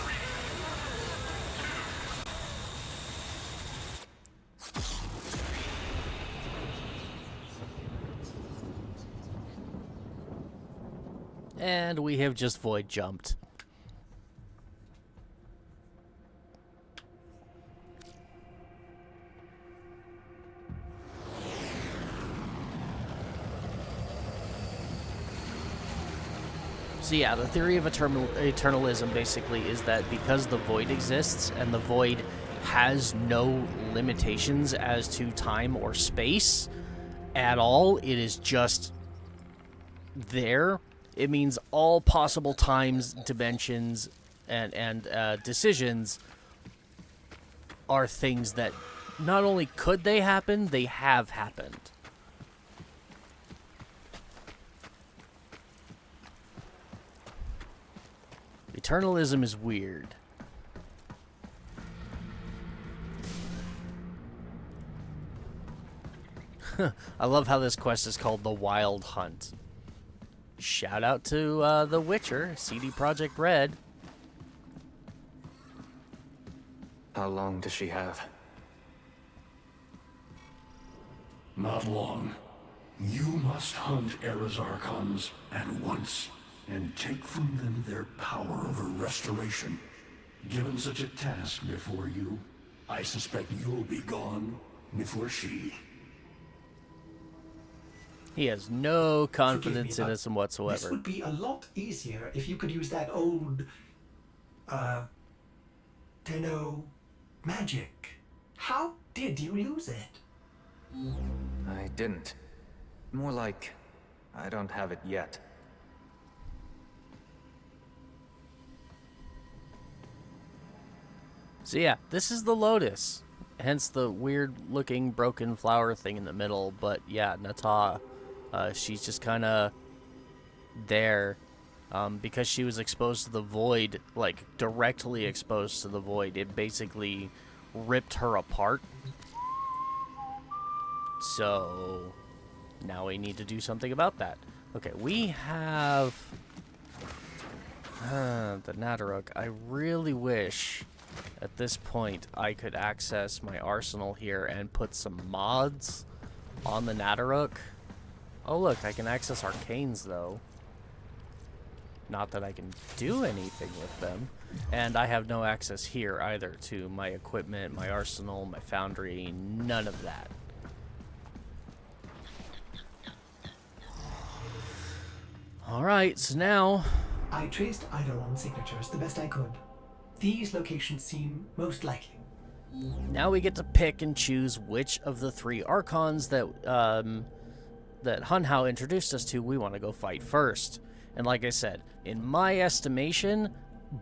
3, And we have just void jumped. So yeah, the theory of eternalism basically is that because the void exists and the void has no limitations as to time or space at all, it is just there. It means all possible times, dimensions, and decisions are things that not only could they happen, they have happened. Eternalism is weird. I love how this quest is called The Wild Hunt. Shout out to The Witcher, CD Projekt Red. How long does she have? Not long. You must hunt Era's Archons at once, and take from them their power over restoration. Given such a task before you, I suspect you'll be gone before she. He has no confidence in us This whatsoever. would be a lot easier if you could use that old, Tenno magic. How did you lose it? I didn't. More like, I don't have it yet. So yeah, this is the Lotus. Hence the weird looking broken flower thing in the middle. But yeah, Nata, she's just kind of there because she was exposed to the void, like directly exposed to the void. It basically ripped her apart. So now we need to do something about that. Okay, we have the Nadaruk. I really wish at this point I could access my arsenal here and put some mods on the Nadaruk. Oh look, I can access arcanes though. Not that I can do anything with them. And I have no access here either to my equipment, my arsenal, my foundry, none of that. Alright, so now... I traced Eidolon signatures the best I could. These locations seem most likely. Now we get to pick and choose which of the 3 Archons that that Hunhao introduced us to we want to go fight first. And like I said, in my estimation,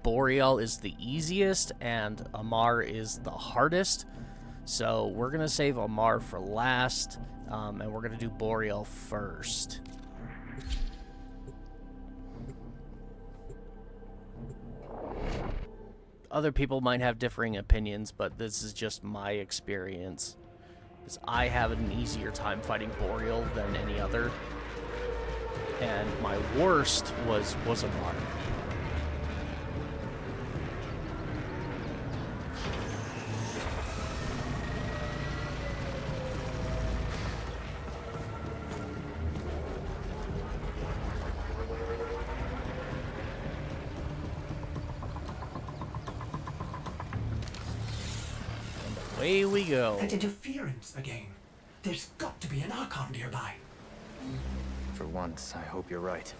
Boreal is the easiest and Amar is the hardest. So we're going to save Amar for last, and we're going to do Boreal first. Other people might have differing opinions, but this is just my experience. Because I have an easier time fighting Boreal than any other. And my worst was Amar. Away we go. That interference again. There's got to be an Archon nearby. For once, I hope you're right.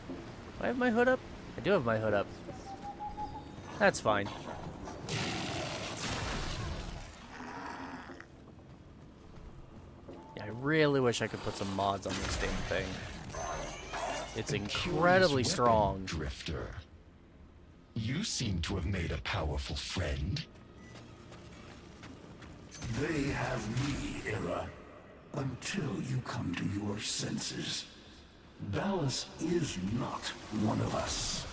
Do I have my hood up? I do have my hood up. That's fine. Yeah, I really wish I could put some mods on this damn thing. It's incredibly strong. Drifter. You seem to have made a powerful friend. They have me, Era, until you come to your senses. Ballas is not one of us.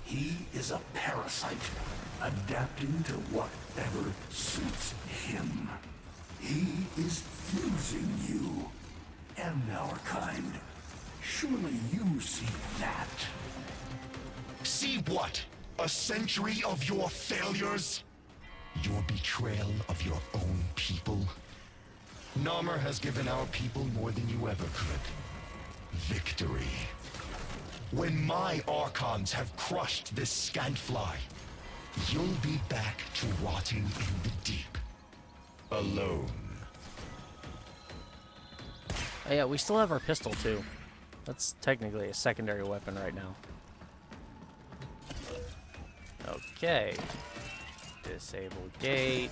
He is a parasite, adapting to whatever suits him. He is using you and our kind. Surely you see that. See what? A century of your failures? Your betrayal of your own people? Narmer has given our people more than you ever could. Victory. When my Archons have crushed this scantfly, you'll be back to rotting in the deep. Alone. Oh yeah, we still have our pistol too. That's technically a secondary weapon right now. Okay. Disable gate.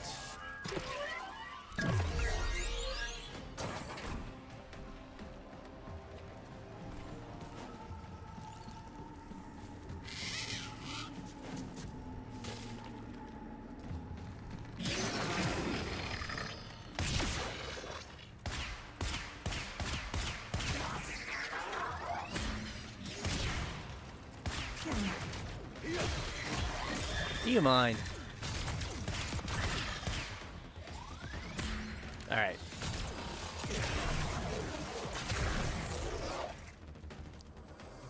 Do you mind? Alright.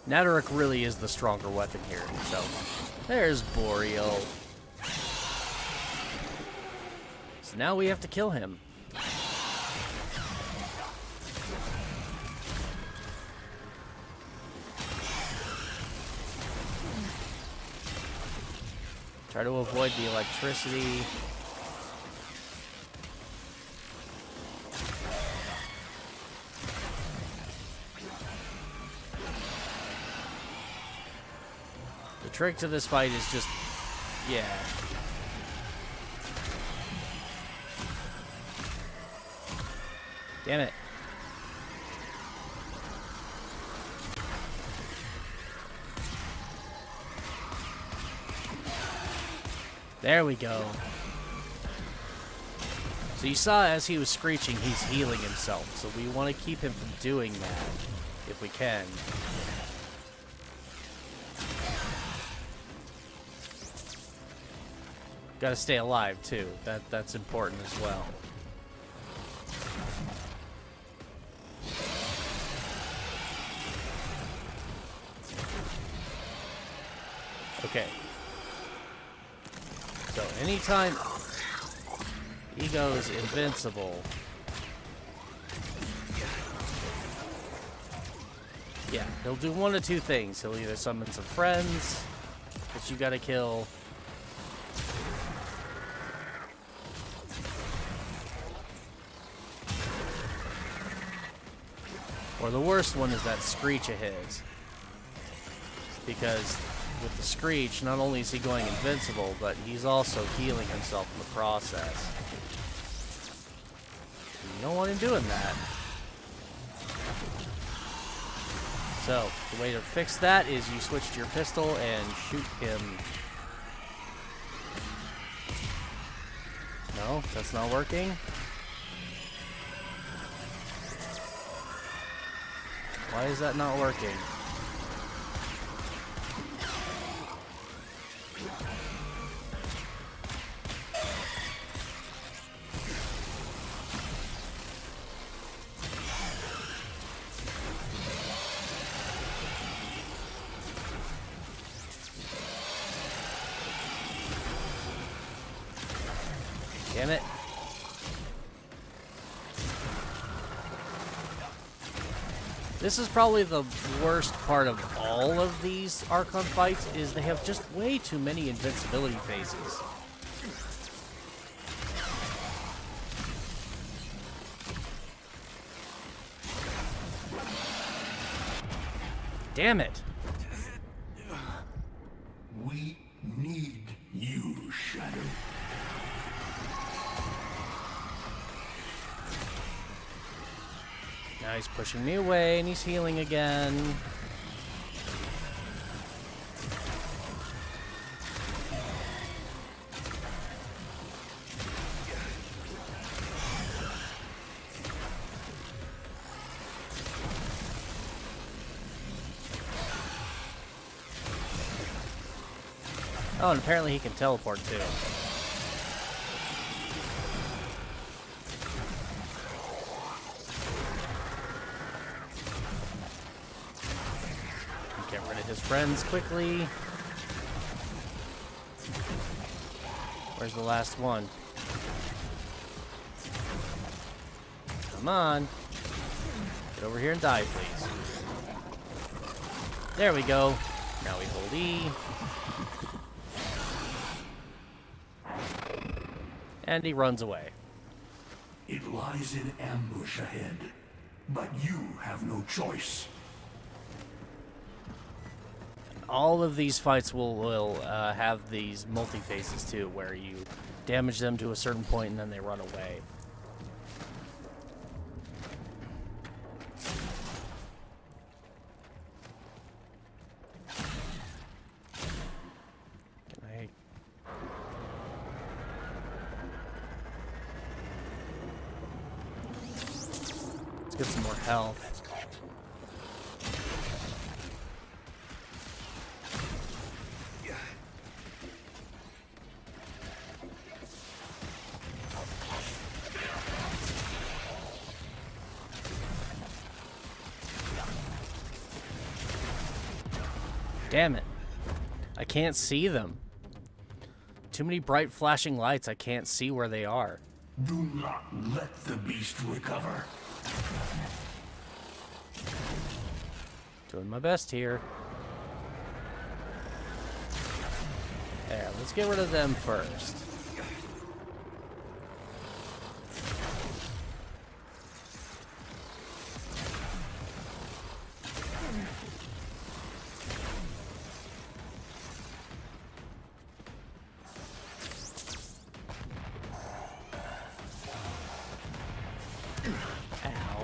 Nataric really is the stronger weapon here, so there's Boreal. So now we have to kill him. Try to avoid the electricity. The trick to this fight is just, yeah. Damn it. There we go. So you saw as he was screeching, he's healing himself. So we want to keep him from doing that, if we can. Gotta stay alive, too. That's important as well. Okay. So anytime he goes invincible, yeah, he'll do one of two things. He'll either summon some friends that you gotta kill, or the worst one is that screech of his. Because with the screech, not only is he going invincible, but he's also healing himself in the process. You don't want him doing that. So, the way to fix that is you switch to your pistol and shoot him. No, that's not working. Why is that not working? Damn it. This is probably the worst part of all of these Archon fights, is they have just way too many invincibility phases. Damn it. We need you, Shadow. Now he's pushing me away, and he's healing again. Oh, and apparently he can teleport too. Get rid of his friends quickly. Where's the last one? Come on. Get over here and die, please. There we go. Now we hold E. And he runs away. It lies in ambush ahead, but you have no choice. All of these fights will have these multi-phases too, where you damage them to a certain point and then they run away. Let's get some more health. Damn it. I can't see them. Too many bright flashing lights. I can't see where they are. Do not let the beast recover. Doing my best here. There, let's get rid of them first.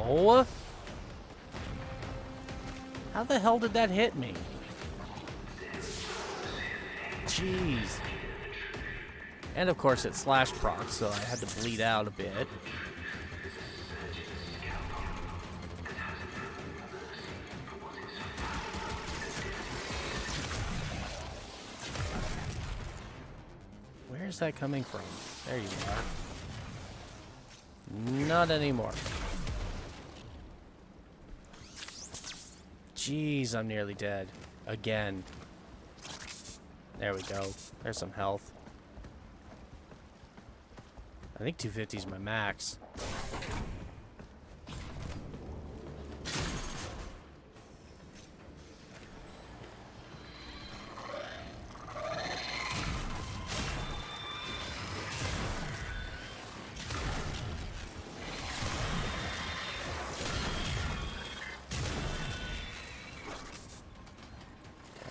Ow. How the hell did that hit me? Jeez. And of course it slash proc, so I had to bleed out a bit. Where's that coming from? There you are. Not anymore. Jeez, I'm nearly dead. Again. There we go. There's some health. I think 250 is my max.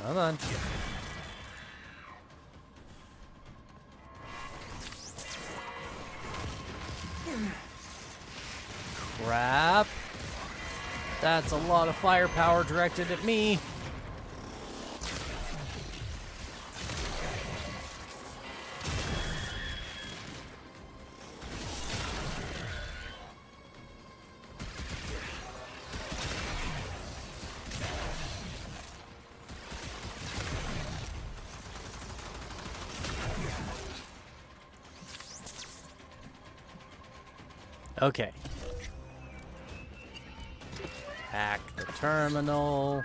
Come on. Crap. That's a lot of firepower directed at me. Okay. Hack the terminal.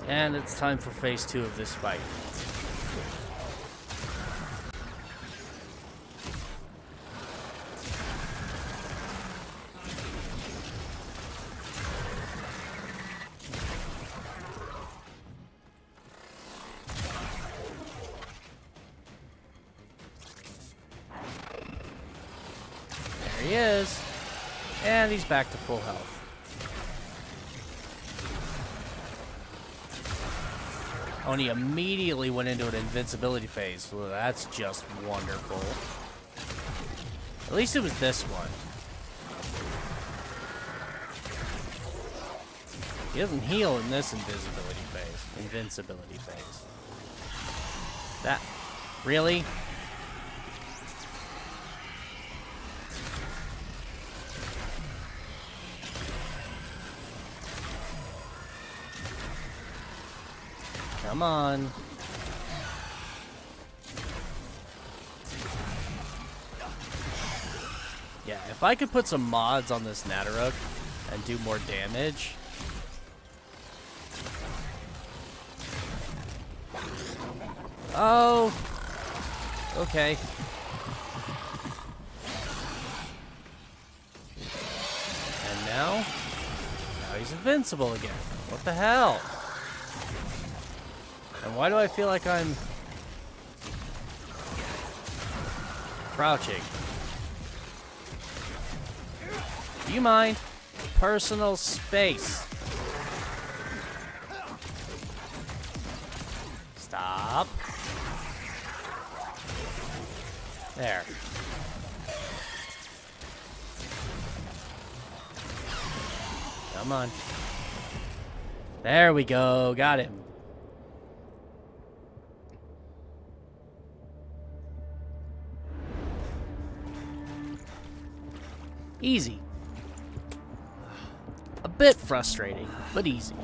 And it's time for phase 2 of this fight. There he is. And he's back to full health. Oh, and he immediately went into an invincibility phase. Well, that's just wonderful. At least it was this one. He doesn't heal in this invincibility phase. That... Really? Come on. Yeah, if I could put some mods on this Nataruk and do more damage. Oh. Okay. And now he's invincible again. What the hell? And why do I feel like I'm crouching? Do you mind? Personal space. Stop. There. Come on. There we go. Got him. Easy. A bit frustrating, but easy.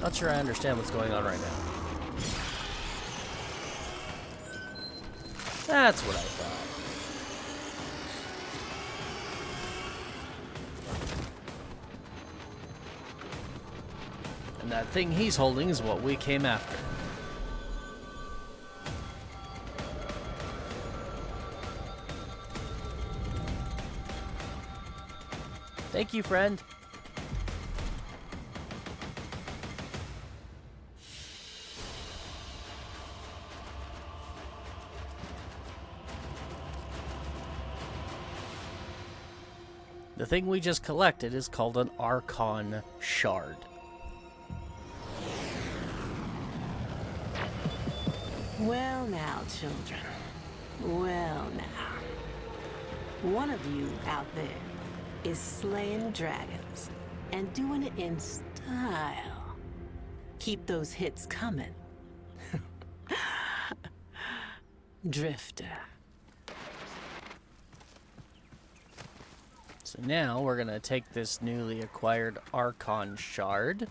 Not sure I understand what's going on right now. That's what I thought. And that thing he's holding is what we came after. Thank you, friend. The thing we just collected is called an Archon Shard. Well now, children. Well now. One of you out there is slaying dragons and doing it in style. Keep those hits coming. Drifter. So now we're gonna take this newly acquired Archon Shard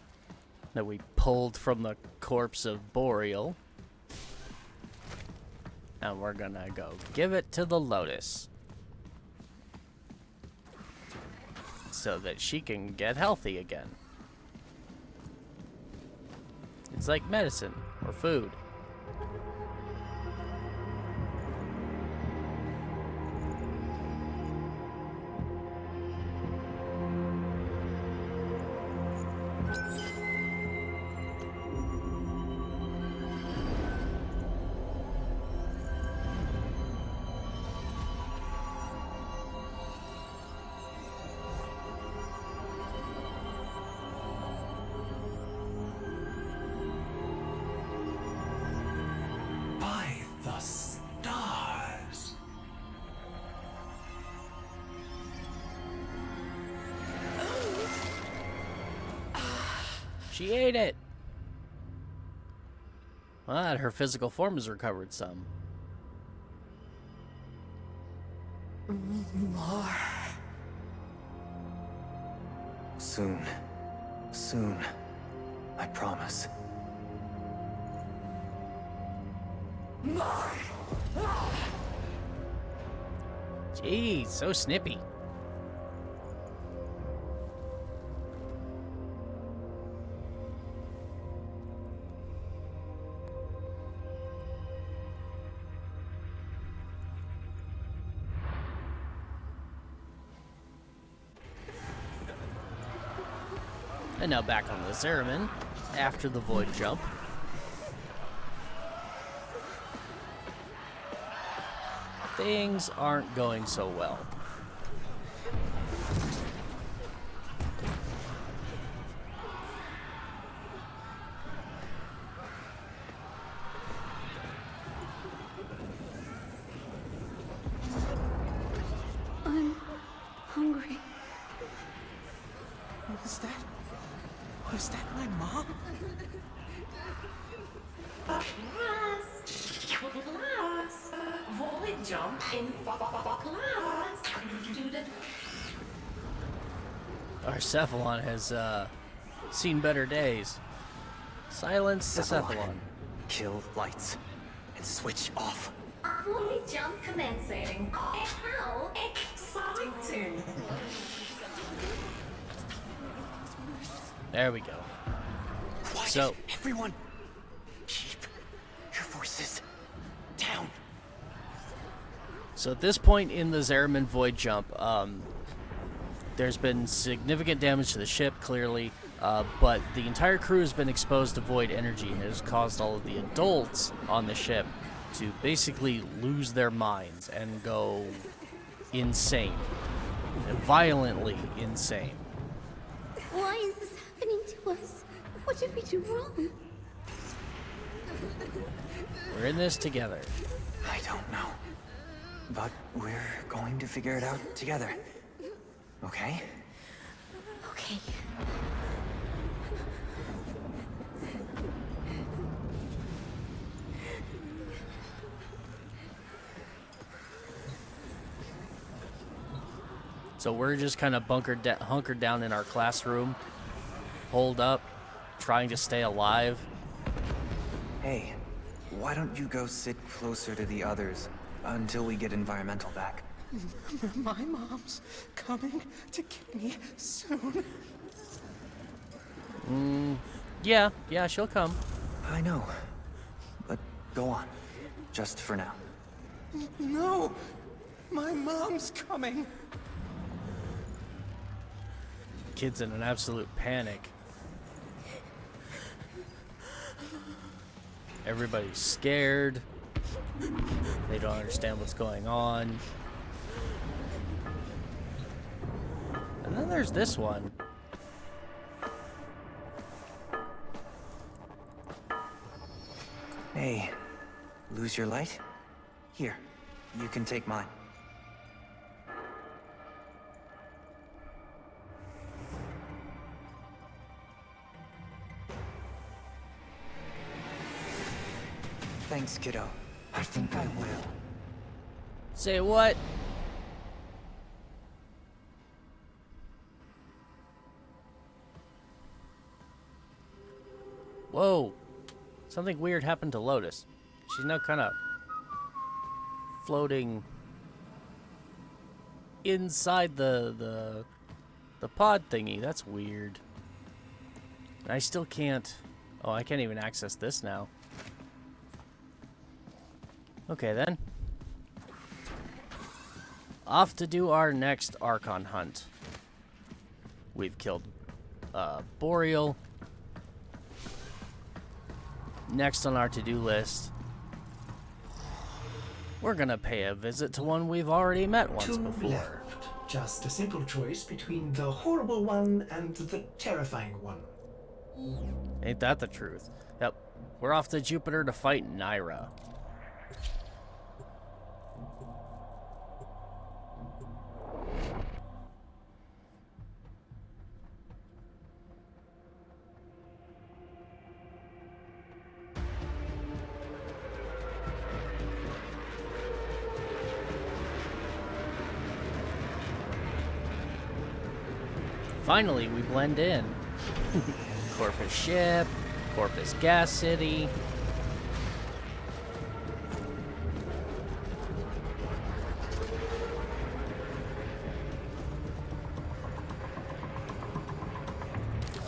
that we pulled from the corpse of Boreal, and we're gonna go give it to the Lotus so that she can get healthy again. It's like medicine or food. By the stars. She ate it! Well, her physical form has recovered some. More. Soon. Soon. I promise. More. Jeez, so snippy. And now back on the Zeramin, after the void jump. Things aren't going so well. I'm hungry. Was that my mom? Class. Void jump in class. Our Cephalon has seen better days. Silence the Cephalon. Kill lights and switch off. Void jump commencing. How exciting! There we go. Quiet, So, everyone, keep your voices down. So at this point in the Zeramin void jump, there's been significant damage to the ship, clearly, but the entire crew has been exposed to void energy and has caused all of the adults on the ship to basically lose their minds and go insane. Violently insane. Why is this happening to us? What did we do wrong? We're in this together. I don't know. But we're going to figure it out together. Okay? Okay. So we're just kind of hunkered down in our classroom, holed up, trying to stay alive. Hey, why don't you go sit closer to the others until we get environmental back? My mom's coming to get me soon. Yeah, she'll come. I know, but go on, just for now. No, my mom's coming. Kid's in an absolute panic. Everybody's scared. They don't understand what's going on. And then there's this one. Hey, lose your light? Here, you can take mine. Thanks, kiddo. I think I will. Say what? Whoa. Something weird happened to Lotus. She's now kind of floating inside the pod thingy. That's weird. And I still can't... Oh, I can't even access this now. Okay, then. Off to do our next Archon hunt. We've killed Boreal. Next on our to-do list, we're gonna pay a visit to one we've already met once before. Left. Just a simple choice between the horrible one and the terrifying one. Ain't that the truth? Yep. We're off to Jupiter to fight Naira. Finally, we blend in. Corpus ship, Corpus gas city.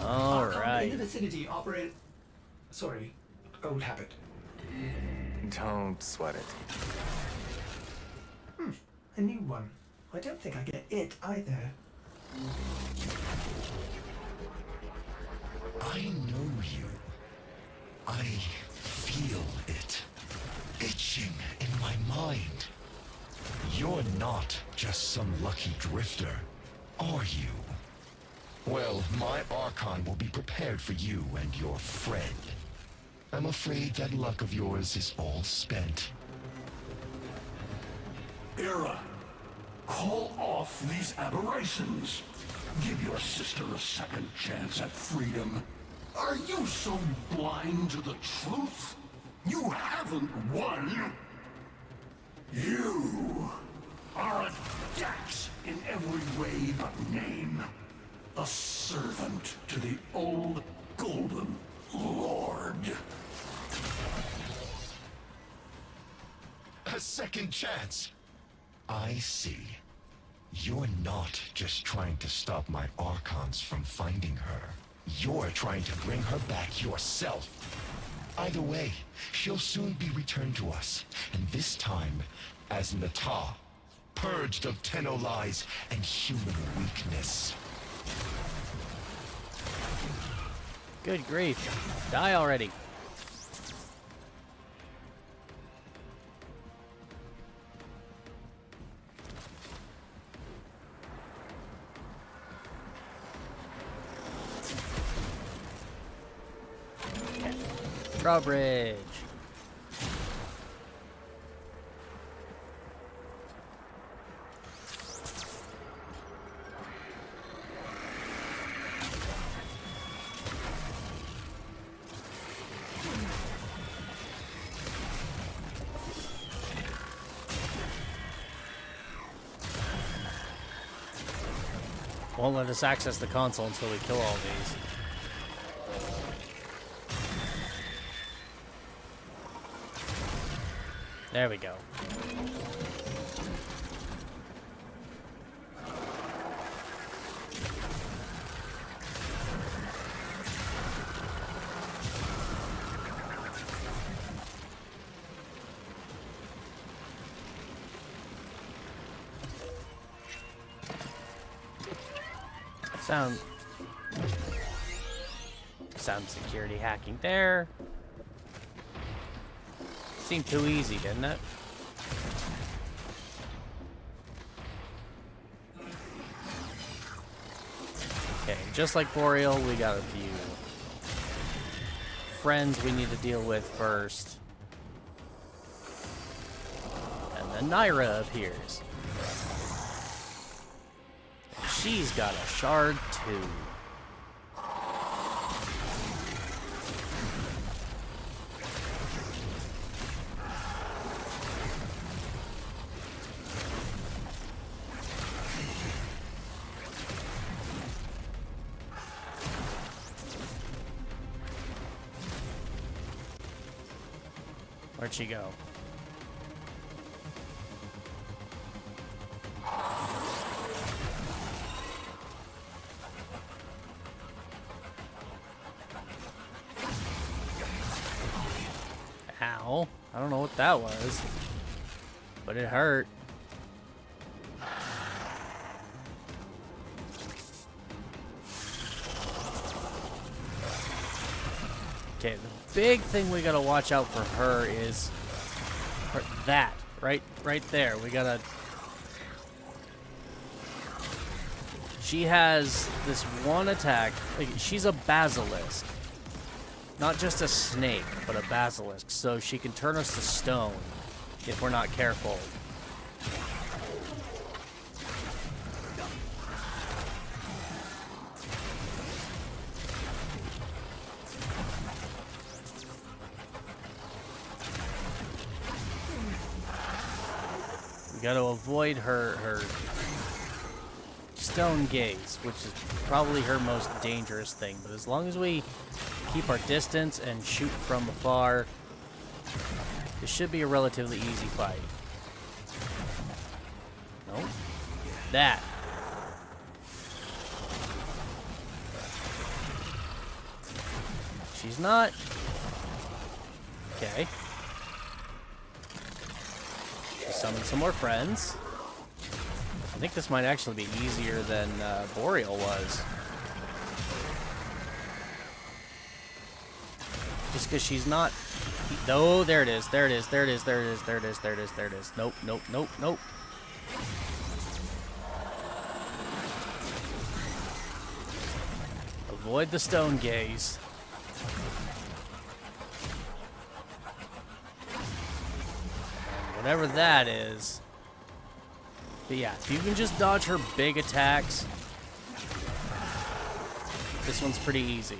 All right. In the vicinity, operate. Sorry, old habit. Don't sweat it. A new one. I don't think I get it either. I know you. I feel it. Itching in my mind. You're not just some lucky drifter, are you? Well, my Archon will be prepared for you and your friend. I'm afraid that luck of yours is all spent. Era, call off these aberrations. Give your sister a second chance at freedom. Are you so blind to the truth? You haven't won. You are a Dax in every way but name. A servant to the old Golden Lord. A second chance. I see. You're not just trying to stop my Archons from finding her. You're trying to bring her back yourself. Either way, she'll soon be returned to us, and this time as Nata, purged of Tenno lies and human weakness. Good grief. Die already. Drawbridge. Won't let us access the console until we kill all these. There we go. Sound security hacking there. Seemed too easy, didn't it? Okay, just like Boreal, we got a few friends we need to deal with first. And then Naira appears. She's got a shard too. Where'd she go? Ow. I don't know what that was, but it hurt. Okay, the big thing we gotta watch out for her is that right there. We gotta. She has this one attack. Like, she's a basilisk, not just a snake, but a basilisk. So she can turn us to stone if we're not careful. We got to avoid her stone gaze, which is probably her most dangerous thing. But as long as we keep our distance and shoot from afar, this should be a relatively easy fight. No? That. She's not. Okay. Summon some more friends. I think this might actually be easier than Boreal was. Just because she's not... Oh, there it is. There it is. There it is. There it is. There it is. There it is. There it is. Nope, nope, nope, nope. Avoid the stone gaze. Whatever that is. But yeah, if you can just dodge her big attacks, this one's pretty easy.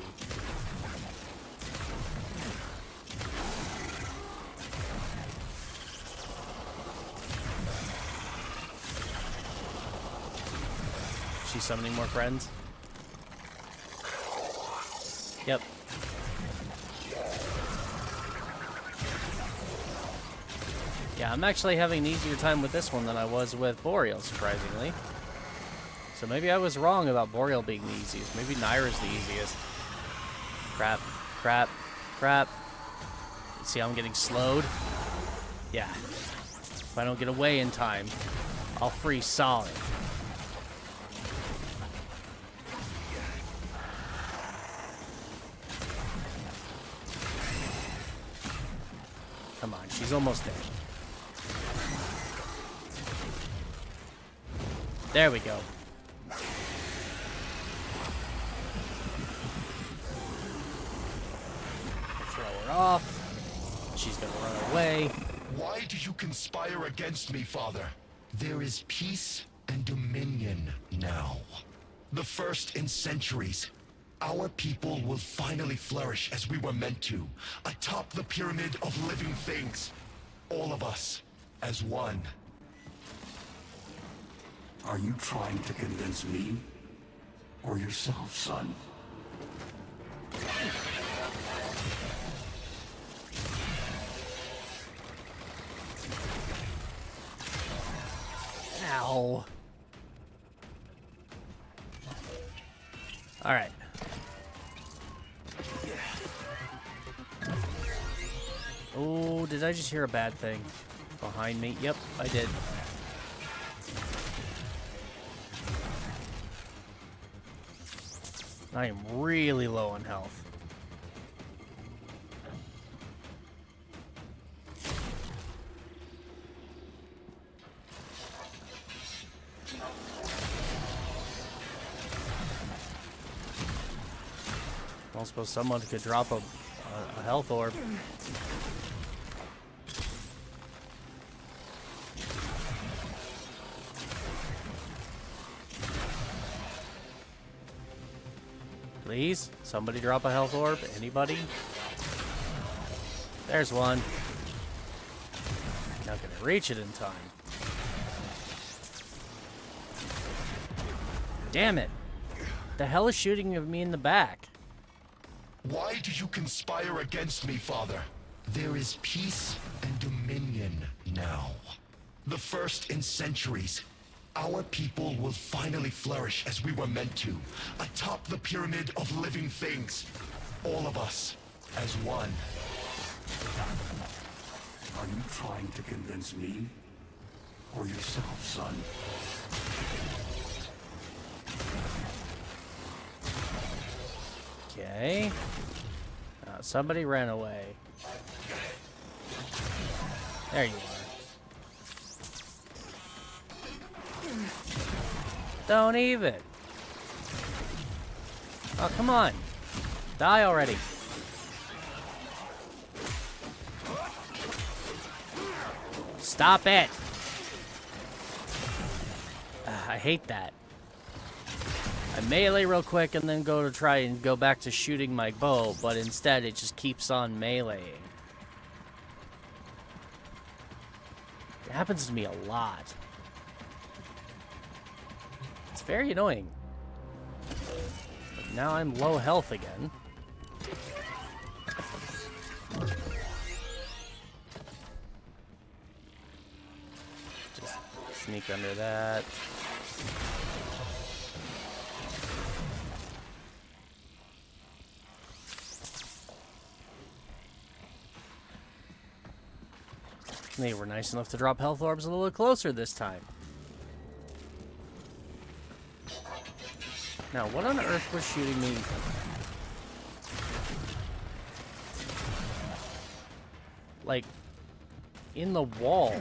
She's summoning more friends. Yep. Yeah, I'm actually having an easier time with this one than I was with Boreal, surprisingly. So maybe I was wrong about Boreal being the easiest. Maybe Naira's the easiest. Crap, crap, crap. See how I'm getting slowed? Yeah. If I don't get away in time, I'll freeze solid. Come on, she's almost there. There we go. Throw her off. She's gonna run away. Why do you conspire against me, Father? There is peace and dominion now. The first in centuries. Our people will finally flourish as we were meant to, atop the pyramid of living things. All of us, as one. Are you trying to convince me? Or yourself, son? Ow. Alright. Oh, did I just hear a bad thing? Behind me? Yep, I did. I am really low on health. I don't suppose someone could drop a health orb. Please? Somebody drop a health orb? Anybody? There's one. Not gonna reach it in time. Damn it. The hell is shooting at me in the back? Why do you conspire against me, Father? There is peace and dominion now. The first in centuries. Our people will finally flourish as we were meant to, atop the pyramid of living things. All of us, as one. Are you trying to convince me? Or yourself, son? Okay. Somebody ran away. There you are. Don't even. Oh, come on. Die already. Stop it. I hate that. I melee real quick and then go to try and go back to shooting my bow, but instead it just keeps on meleeing. It happens to me a lot. It's very annoying. But now I'm low health again. Just sneak under that. They were nice enough to drop health orbs a little closer this time. Now, what on earth was shooting me? Like, in the wall.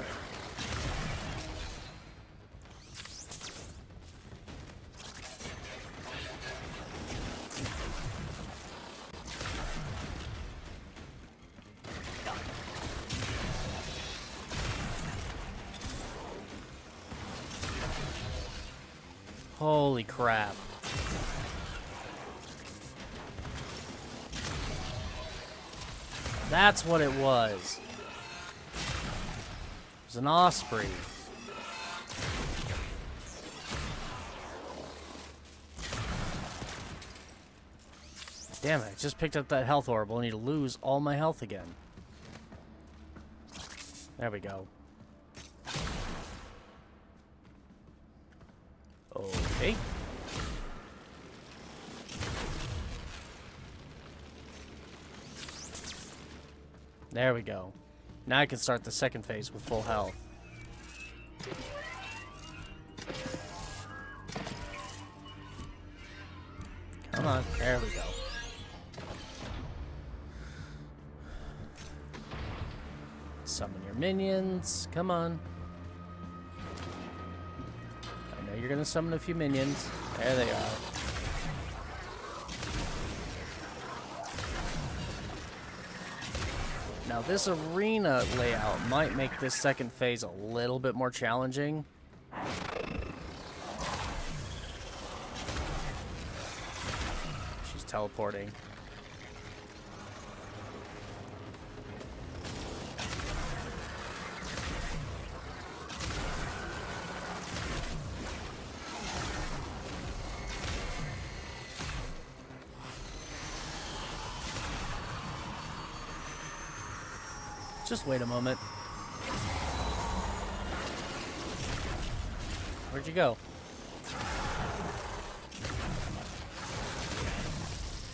Holy crap. That's what it was. It was an osprey. Damn it, I just picked up that health orb only to lose all my health again. There we go. Okay. There we go. Now I can start the second phase with full health. Come on, there we go. Summon your minions, come on. I know you're gonna summon a few minions. There they are. Now this arena layout might make this second phase a little bit more challenging. She's teleporting. Just wait a moment. Where'd you go?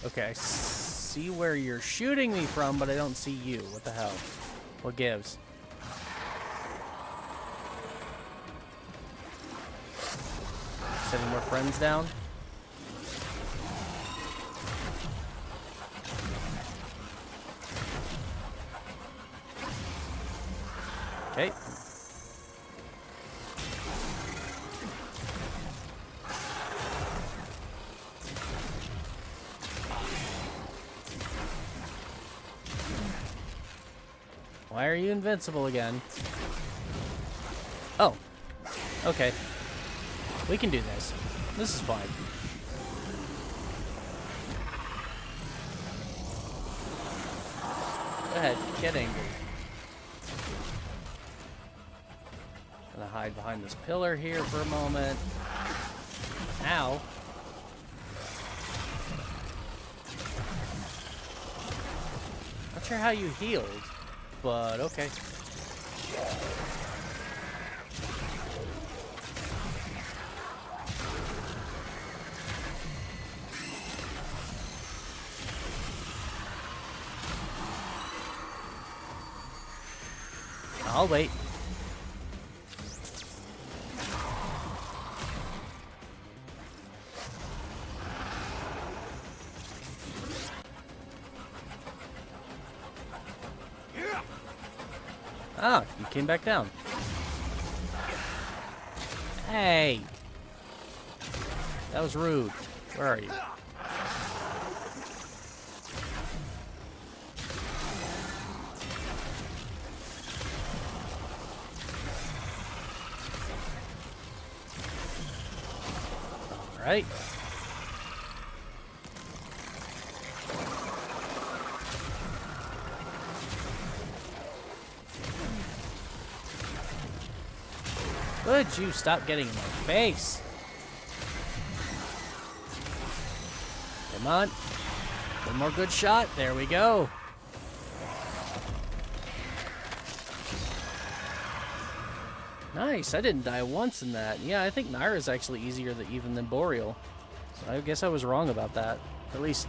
Okay, I see where you're shooting me from, but I don't see you. What the hell? What gives? Sending more friends down? Okay. Why are you invincible again? Oh. Okay. We can do this. This is fine. Go ahead, get angry. Gonna hide behind this pillar here for a moment. Ow. Not sure how you healed, but okay. I'll wait. Ah, you came back down. Hey! That was rude. Where are you? Alright. Would you stop getting in my face? Come on. One more good shot. There we go. Nice. I didn't die once in that. Yeah, I think Naira's actually easier even than Boreal. So I guess I was wrong about that. At least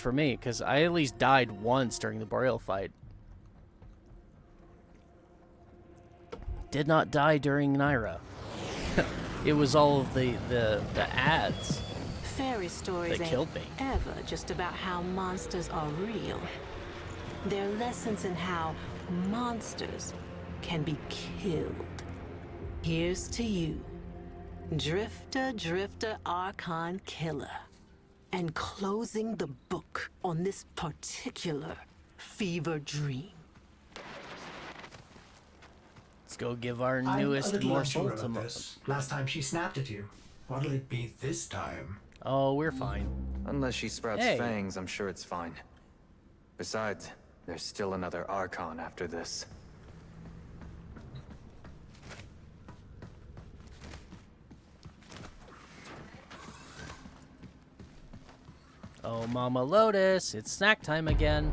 for me, because I at least died once during the Boreal fight. Did not die during Naira. It was all of the ads. Fairy stories that killed me. ain't ever just about how monsters are real. They're lessons in how monsters can be killed. Here's to you, Drifter Archon Killer, and closing the book on this particular fever dream. Let's go give our I'm newest a little morsel unsure to about this. Last time she snapped at you. What'll it be this time? Oh, we're fine. Unless she sprouts Hey. fangs, I'm sure it's fine. Besides, there's still another Archon after this. Oh, Mama Lotus, it's snack time again.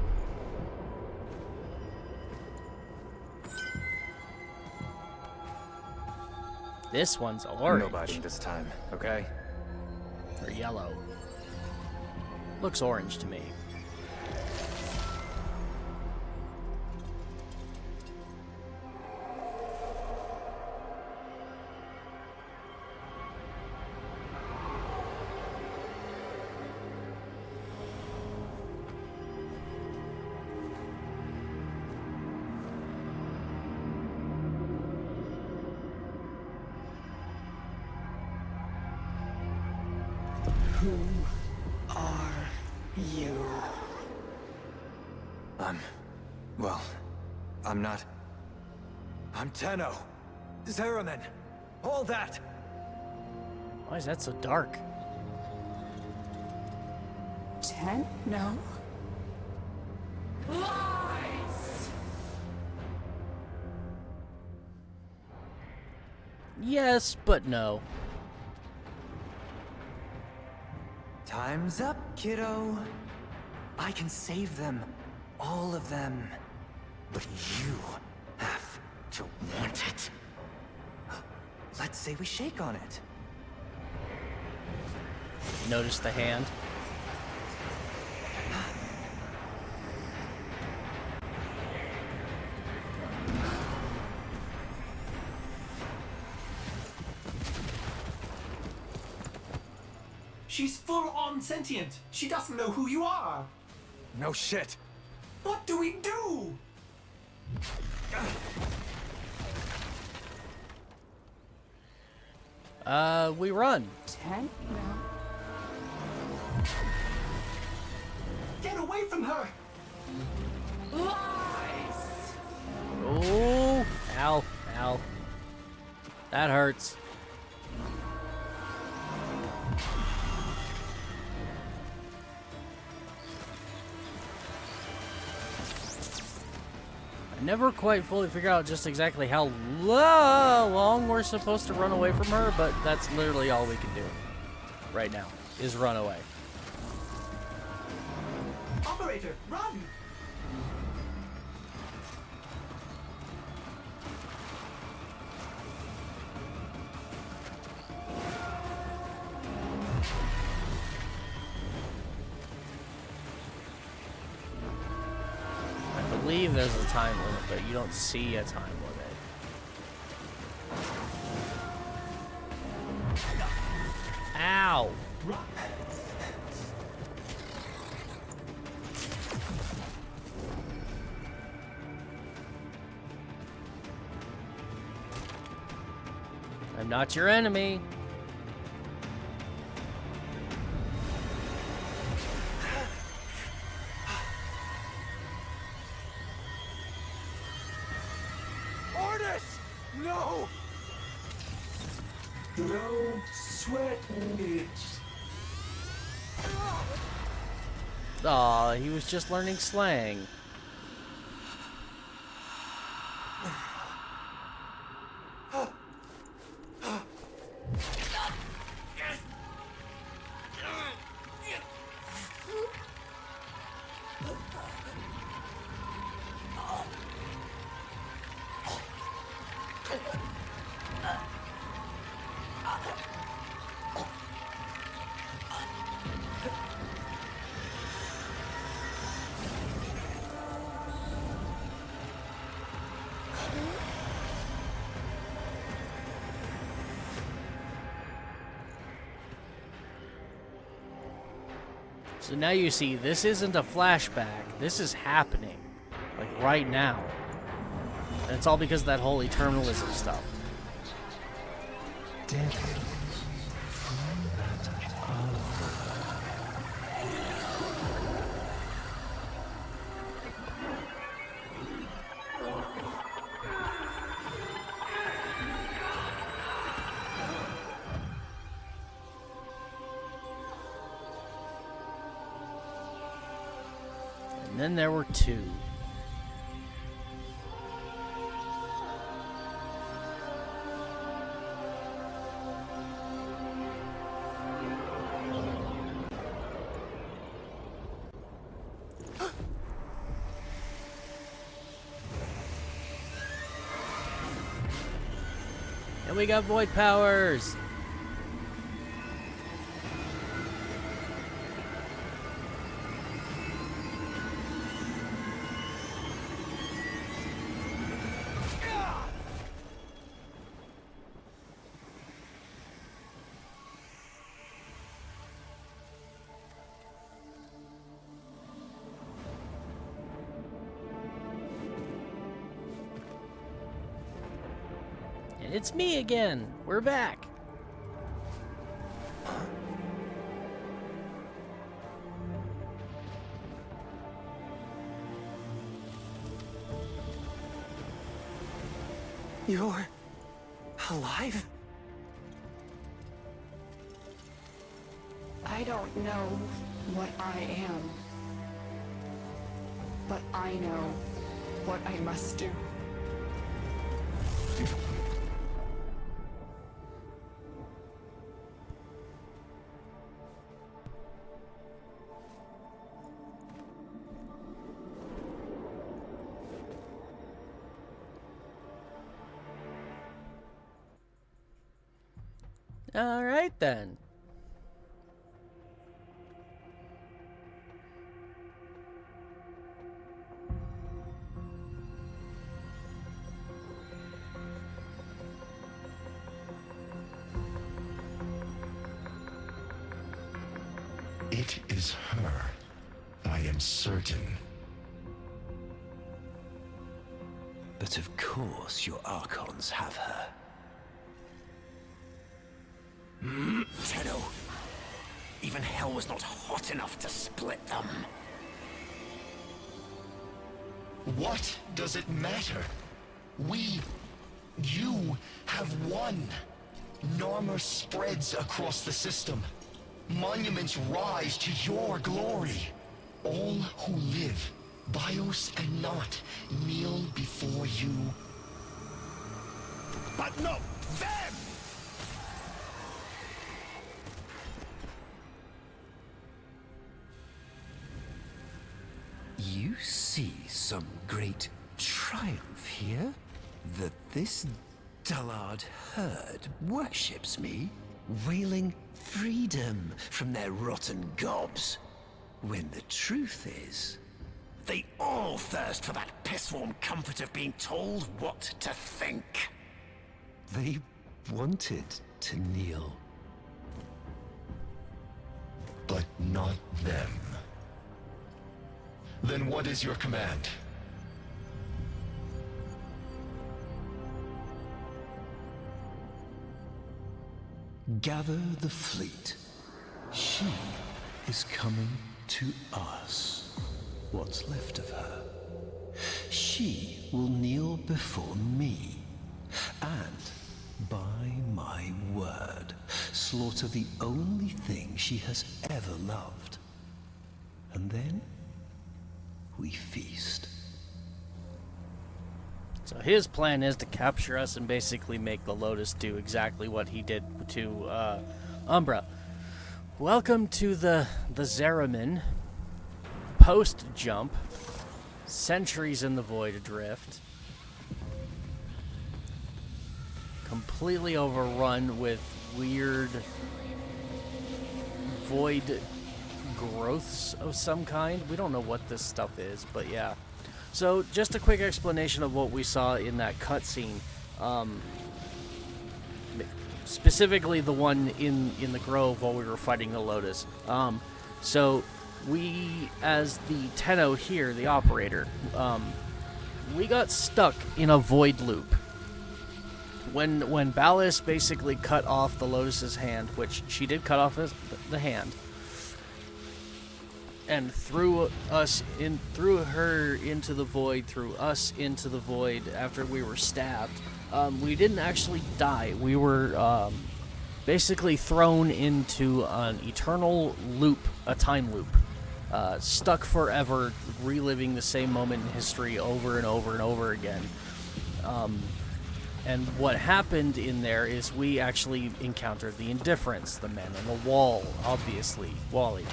This one's orange. No biting this time, okay? Or yellow. Looks orange to me. Who are you? I'm not... I'm Tenno. Zeraman. All that. Why is that so dark? No. Lies! Yes, but no. Time's up, kiddo. I can save them. All of them. But you have to want it. I'd say we shake on it. Notice the hand. She's full on sentient. She doesn't know who you are. No shit. What do we do? We run. Get away from her! Oh, ow, ow. That hurts. I never quite fully figure out just exactly how long we're supposed to run away from her, but that's literally all we can do right now, is run away. Operator, run! I believe there's a time limit, but you don't see a time limit. Ow! I'm not your enemy. No! No sweat, bitch. Aw, he was just learning slang. So now you see, this isn't a flashback. This is happening. Like, right now. And it's all because of that whole eternalism stuff. And then there were two. And we got void powers. And it's me again. We're back. You're alive? I don't know what I am, but I know what I must do. All right then. It is her. I am certain. But of course your Archons have her. Tenno. Even hell was not hot enough to split them. What does it matter? You have won. Narmer spreads across the system. Monuments rise to your glory. All who live, bios and not, kneel before you. But not them! You see some great triumph here? That this dullard herd worships me, wailing freedom from their rotten gobs. When the truth is, they all thirst for that piss-warm comfort of being told what to think. They wanted to kneel. But not them. Then what is your command? Gather the fleet. She is coming to us. What's left of her. She will kneel before me. And, by my word, slaughter the only thing she has ever loved. And then, we feast. So his plan is to capture us and basically make the Lotus do exactly what he did to Umbra. Welcome to the Zeramin. Post-jump. Centuries in the Void Adrift. Completely overrun with weird void growths of some kind. We don't know what this stuff is, but yeah. So, just a quick explanation of what we saw in that cutscene. Specifically the one in the grove while we were fighting the Lotus. So, we, as the Tenno here, the operator, we got stuck in a void loop. When Ballas basically cut off the Lotus's hand, which she did cut off the hand, and threw her into the void, threw us into the void after we were stabbed. We didn't actually die. We were basically thrown into an eternal loop, a time loop, stuck forever, reliving the same moment in history over and over and over again. And what happened in there is we actually encountered the Indifference, the man on the wall, obviously, Wally.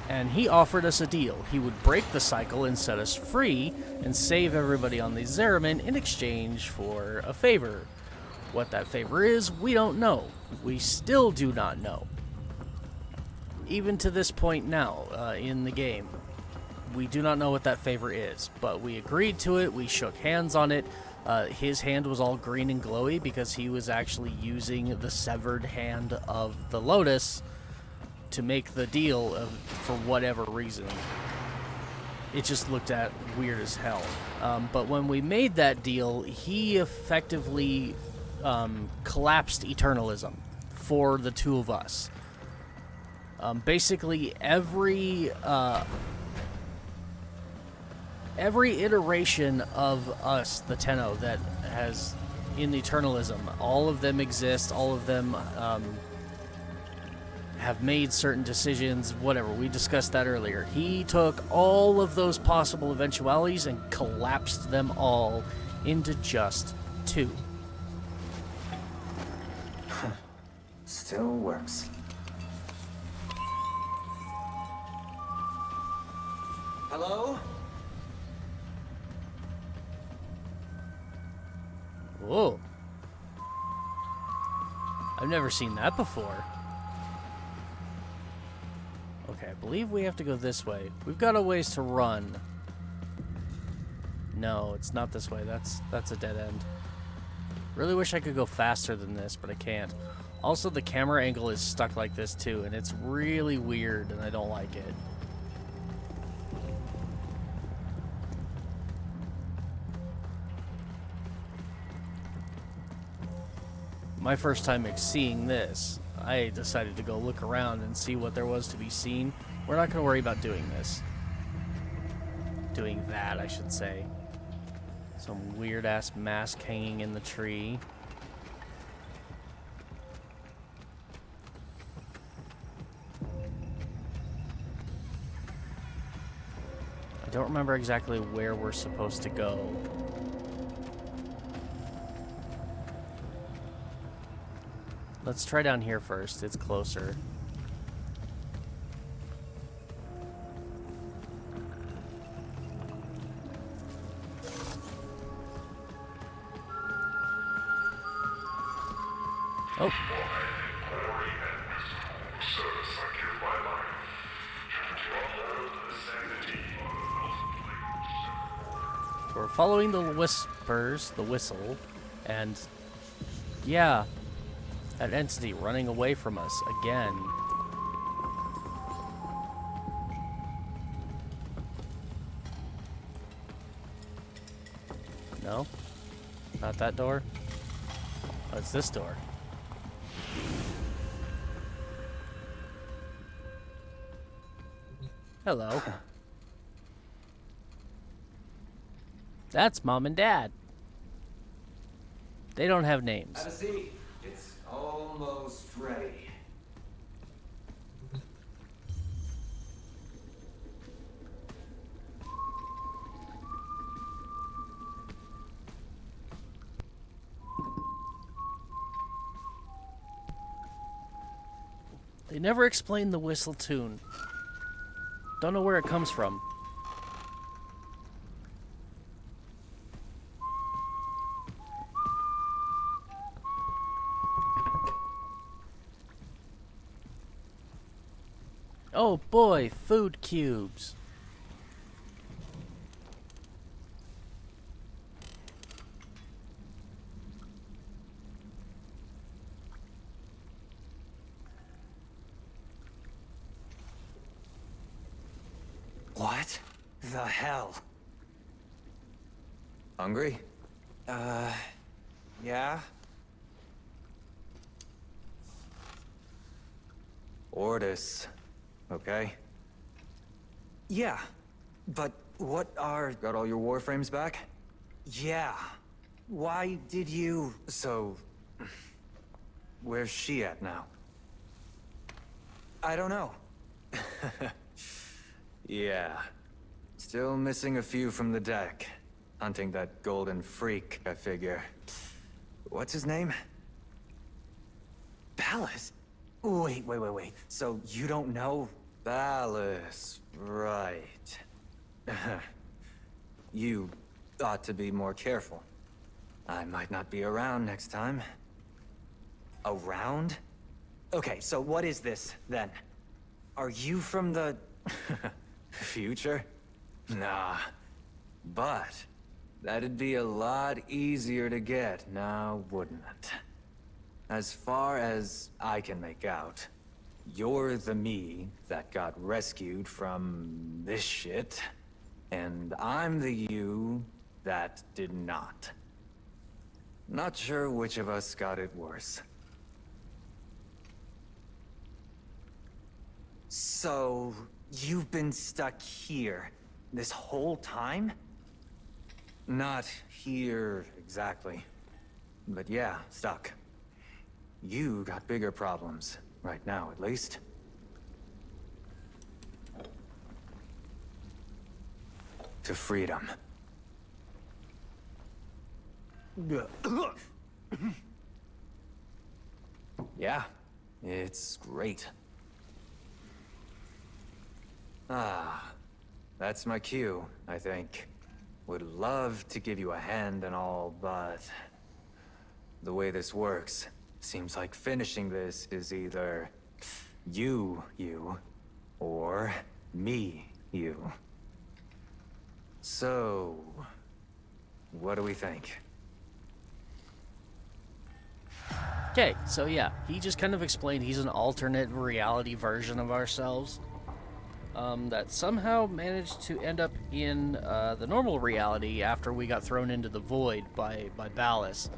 And he offered us a deal. He would break the cycle and set us free and save everybody on the Zeramin in exchange for a favor. What that favor is, we don't know. We still do not know. Even to this point now, in the game, we do not know what that favor is. But we agreed to it, we shook hands on it. His hand was all green and glowy because he was actually using the severed hand of the Lotus to make the deal for whatever reason. It just looked at weird as hell. But when we made that deal, he effectively collapsed Eternalism for the two of us. Basically, every iteration of us, the Tenno, that has in Eternalism, all of them exist, all of them have made certain decisions, whatever. We discussed that earlier. He took all of those possible eventualities and collapsed them all into just two. Still works. Hello? Whoa. I've never seen that before. Okay, I believe we have to go this way. We've got a ways to run. No, it's not this way. That's a dead end. Really wish I could go faster than this, but I can't. Also, the camera angle is stuck like this too, and it's really weird, and I don't like it. My first time seeing this, I decided to go look around and see what there was to be seen. We're not going to worry about doing this. Doing that, I should say. Some weird-ass mask hanging in the tree. I don't remember exactly where we're supposed to go. Let's try down here first. It's closer. Oh. We're following the whispers, the whistle, and yeah, that entity running away from us again. No? Not that door? Oh, it's this door. Hello. That's Mom and Dad. They don't have names. Have a seat. It's almost ready. They never explain the whistle tune. Don't know where it comes from. Oh boy, food cubes. What the hell? Hungry? Yeah? Ordis. Okay. Yeah, but what are... Got all your Warframes back? Yeah. Why did you... So... Where's she at now? I don't know. Yeah. Still missing a few from the deck. Hunting that golden freak, I figure. What's his name? Ballas? Wait. So you don't know? Ballas, right. You ought to be more careful. I might not be around next time. Around? Okay, so what is this, then? Are you from the... future? Nah. But... that'd be a lot easier to get now, wouldn't it? As far as I can make out, you're the me that got rescued from this shit, and I'm the you that did not. Not sure which of us got it worse. So, you've been stuck here this whole time? Not here exactly, but yeah, stuck. You got bigger problems, right now at least. To freedom. Yeah, it's great. Ah, that's my cue, I think. Would love to give you a hand and all, but... the way this works, Seems like finishing this is either you, or me, you. So, what do we think? Okay, so yeah, he just kind of explained he's an alternate reality version of ourselves that somehow managed to end up in the normal reality after we got thrown into the void by Ballas.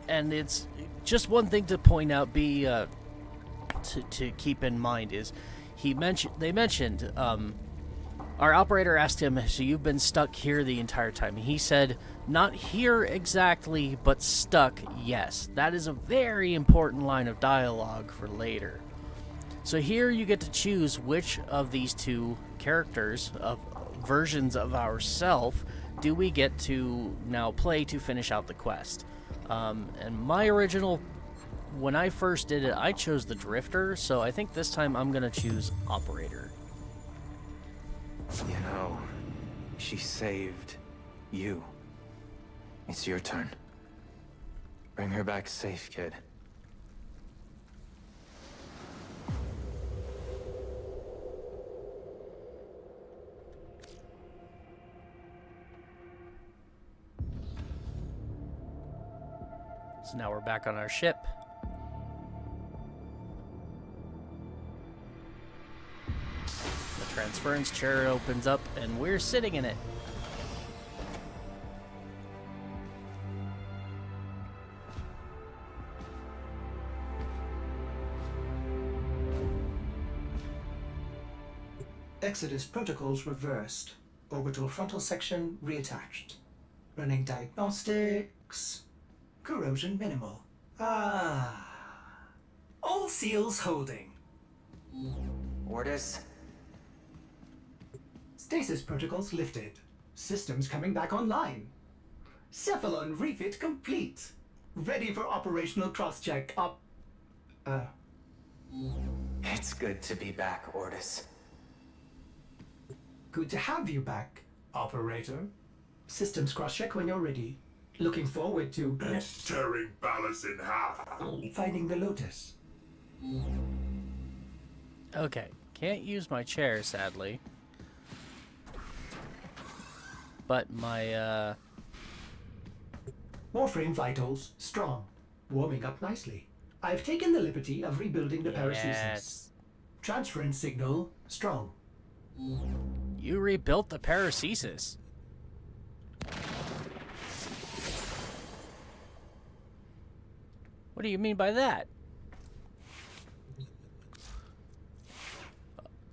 And it's just one thing to point out, to keep in mind is they mentioned our operator asked him, so you've been stuck here the entire time? And he said, not here exactly, but stuck, yes. That is a very important line of dialogue for later. So here you get to choose which of these two characters, of versions of ourself, do we get to now play to finish out the quest. And my original, when I first did it, I chose the Drifter, so I think this time I'm going to choose Operator. You know, she saved you. It's your turn. Bring her back safe, kid. So now we're back on our ship. The transference chair opens up and we're sitting in it. Exodus protocols reversed. Orbital frontal section reattached. Running diagnostics. Corrosion minimal. All seals holding. Ordis? Stasis protocols lifted. Systems coming back online. Cephalon refit complete. Ready for operational cross-check. It's good to be back, Ordis. Good to have you back, Operator. Systems cross-check when you're ready. Looking forward to... tearing Ballas in half. Finding the Lotus. Okay, can't use my chair, sadly. But my, Warframe vitals, strong. Warming up nicely. I've taken the liberty of rebuilding the paracesis. Transference signal, strong. You rebuilt the paracesis. What do you mean by that?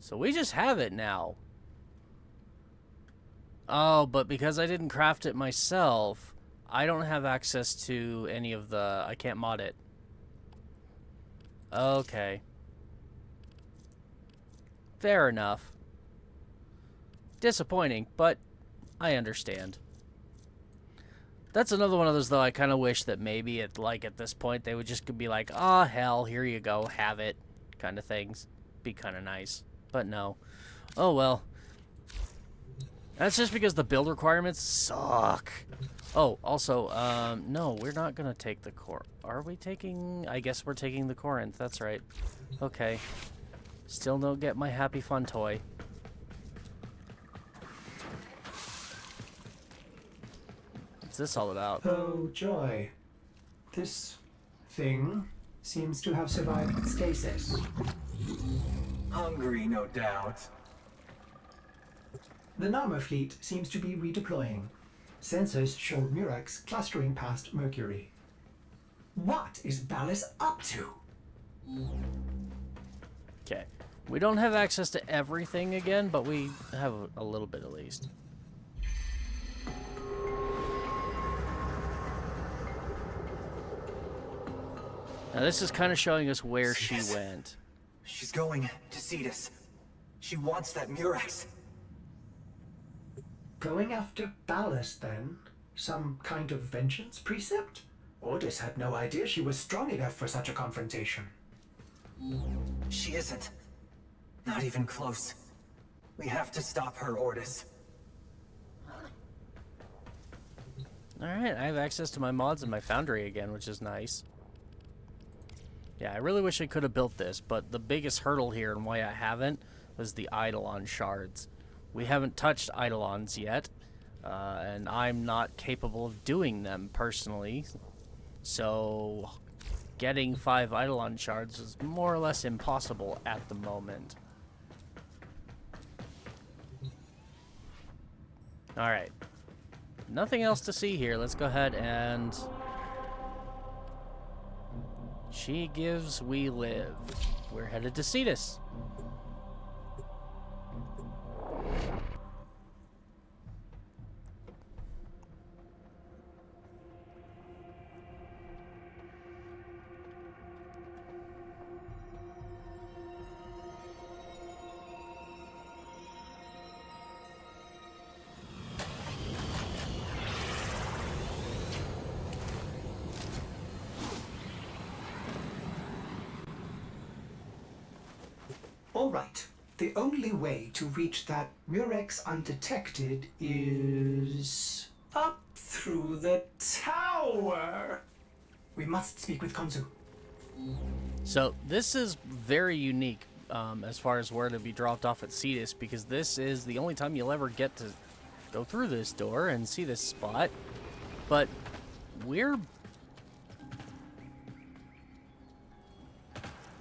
So we just have it now. Oh, but because I didn't craft it myself, I don't have access to any of the... I can't mod it. Okay. Fair enough. Disappointing, but I understand. That's another one of those, though, I kind of wish that maybe at this point they would just be like, ah, hell, here you go, have it, kind of things. Be kind of nice. But no. Oh, well. That's just because the build requirements suck. Oh, also, no, we're not going to take the core. Are we taking... I guess we're taking the Corinth, that's right. Okay. Still don't get my Happy Fun toy. What's this all about? Oh, joy. This thing seems to have survived stasis. Hungry, no doubt. The Nama fleet seems to be redeploying. Sensors show Murex clustering past Mercury. What is Ballas up to? Okay. We don't have access to everything again, but we have a little bit at least. Now this is kind of showing us where she went. She's going to Cetus. She wants that Murex. Going after Ballas, then? Some kind of vengeance precept? Ordis had no idea she was strong enough for such a confrontation. She isn't. Not even close. We have to stop her, Ordis. Alright, I have access to my mods in my foundry again, which is nice. Yeah, I really wish I could have built this, but the biggest hurdle here and why I haven't was the Eidolon shards. We haven't touched Eidolons yet, and I'm not capable of doing them personally. So, getting 5 Eidolon shards is more or less impossible at the moment. Alright. Nothing else to see here. Let's go ahead and... She gives, we live. We're headed to Cetus. All right. The only way to reach that Murex undetected is up through the tower. We must speak with Konzu. So this is very unique as far as where to be dropped off at Cetus, because this is the only time you'll ever get to go through this door and see this spot. But we're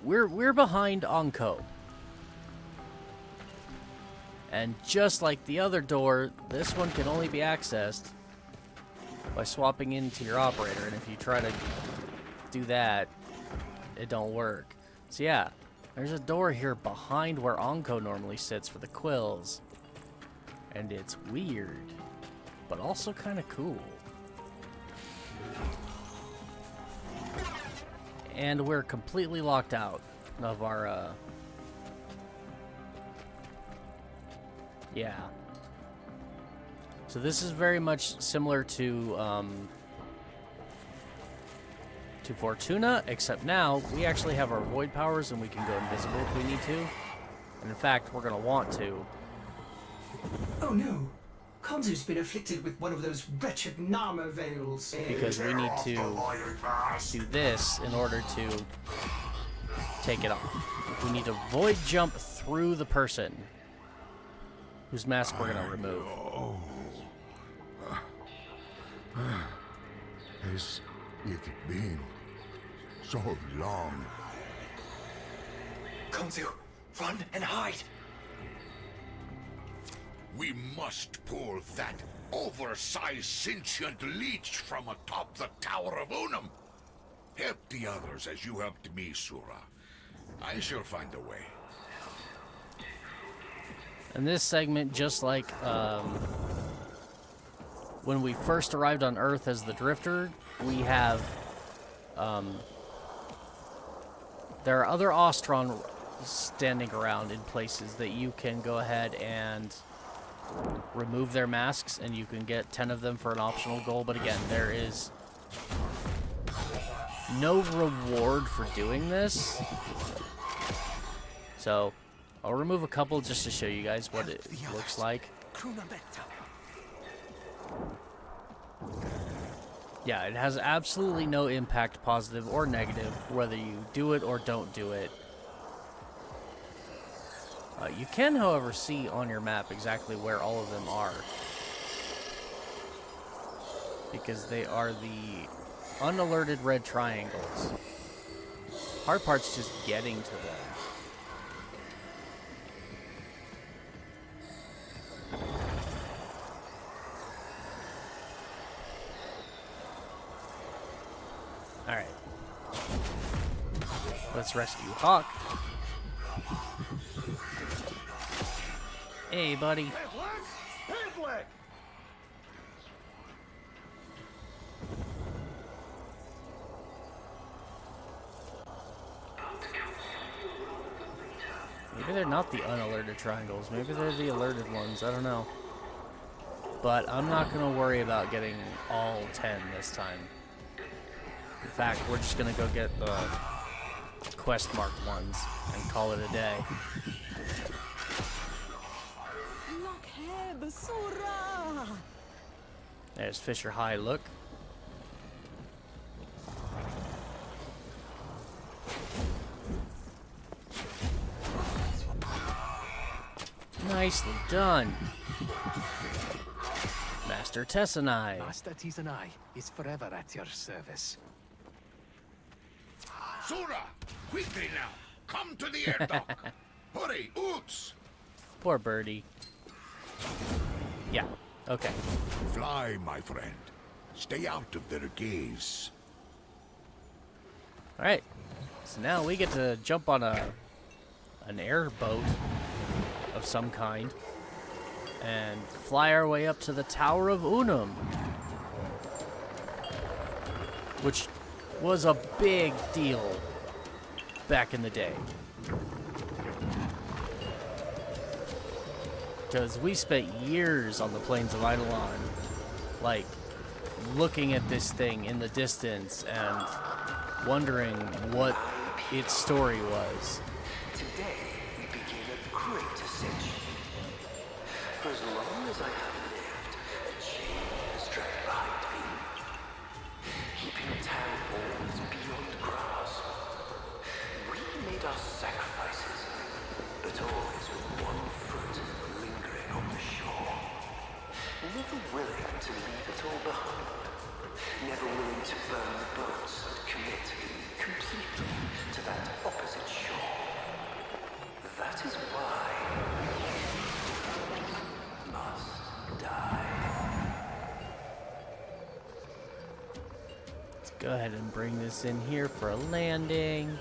behind Onko. And just like the other door, this one can only be accessed by swapping into your operator. And if you try to do that, it don't work. So yeah, there's a door here behind where Onko normally sits for the quills. And it's weird, but also kind of cool. And we're completely locked out of our, yeah. So this is very much similar to Fortuna, except now we actually have our void powers and we can go invisible if we need to. And in fact, we're going to want to. Oh no. Konzu's been afflicted with one of those wretched Nama veils. Because we need to do this in order to take it off. We need to void jump through the person whose mask we're going to remove. Has it been so long? Konzu, run and hide! We must pull that oversized sentient leech from atop the Tower of Unum. Help the others as you helped me, Sura. I shall find a way. In this segment, just like when we first arrived on Earth as the Drifter, we have there are other Ostron standing around in places that you can go ahead and remove their masks, and you can get 10 of them for an optional goal. But again, there is no reward for doing this. So I'll remove a couple just to show you guys what it looks like. Yeah, it has absolutely no impact, positive or negative, whether you do it or don't do it. You can, however, see on your map exactly where all of them are, because they are the unalerted red triangles. Hard part's just getting to them. Alright. Let's rescue Hawk. Hey, buddy. Maybe they're not the unalerted triangles. Maybe they're the alerted ones. I don't know. But I'm not going to worry about getting all 10 this time. In fact, we're just going to go get the quest-marked ones and call it a day. There's Fisher High, look. Nicely done. Master Tessanai. Master Tessanai is forever at your service. Sura! Quickly now! Come to the air dock! Hurry, Oots! Poor birdie. Yeah, okay. Fly, my friend. Stay out of their gaze. Alright. So now we get to jump on an airboat of some kind and fly our way up to the Tower of Unum, which was a big deal back in the day. Because we spent years on the plains of Eidolon, like, looking at this thing in the distance and wondering what its story was. Today, we begin a great ascension. For as long as I have lived, a chain has dragged behind me, keeping town always beyond grasp. We made our sacrifices, but always with one foot lingering on the shore. Never willing to leave it all behind. Never willing to burn the boats and commit completely to that opposite shore. That is why you must die. Let's go ahead and bring this in here for a landing.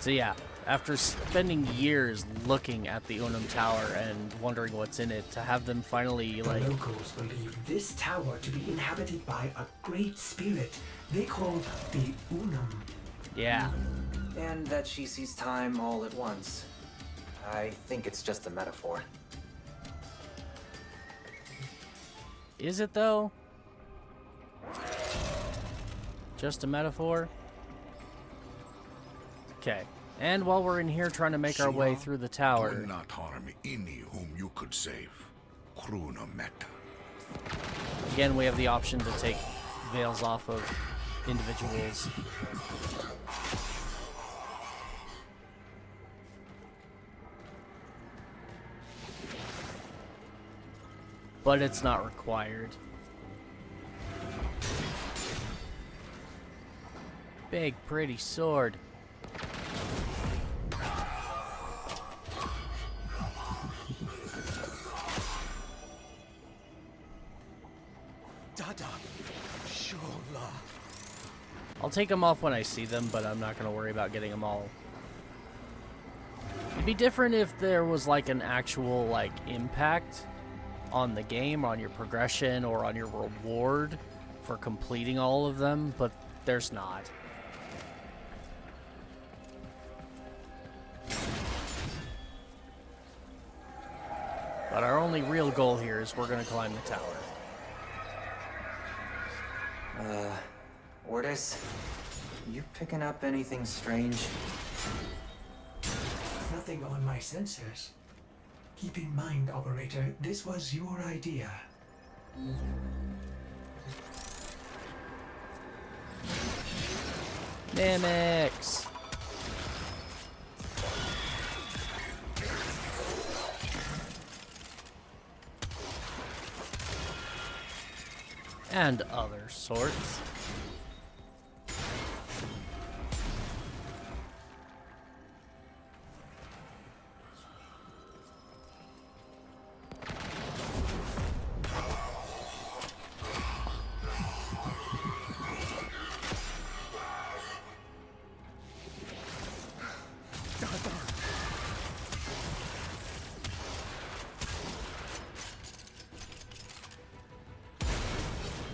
So yeah, after spending years looking at the Unum Tower and wondering what's in it, to have them finally, like... The locals believe this tower to be inhabited by a great spirit they call the Unum. Yeah. And that she sees time all at once. I think it's just a metaphor. Is it, though? Just a metaphor? Okay. And while we're in here trying to make our way through the tower... Do not harm any whom you could save. Kruna Meta. Again, we have the option to take veils off of individuals. But it's not required. Big, pretty sword. Dada, Shola. I'll take them off when I see them, but I'm not going to worry about getting them all. It'd be different if there was like an actual like impact on the game, on your progression, or on your reward for completing all of them, but there's not. But our only real goal here is we're going to climb the tower. Ordis, you picking up anything strange? Nothing on my sensors. Keep in mind, operator, this was your idea. Mimics! And other sorts.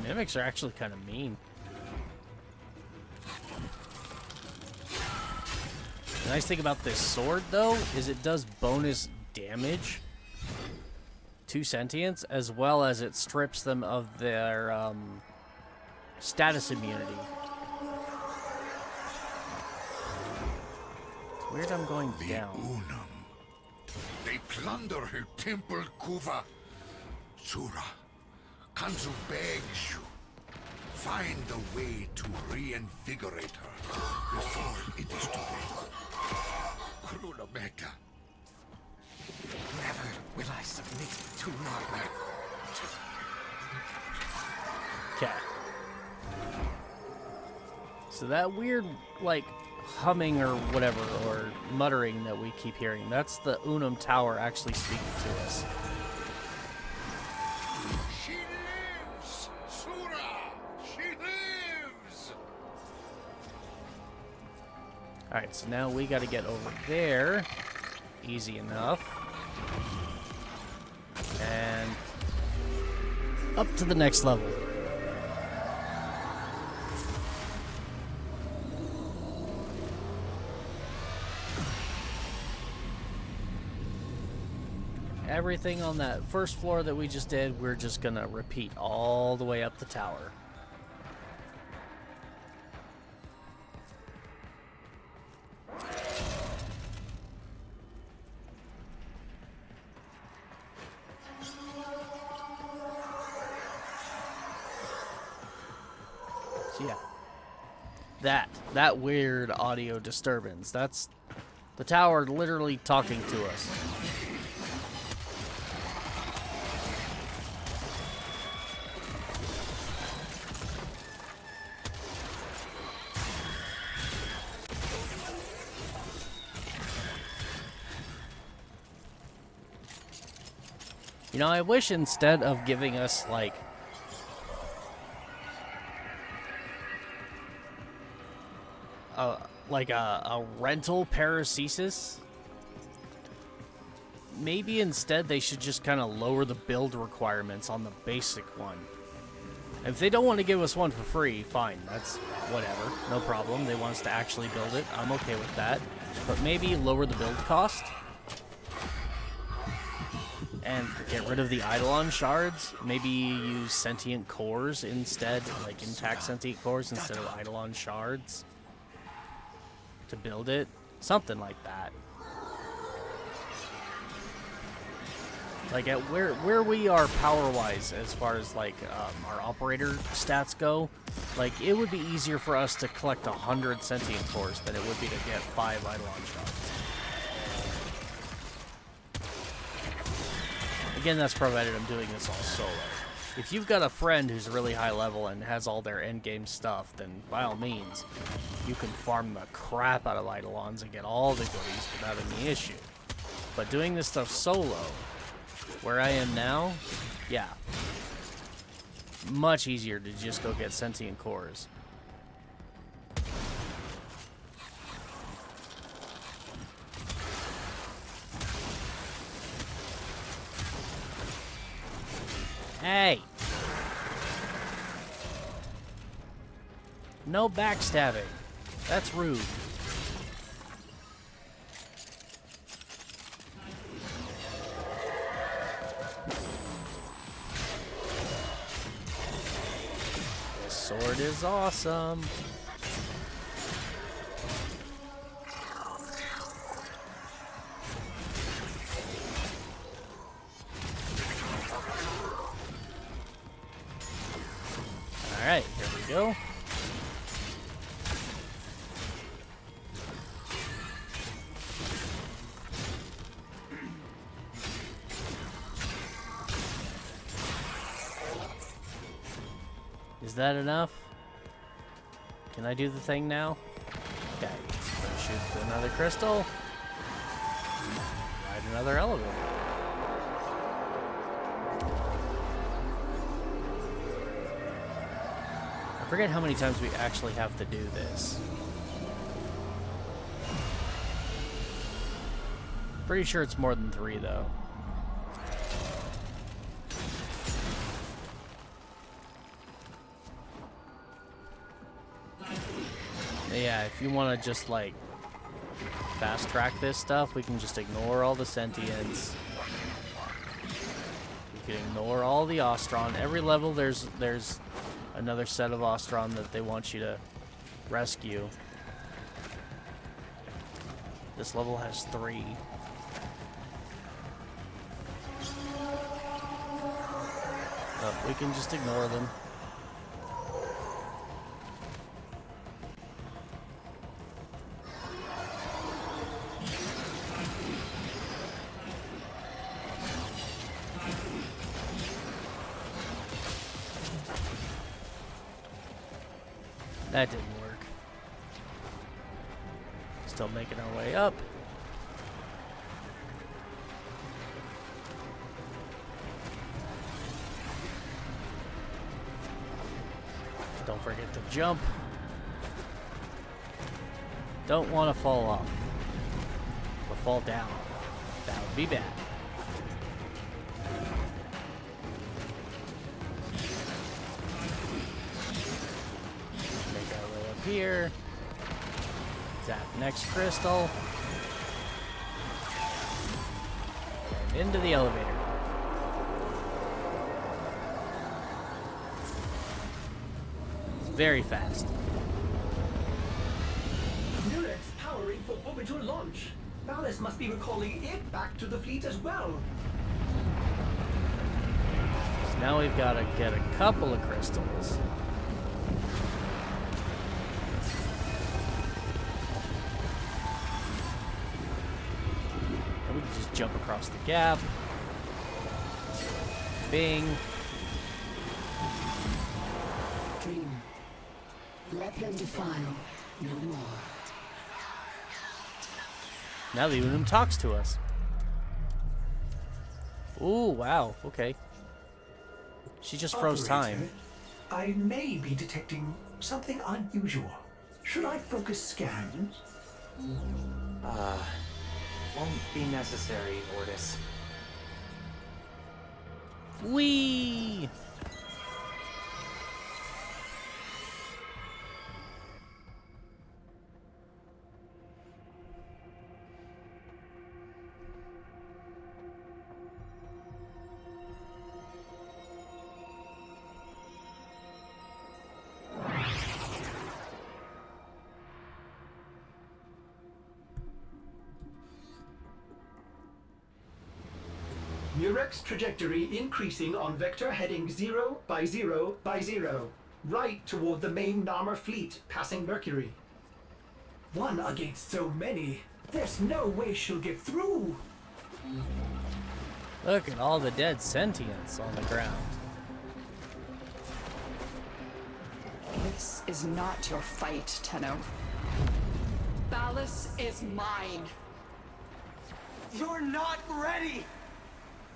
Mimics are actually kind of mean. The nice thing about this sword, though, is it does bonus damage to sentients, as well as it strips them of their status immunity. It's weird I'm going down. Unum. They plunder her temple, Kuva. Sura, Kanzu begs you, find the way to reinvigorate her before it is too late. Krunameta. Never will I submit to Narmer. Okay. So that weird, like, humming or whatever, or muttering that we keep hearing, that's the Unum Tower actually speaking to us. She lives! Sura! She lives! Alright, so now we gotta get over there. Easy enough. And up to the next level. Everything on that first floor that we just did, we're just gonna repeat all the way up the tower. So yeah, that weird audio disturbance, that's the tower literally talking to us. You know, I wish instead of giving us, like, a rental paracesis, maybe instead they should just kind of lower the build requirements on the basic one. If they don't want to give us one for free, fine, that's whatever, no problem. They want us to actually build it, I'm okay with that. But maybe lower the build cost. And get rid of the Eidolon shards. Maybe use sentient cores instead, like intact sentient cores instead of Eidolon shards to build it. Something like that. Like at where we are power-wise as far as like our operator stats go, like it would be easier for us to collect 100 sentient cores than it would be to get 5 Eidolon shards. Again, that's provided I'm doing this all solo. If you've got a friend who's really high level and has all their endgame stuff, then by all means, you can farm the crap out of Eidolons and get all the goodies without any issue. But doing this stuff solo, where I am now, yeah. Much easier to just go get sentient cores. Hey! No backstabbing. That's rude. This sword is awesome. Alright, here we go. Is that enough? Can I do the thing now? Okay, shoot another crystal. Ride another elevator. I forget how many times we actually have to do this. Pretty sure it's more than 3, though. Yeah, if you want to just, like, fast track this stuff, we can just ignore all the sentients. We can ignore all the Ostron. Every level there's another set of Ostron that they want you to rescue. This level has 3. But we can just ignore them. That didn't work. Still making our way up. Don't forget to jump. Don't want to fall off. Or fall down. That would be bad. Make our way up here. Zap next crystal. And into the elevator. Very fast. Newbs powering for orbital launch. Ballast must be recalling it back to the fleet as well. So now we've got to get a couple of crystals. And we can just jump across the gap. Bing. Dreamer, let them defile no more. Now the Unum talks to us. Ooh, wow, okay. She just froze time. I may be detecting something unusual. Should I focus scans? Won't be necessary, Ordis. Whee! Murex trajectory increasing on vector heading 0 by 0 by 0, right toward the main Narmer fleet, passing Mercury. One against so many, there's no way she'll get through. Look at all the dead sentients on the ground. This is not your fight, Tenno. Ballas is mine. You're not ready!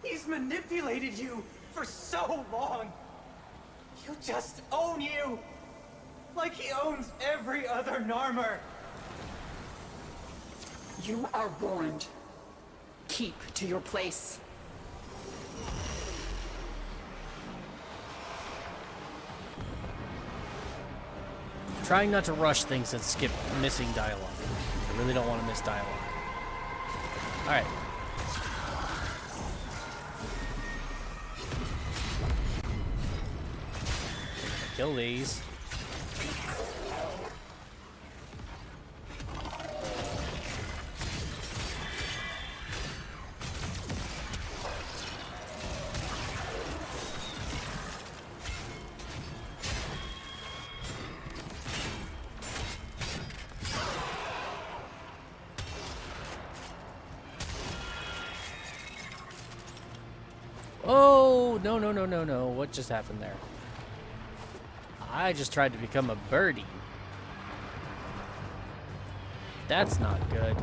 He's manipulated you for so long! He'll just own you! Like he owns every other Narmer! You are warned. Keep to your place. Trying not to rush things and skip missing dialogue. I really don't want to miss dialogue. Alright. Kill these. Oh, no, no, no, no, no. What just happened there? I just tried to become a birdie. That's not good.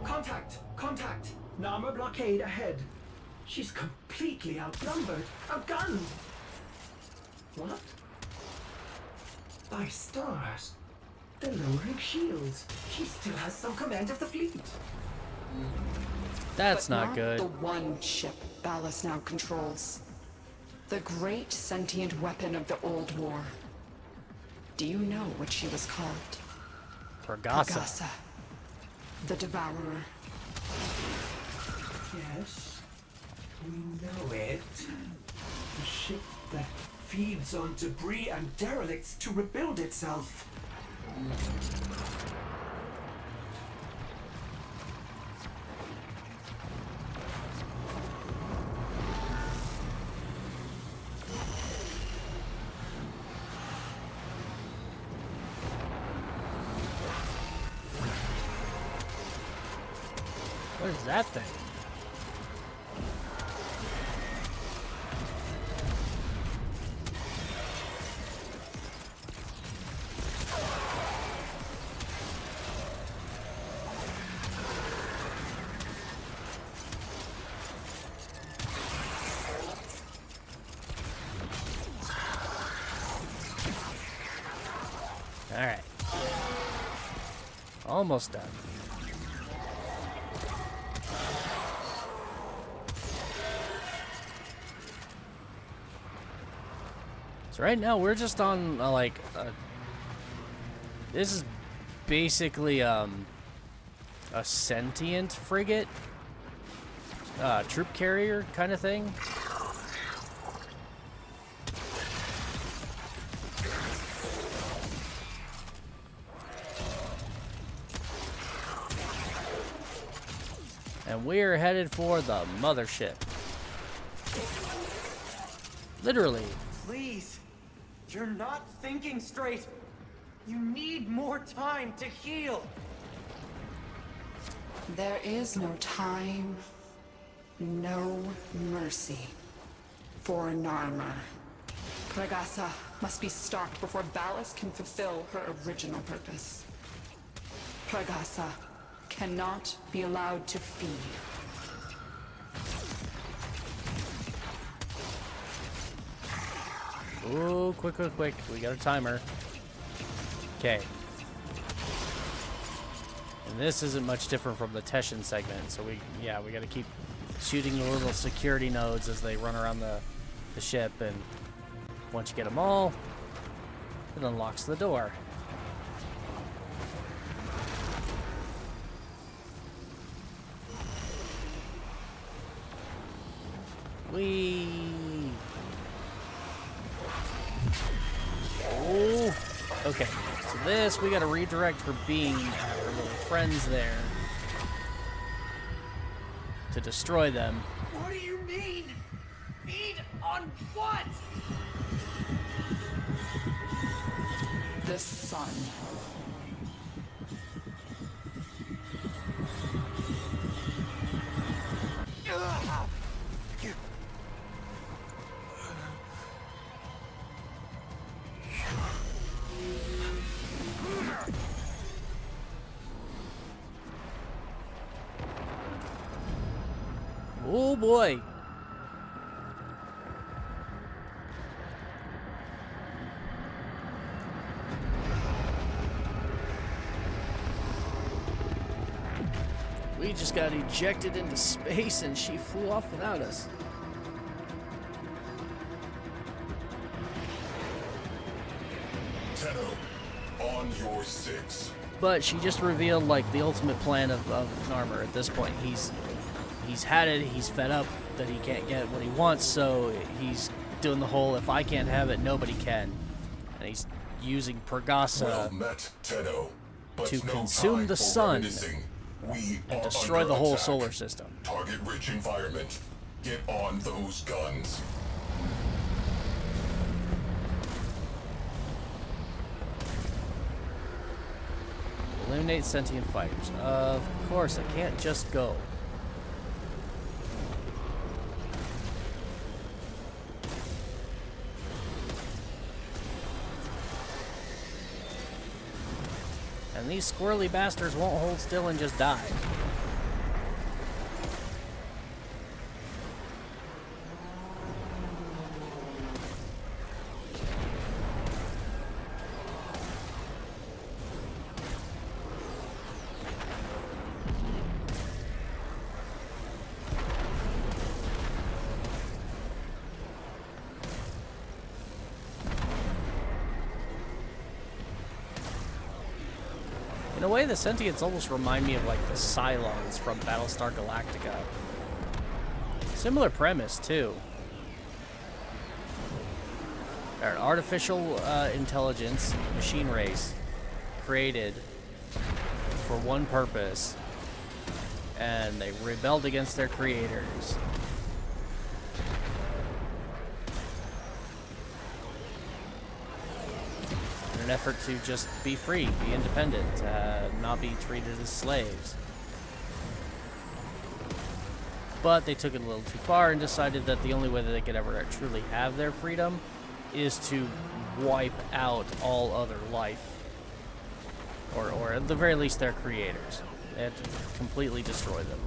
Contact! Contact! Narmer blockade ahead. She's completely outnumbered, outgunned. What? By stars. They're lowering shields. She still has some command of the fleet. That's But not good. The one ship Ballas now controls. The great sentient weapon of the old war. Do you know what she was called? Pergasa. The Devourer. Yes, we know it. The ship that feeds on debris and derelicts to rebuild itself. Where's that thing? Alright. Almost done. So right now we're just on this is basically a sentient frigate, troop carrier kind of thing. And we're headed for the mothership. Literally. Please, you're not thinking straight. You need more time to heal. There is no time, no mercy for Narmer. Pregasa must be stopped before Ballas can fulfill her original purpose. Pregasa cannot be allowed to feed. Ooh, quick. We got a timer. Okay. And this isn't much different from the Teshin segment, so we gotta keep shooting the little security nodes as they run around the ship, and once you get them all, it unlocks the door. Whee! Oh, okay. So this, we gotta redirect her beam at our little friends there to destroy them. What do you mean? Feed on what? The sun. Oh boy. We just got ejected into space and she flew off without us. Tenno, on your 6. But she just revealed like the ultimate plan of Narmer at this point. He's had it, he's fed up that he can't get what he wants, so he's doing the whole if I can't have it, nobody can. And he's using Pregasa Well met, Tenno, but to no consume time the for sun reminiscing. We and are destroy under the whole attack. solar system. Target-rich environment. Get on those guns. Eliminate sentient fighters. Of course, I can't just go. And these squirrely bastards won't hold still and just die. In a way, the Sentients almost remind me of like the Cylons from Battlestar Galactica. Similar premise, too. They're an artificial intelligence machine race created for one purpose, and they rebelled against their creators. In an effort to just be free, be independent, not be treated as slaves. But they took it a little too far and decided that the only way that they could ever truly have their freedom is to wipe out all other life. Or at the very least their creators. They had to completely destroy them.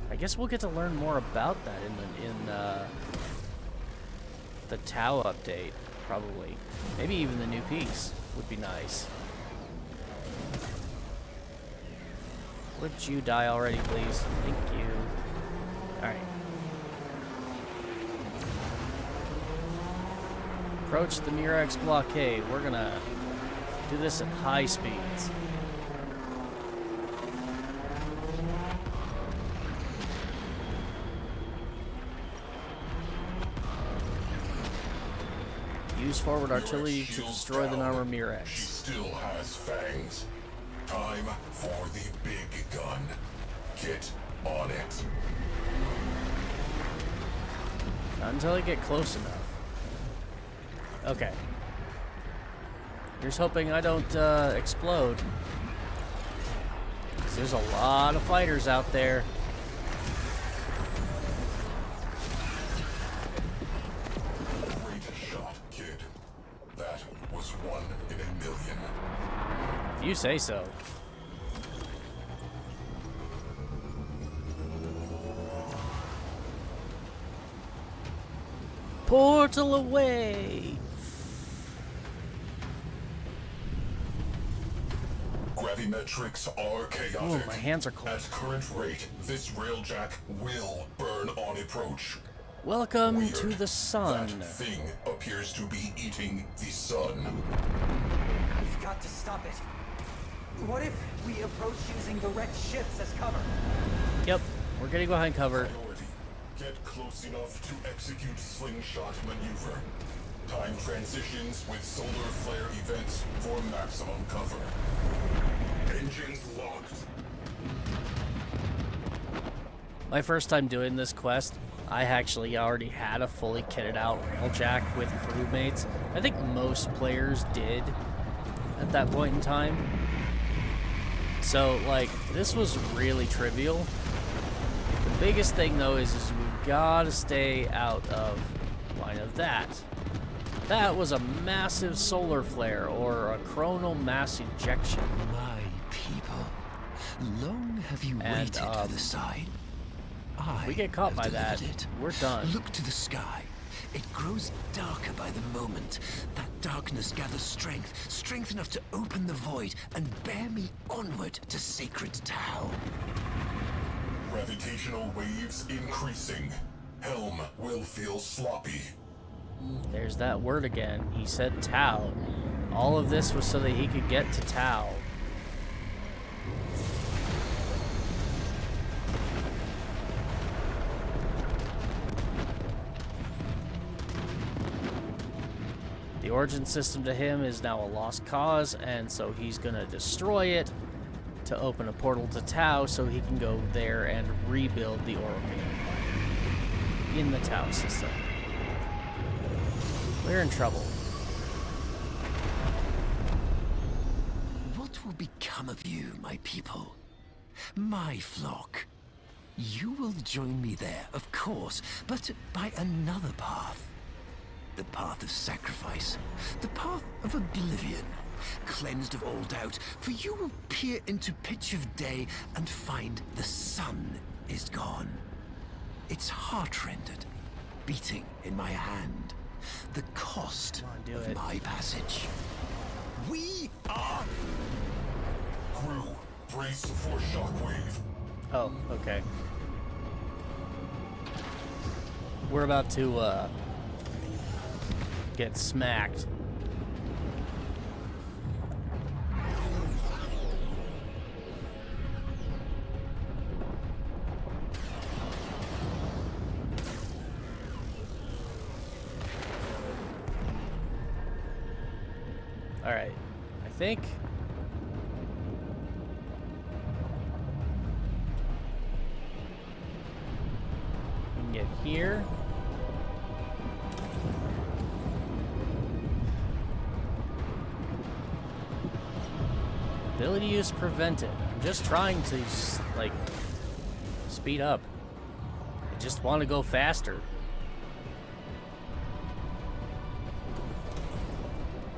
I guess we'll get to learn more about that in the Tau update, probably. Maybe even the new piece would be nice. Would you die already, please? Thank you. Alright. Approach the Murex blockade. We're gonna do this at high speeds. Use forward artillery to destroy the Narmer Murex. She still has fangs. Time for the big gun. Get on it. Not until I get close enough. Okay. Here's hoping I don't explode. 'Cause there's a lot of fighters out there. Great shot, kid. That was 1 in a million. If you say so. Portal away! Gravimetrics are chaotic. Oh, my hands are cold. At current rate, this railjack will burn on approach. Welcome Weird. to the sun. That thing appears to be eating the sun. We've got to stop it. What if we approach using the wrecked ships as cover? Yep, we're getting behind cover. Priority. Get close enough to execute slingshot maneuver. Time transitions with solar flare events for maximum cover. Engines locked. My first time doing this quest, I actually already had a fully kitted out railjack with crewmates. I think most players did at that point in time. So, like, this was really trivial. The biggest thing, though, is we've got to stay out of line of that. That was a massive solar flare, or a coronal mass ejection. My people, long have you waited for the sign. If we get caught by that, it. we're done. Look to the sky. It grows darker by the moment. That darkness gathers strength, strength enough to open the void and bear me onward to sacred Tau. Gravitational waves increasing. Helm will feel sloppy. There's that word again. He said Tau. All of this was so that he could get to Tau. The origin system to him is now a lost cause, and so he's gonna destroy it to open a portal to Tau so he can go there and rebuild the Oracle Empire in the Tau system. We're in trouble. What will become of you, my people? My flock? You will join me there, of course, but by another path. The path of sacrifice. The path of oblivion. Cleansed of all doubt, for you will peer into pitch of day and find the sun is gone. Its heart-rendered, beating in my hand. The cost of my passage. We are... Crew, brace for shockwave. Oh, okay. We're about to, get smacked. All right, I think we can get here. Ability use prevented. I'm just trying to, like, speed up. I just want to go faster.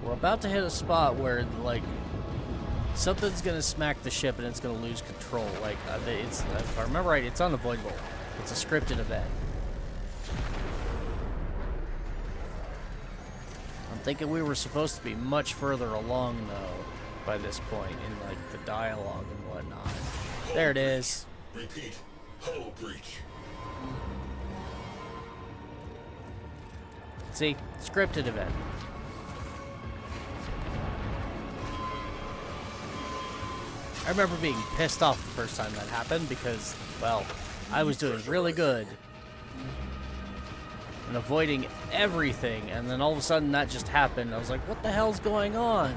We're about to hit a spot where, like, something's gonna smack the ship and it's gonna lose control. Like, it's, if I remember right, it's unavoidable. It's a scripted event. I'm thinking we were supposed to be much further along, though, by this point, in, like, the dialogue and whatnot. There it is. Repeat. Hull breach. See? Scripted event. I remember being pissed off the first time that happened because, well, I was doing really good and avoiding everything, and then all of a sudden that just happened. I was like, what the hell's going on?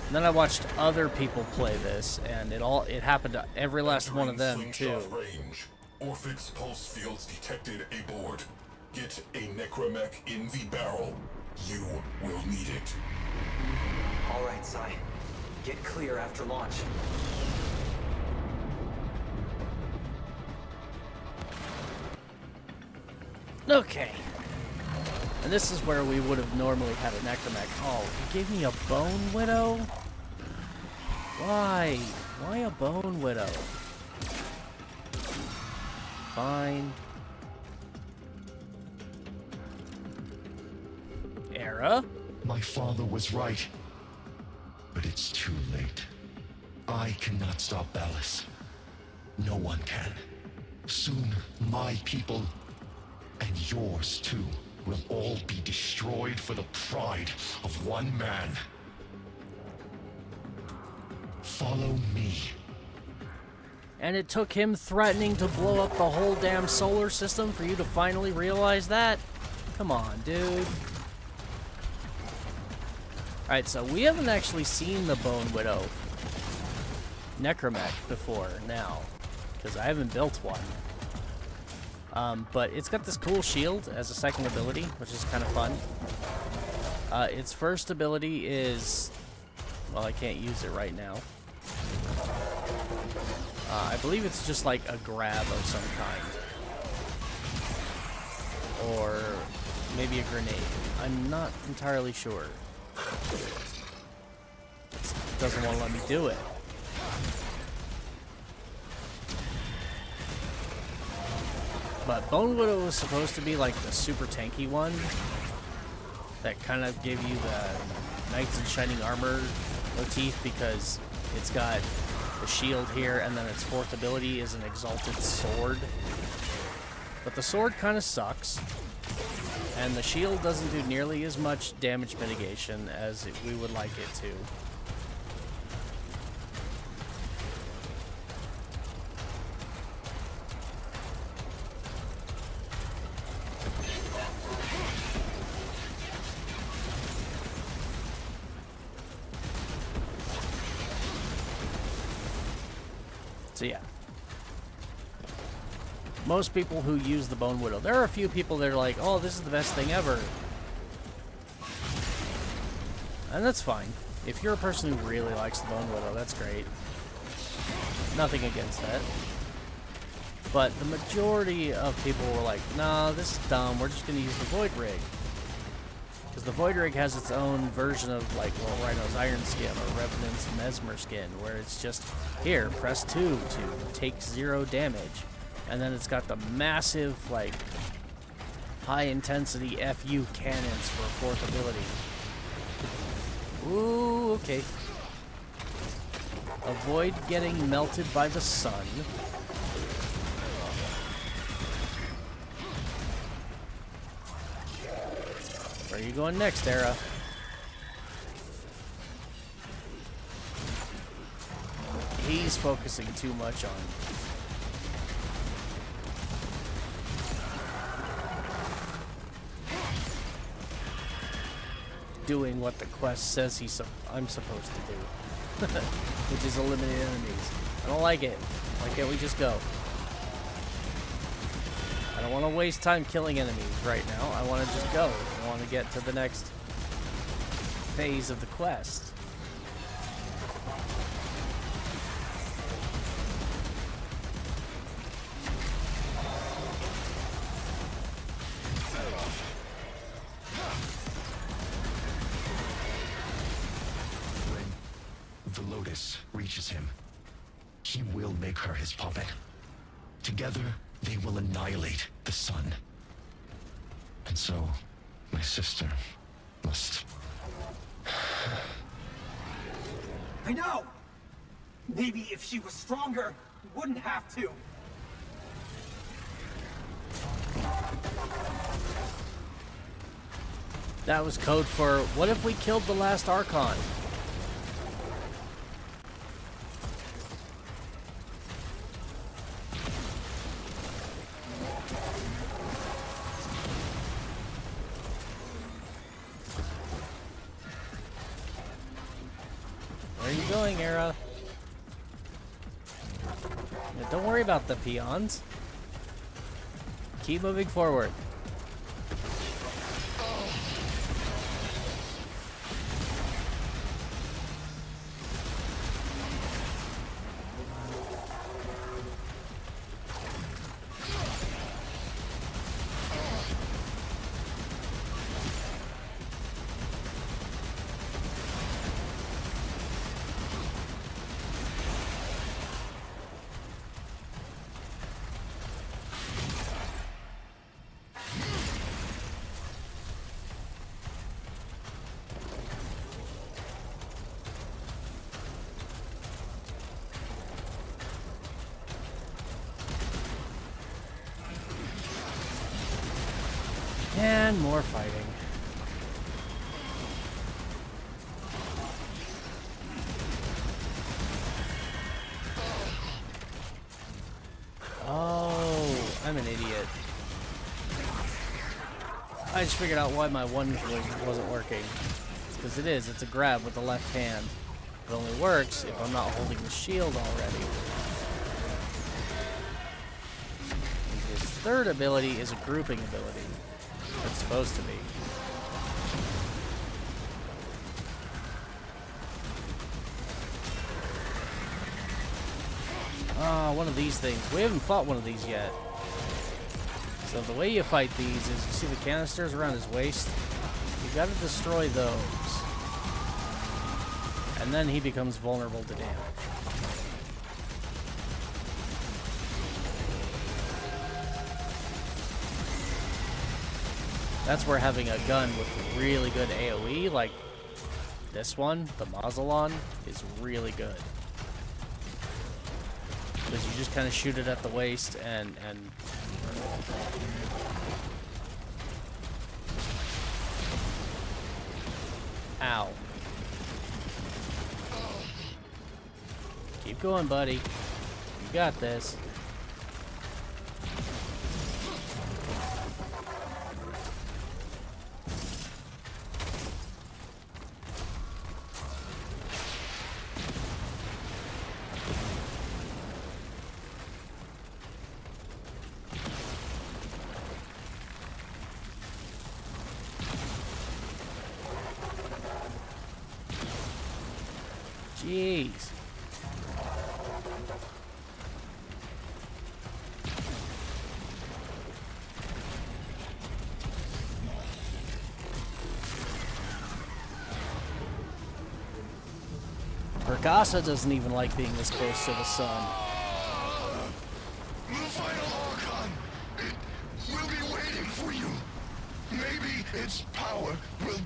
And then I watched other people play this, and it happened to every last one of them too. Range. Orphix pulse fields detected aboard. Get a necromech in the barrel. You will need it. All right, Sai. Get clear after launch. Okay. And this is where we would have normally had a necromech. Oh, you gave me a bone widow? Why? Why a bone widow? Fine. Era? My father was right. But it's too late. I cannot stop Ballas. No one can. Soon, my people, and yours too, will all be destroyed for the pride of one man. Follow me. And it took him threatening to blow up the whole damn solar system for you to finally realize that? Come on, dude. Alright, so we haven't actually seen the Bone Widow Necromech before now, because I haven't built one. But it's got this cool shield as a second ability, which is kind of fun. Its first ability is... well, I can't use it right now. I believe it's just like a grab of some kind. Or maybe a grenade. I'm not entirely sure. It doesn't want to let me do it. But Bone Widow was supposed to be like the super tanky one that kind of gave you the Knights in Shining Armor motif, because it's got the shield here, and then its fourth ability is an Exalted Sword. But the sword kind of sucks, and the shield doesn't do nearly as much damage mitigation as we would like it to. So yeah. Most people who use the Bone Widow, there are a few people that are like, oh, this is the best thing ever. And that's fine. If you're a person who really likes the Bone Widow, that's great. Nothing against that. But the majority of people were like, nah, this is dumb, we're just going to use the Void Rig. Because the Void Rig has its own version of, like, well, Rhino's Iron Skin or Revenant's Mesmer Skin, where it's just, here, press 2 to take 0 damage. And then it's got the massive, like, high-intensity FU cannons for a fourth ability. Ooh, okay. Avoid getting melted by the sun. Where are you going next, Era? He's focusing too much on... doing what the quest says I'm supposed to do, which is eliminate enemies. I don't like it. Why can't we just go? I don't want to waste time killing enemies right now. I want to just go. I want to get to the next phase of the quest. this reaches him, he will make her his puppet. Together, they will annihilate the sun. And so, my sister must... I know! Maybe if she was stronger, we wouldn't have to. That was code for, what if we killed the last Archon? Where are you going, Era? Yeah, don't worry about the peons. Keep moving forward. And more fighting. Oh, I'm an idiot. I just figured out why my one wasn't working. It's because it is. It's a grab with the left hand. It only works if I'm not holding the shield already. And his third ability is a grouping ability. It's supposed to be. Oh, one of these things. We haven't fought one of these yet. So the way you fight these is, you see the canisters around his waist? You gotta destroy those. And then he becomes vulnerable to damage. That's where having a gun with really good AoE, like this one, the Mausolon, is really good. Because you just kind of shoot it at the waist and... Ow. Keep going, buddy. You got this. Jeez. Perkasa doesn't even like being this close to the sun. The final Archon! It will be waiting for you. Maybe its power will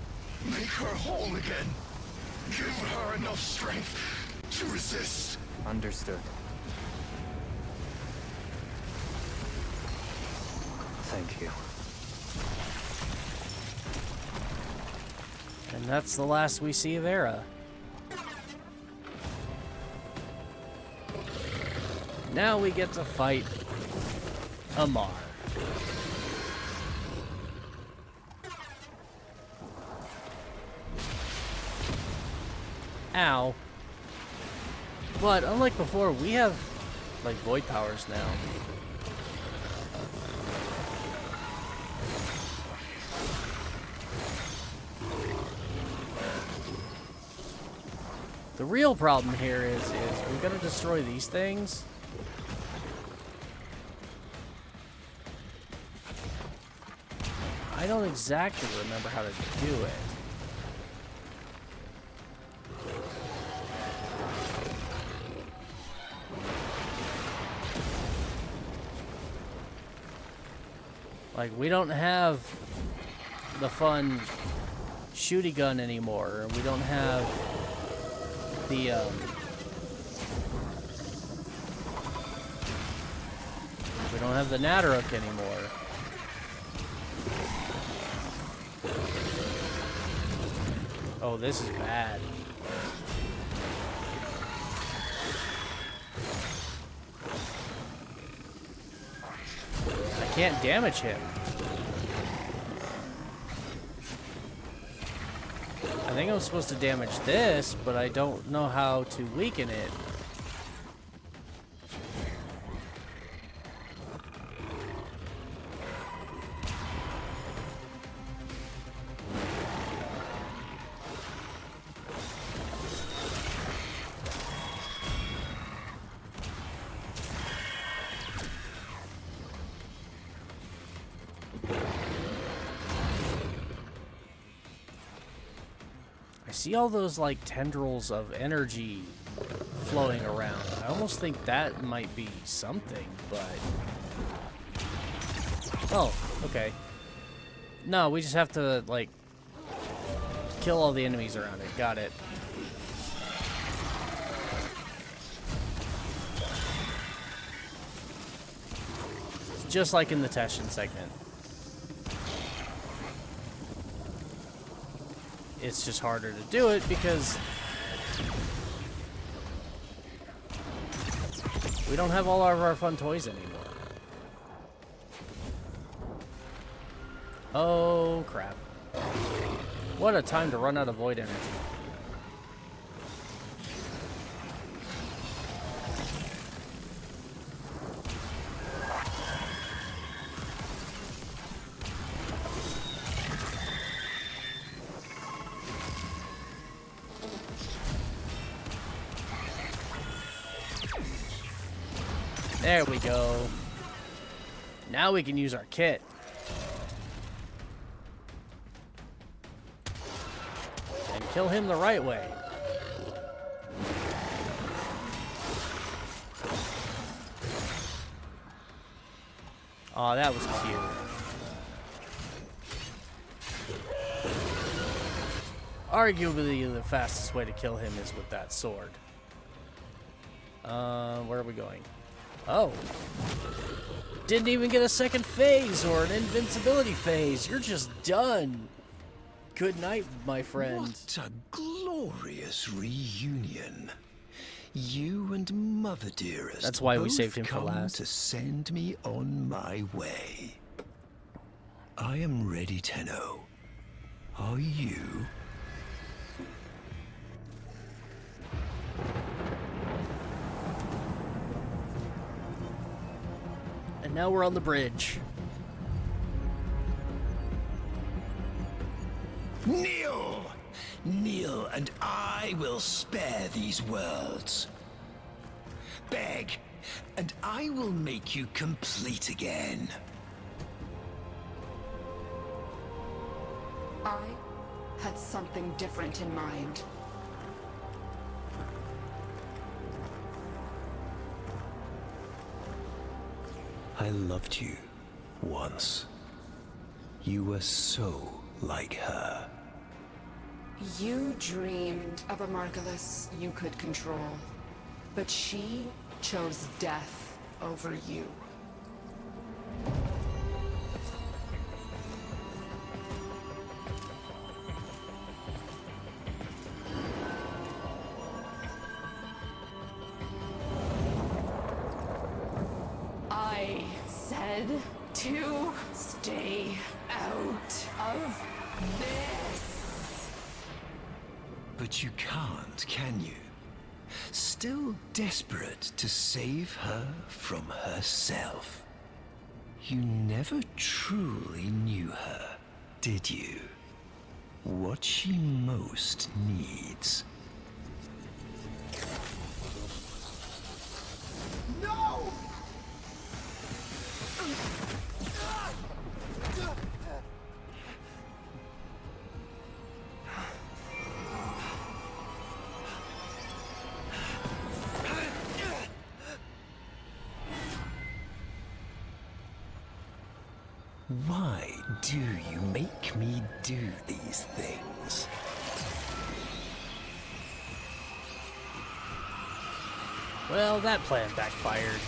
make her whole again. Give her enough strength to resist. Understood. Thank you. And that's the last we see of Era. Now we get to fight Amar. Ow. But unlike before, we have like void powers now. The real problem here is we've got to destroy these things. I don't exactly remember how to do it. Like, we don't have the fun shooty gun anymore. We don't have the, we don't have the Natterhook anymore. Oh, this is bad. I can't damage him. I think I'm supposed to damage this, but I don't know how to weaken it. I see all those like tendrils of energy flowing around. I almost think that might be something, but... Oh, okay. No, we just have to like kill all the enemies around it. Got it. Just like in the Teshin segment. It's just harder to do it because we don't have all of our fun toys anymore. Oh, crap. What a time to run out of void energy. There we go. Now we can use our kit. And kill him the right way. Aw, that was cute. Arguably, the fastest way to kill him is with that sword. Where are we going? Oh. Didn't even get a second phase or an invincibility phase. You're just done. Good night, my friend. What a glorious reunion. You and Mother Dearest. That's why we both saved him for come last. to send me on my way. I am ready, Tenno. Are you? And now we're on the bridge. Kneel! Kneel, and I will spare these worlds. Beg, and I will make you complete again. I had something different in mind. I loved you once. You were so like her. You dreamed of a Margulis you could control, but she chose death over you. I said to stay out of this. But you can't, can you? Still desperate to save her from herself. You never truly knew her, did you? What she most needs. No! Why do you make me do these things? Well, that plan backfired.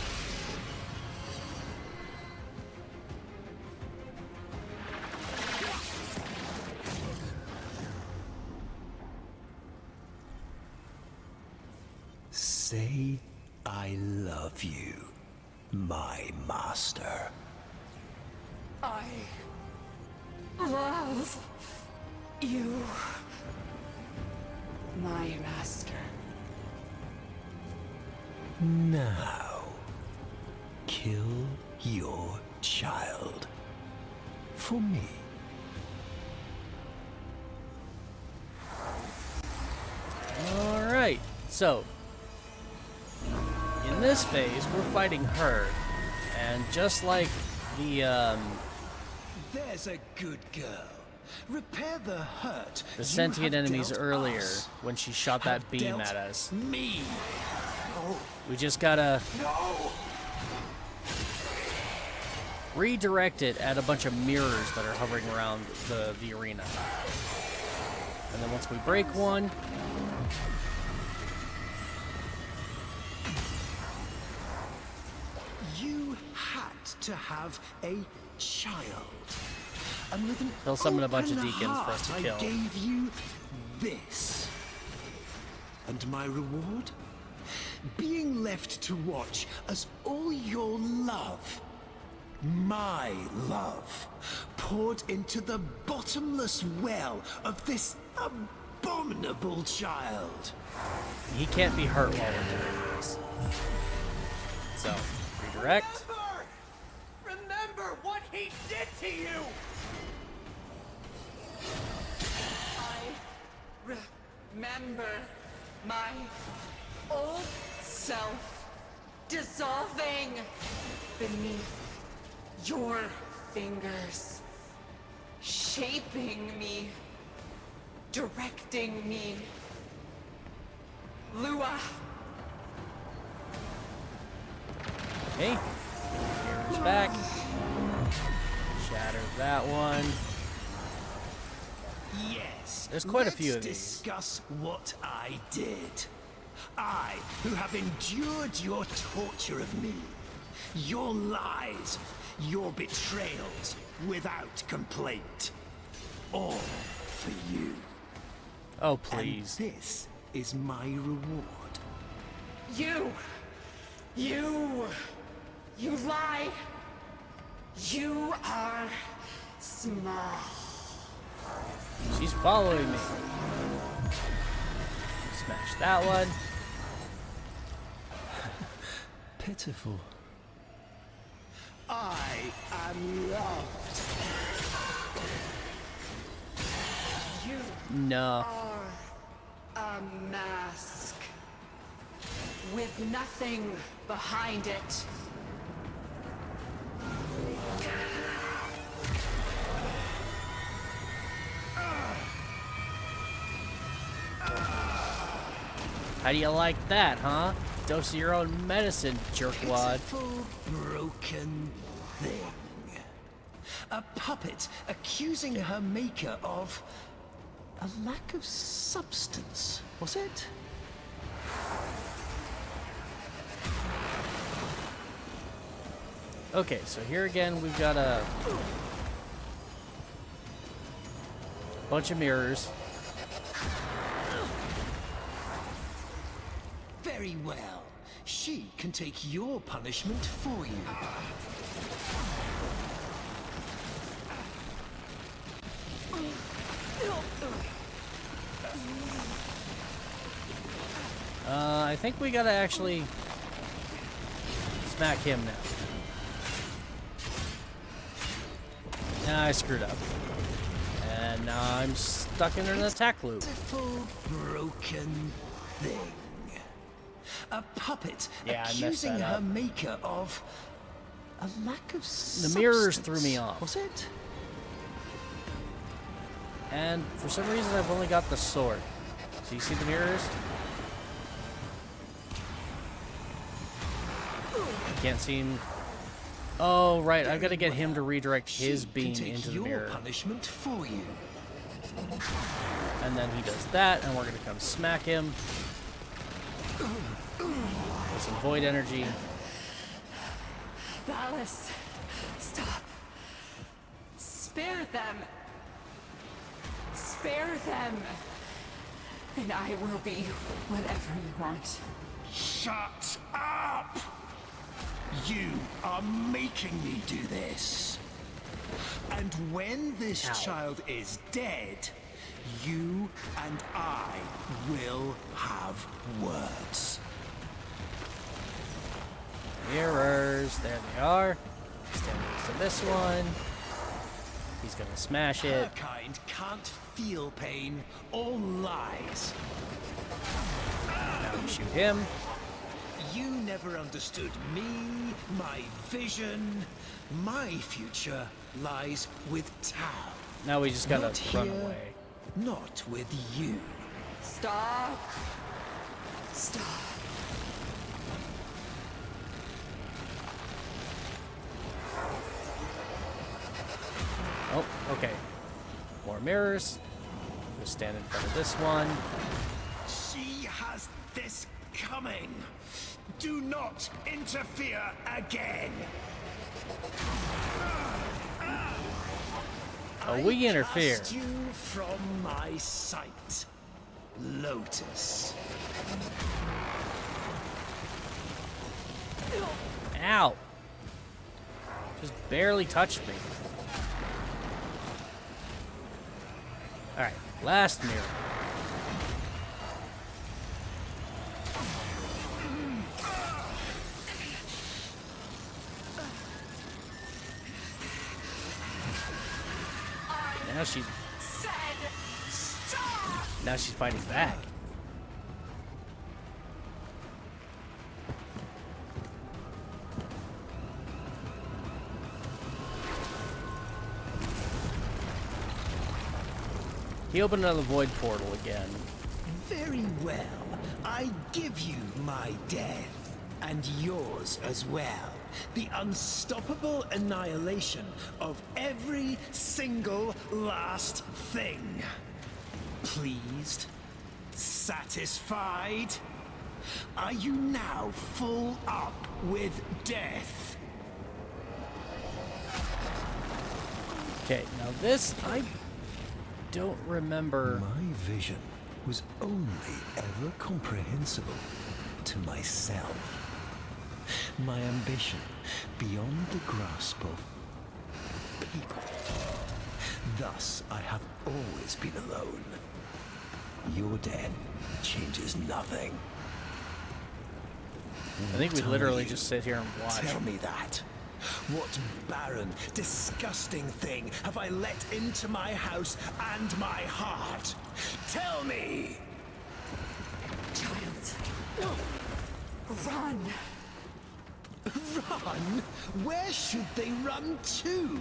Say I love you, my master. I love you, my master. Now, kill your child for me. Alright, so in this phase, we're fighting her, and just like the There's a good girl. Repair the hurt. the sentient you have enemies dealt earlier us. when she shot that beam Dealt at us. Me. We just gotta No. redirect it at a bunch of mirrors that are hovering around the arena. And then once we break one, You had to have a child. And with an he'll summon a bunch of open deacons for us to heart, kill. I gave you this. And my reward? Being left to watch as all your love, my love, poured into the bottomless well of this abominable child. he can't be hurt while we're doing this. So, redirect. Remember what he did to you! I remember my old self dissolving beneath your fingers, shaping me, directing me. Lua. Okay. Mirror's back. Shatter that one. Yes. There's quite a few of Let's these. discuss what I did. I, who have endured your torture of me, your lies, your betrayals, without complaint. All for you. Oh, please. And this is my reward. You lie. You are small. She's following me. Smash that one. Pitiful. I am loved. You No. are a mask with nothing behind it. How do you like that, huh? Dose of your own medicine, jerkwad. Pitiful, broken thing. A puppet accusing her maker of a lack of substance, was it? Okay, so here again we've got a bunch of mirrors. Very well. She can take your punishment for you. I think we gotta actually smack him now. Nah, I screwed up. And now I'm stuck in an attack loop. Pitiful, broken thing. A puppet Yeah, I messed accusing that her up. maker of a lack of substance. The mirrors threw me off. Was it? And for some reason I've only got the sword. So you see the mirrors? I can't seem... Oh, right. I've got to get him to redirect his beam Take into the your mirror. punishment for you. And then he does that, and we're going to come smack him. With some void energy. Valis, stop. Spare them. Spare them. And I will be whatever you want. Shut up! You are making me do this. And when this child is dead, you and I will have words. Mirrors, there they are. Stand next to this one. He's gonna smash it. Her kind can't feel pain or lies. Now we shoot him. You never understood me, my vision. My future lies with Tau. Now we just gotta Not run here, away. Not with you. Stop. Stop. Oh, okay. More mirrors. Just stand in front of this one. She has this coming. Do not interfere again. Oh, we interfere. I cast you from my sight, Lotus. Ow! Just barely touched me. Alright, last mirror. Now she's fighting back. He opened another void portal again. Very well. I give you my death, and yours as well. The unstoppable annihilation of every single last thing. Pleased? Satisfied? Are you now full up with death? Okay, now this, I don't remember. My vision was only ever comprehensible to myself. My ambition beyond the grasp of people. Thus, I have always been alone. Your death changes nothing. I think we literally just sit here and watch. Tell me that. What barren, disgusting thing have I let into my house and my heart? Tell me! Child. Run! Run? Where should they run to?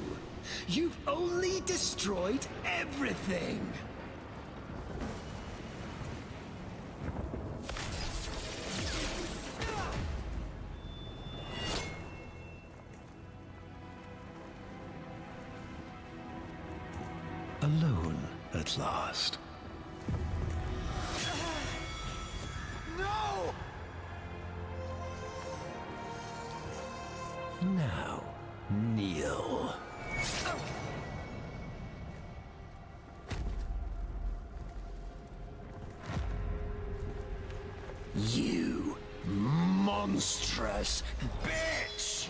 You've only destroyed everything! Alone at last. No! Now, kneel. You monstrous bitch!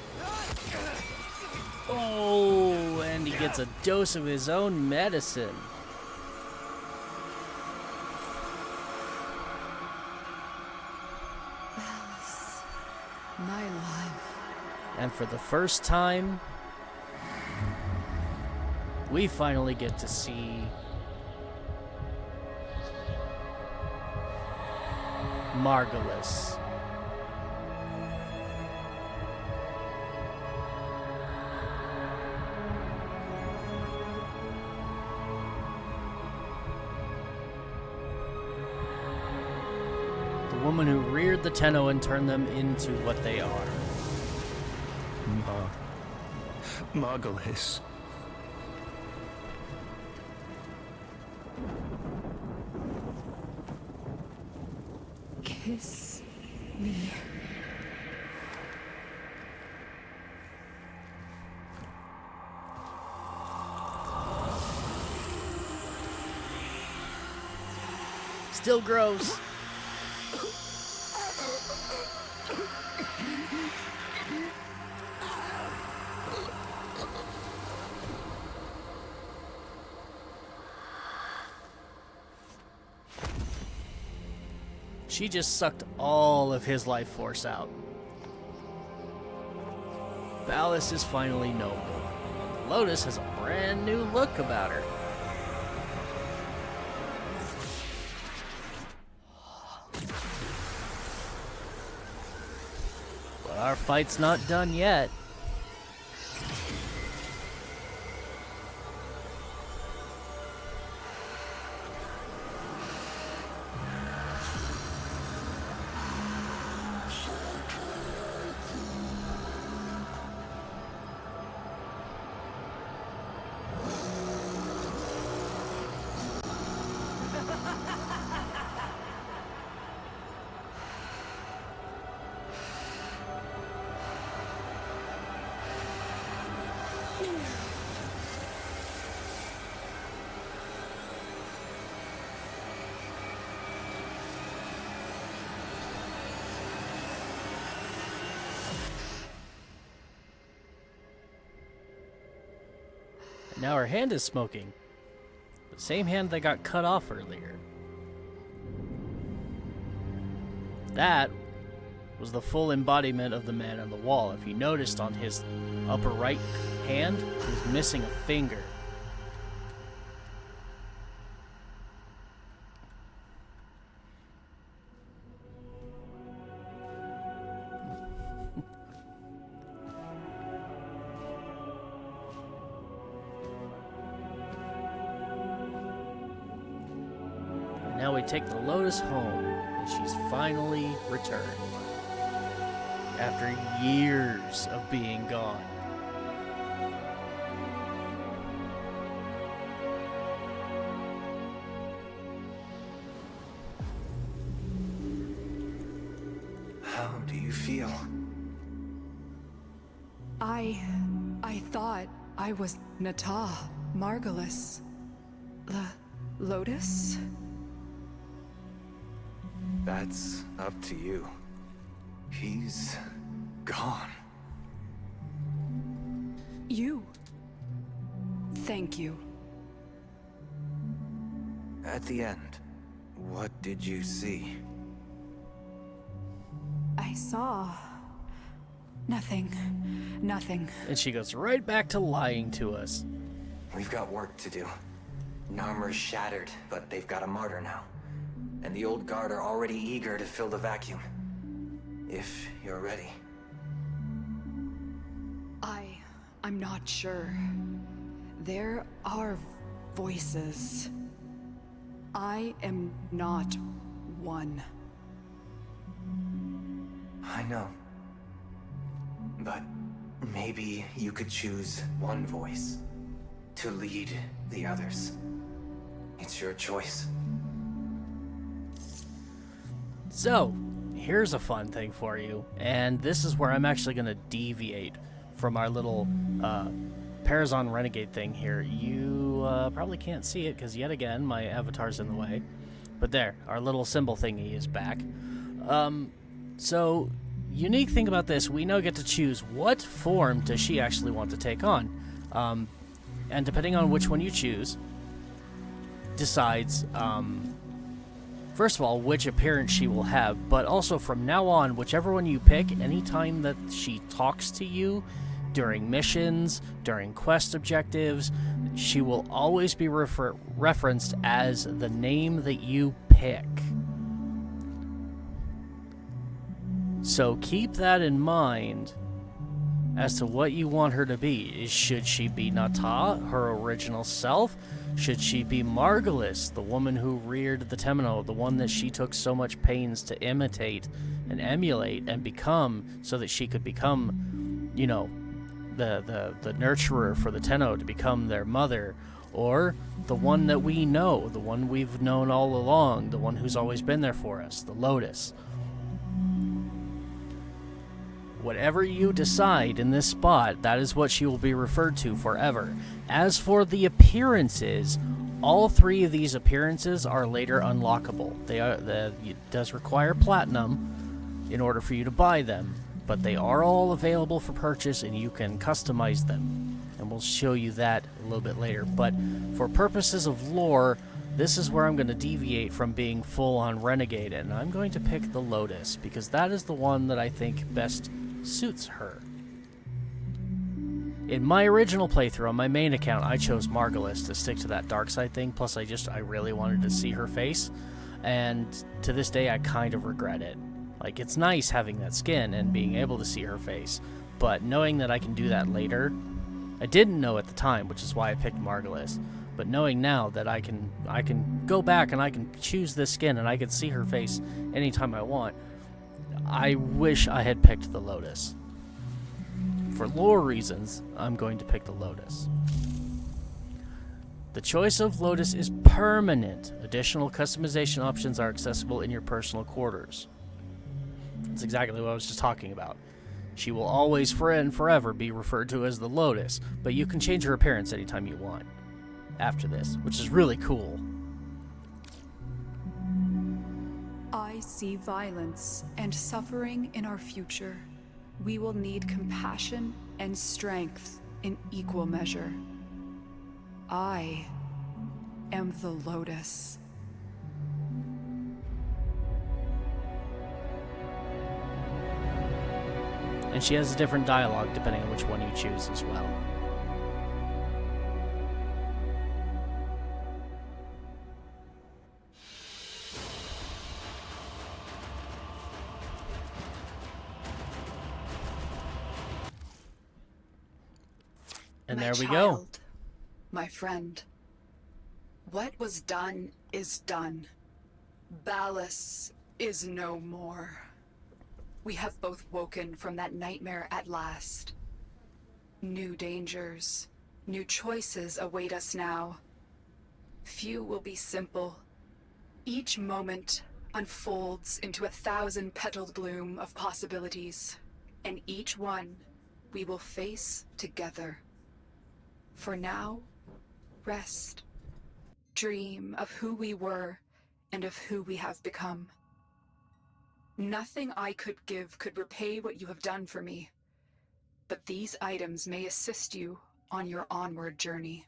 Oh, and he gets a dose of his own medicine. Alice, my life. And for the first time, we finally get to see Margulis. The woman who reared the Tenno and turned them into what they are. Margulis. Kiss me. Still gross. She just sucked all of his life force out. Ballas is finally noble. Lotus has a brand new look about her. But our fight's not done yet. Now her hand is smoking. The same hand that got cut off earlier. That was the full embodiment of the man on the wall. If you noticed on his upper right hand, he was missing a finger. Now we take the Lotus home, and she's finally returned. After years of being gone. How do you feel? I thought I was Nata, Margulis. Lotus? That's up to you. He's gone. You. Thank you. At the end, what did you see? I saw... nothing. Nothing. And she goes right back to lying to us. We've got work to do. Narmer's shattered, but they've got a martyr now. And the old guard are already eager to fill the vacuum. If you're ready. I'm not sure. There are voices. I am not one. I know. But maybe you could choose one voice to lead the others. It's your choice. So, here's a fun thing for you, and this is where I'm actually going to deviate from our little Parazon Renegade thing here. You probably can't see it because, yet again, my avatar's in the way. But there, our little symbol thingy is back. So, unique thing about this, we now get to choose what form does she actually want to take on. And depending on which one you choose, decides... first of all, which appearance she will have, but also from now on, whichever one you pick, anytime that she talks to you, during missions, during quest objectives, she will always be referenced as the name that you pick. So keep that in mind as to what you want her to be. Should she be Nata, her original self? Should she be Margulis, the woman who reared the Temno, the one that she took so much pains to imitate and emulate and become so that she could become, you know, the nurturer for the Tenno to become their mother, or the one that we know, the one we've known all along, the one who's always been there for us, the Lotus. Whatever you decide in this spot, that is what she will be referred to forever. As for the appearances, all 3 of these appearances are later unlockable. It does require platinum in order for you to buy them, but they are all available for purchase and you can customize them. And we'll show you that a little bit later. But for purposes of lore, this is where I'm going to deviate from being full-on renegade, and I'm going to pick the Lotus, because that is the one that I think best suits her. In my original playthrough on my main account, I chose Margulis to stick to that dark side thing, plus I really wanted to see her face, and to this day I kind of regret it. Like, it's nice having that skin and being able to see her face, but knowing that I can do that later, I didn't know at the time, which is why I picked Margulis, but knowing now that I can go back and I can choose this skin and I can see her face anytime I want, I wish I had picked the Lotus. For lore reasons, I'm going to pick the Lotus. The choice of Lotus is permanent. Additional customization options are accessible in your personal quarters. That's exactly what I was just talking about. She will always forever be referred to as the Lotus, but you can change her appearance anytime you want after this, which is really cool. I see violence and suffering in our future. We will need compassion and strength in equal measure. I am the Lotus. And she has a different dialogue depending on which one you choose as well. And there we go. My friend, what was done is done. Ballas is no more. We have both woken from that nightmare at last. New dangers, new choices await us now. Few will be simple. Each moment unfolds into 1,000-petaled bloom of possibilities, and each one we will face together. For now, rest. Dream of who we were and of who we have become. Nothing I could give could repay what you have done for me, but these items may assist you on your onward journey.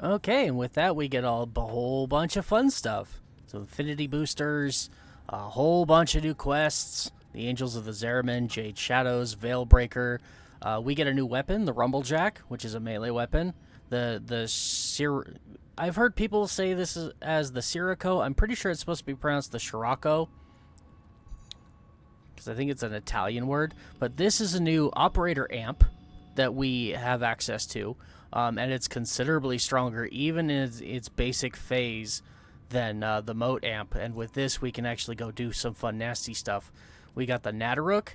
Okay, and with that we get a whole bunch of fun stuff. So Infinity Boosters, a whole bunch of new quests, the Angels of the Zeramin, Jade Shadows, Veilbreaker. We get a new weapon, the Rumblejack, which is a melee weapon. I've heard people say this as the Sirocco. I'm pretty sure it's supposed to be pronounced the Scirocco, because I think it's an Italian word. But this is a new operator amp that we have access to, and it's considerably stronger, even in its basic phase, than the Moat amp. And with this, we can actually go do some fun, nasty stuff. We got the Nataruk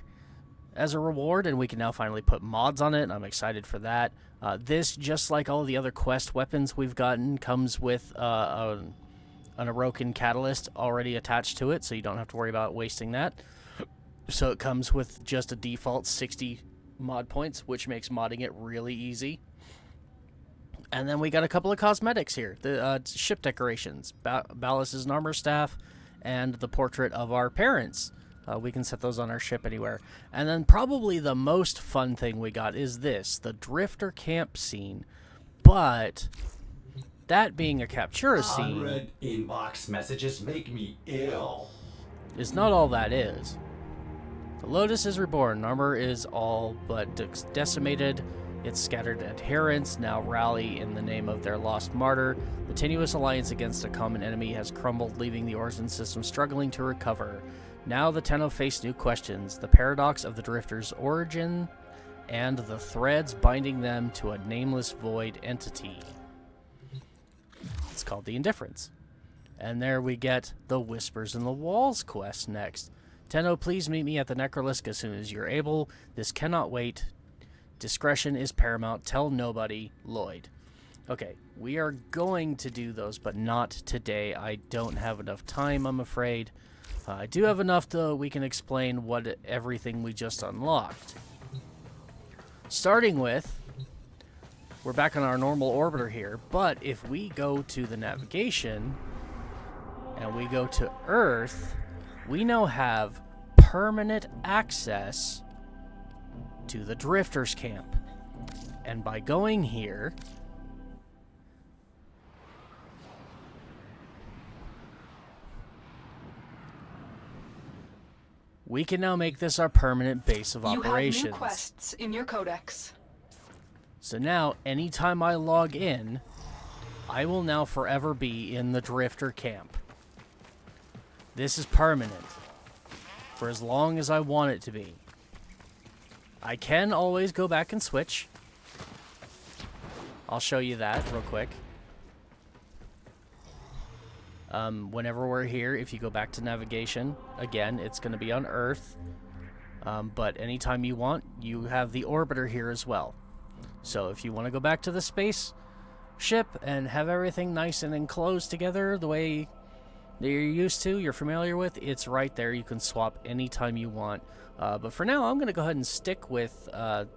as a reward, and we can now finally put mods on it, and I'm excited for that. This, just like all the other quest weapons we've gotten, comes with an Orokin catalyst already attached to it, so you don't have to worry about wasting that. So it comes with just a default 60 mod points, which makes modding it really easy. And then we got a couple of cosmetics here. The ship decorations, Ballas's armor staff, and the portrait of our parents. We can set those on our ship anywhere. And then probably the most fun thing we got is this, the Drifter camp scene. But that being a Captura scene, unread inbox messages make me ill, is not all that is. The Lotus is reborn. Armor is all but decimated. Its scattered adherents now rally in the name of their lost martyr. The tenuous alliance against a common enemy has crumbled, leaving the Origin system struggling to recover. Now the Tenno face new questions, the paradox of the Drifter's origin, and the threads binding them to a nameless void entity. It's called the Indifference. And there we get the Whispers in the Walls quest next. Tenno, please meet me at the Necrolisk as soon as you're able. This cannot wait. Discretion is paramount. Tell nobody. Lloyd. Okay, we are going to do those, but not today. I don't have enough time, I'm afraid. I do have enough to we can explain what everything we just unlocked. Starting with, we're back on our normal orbiter here, but if we go to the navigation and we go to Earth, we now have permanent access to the Drifters camp. And by going here, we can now make this our permanent base of operations. You have new quests in your codex. So now, anytime I log in, I will now forever be in the Drifter camp. This is permanent. For as long as I want it to be. I can always go back and switch. I'll show you that real quick. Whenever we're here, if you go back to navigation, again, it's going to be on Earth. But anytime you want, you have the orbiter here as well. So if you want to go back to the space ship and have everything nice and enclosed together the way that you're used to, you're familiar with, it's right there. You can swap anytime you want. But for now, I'm going to go ahead and stick with the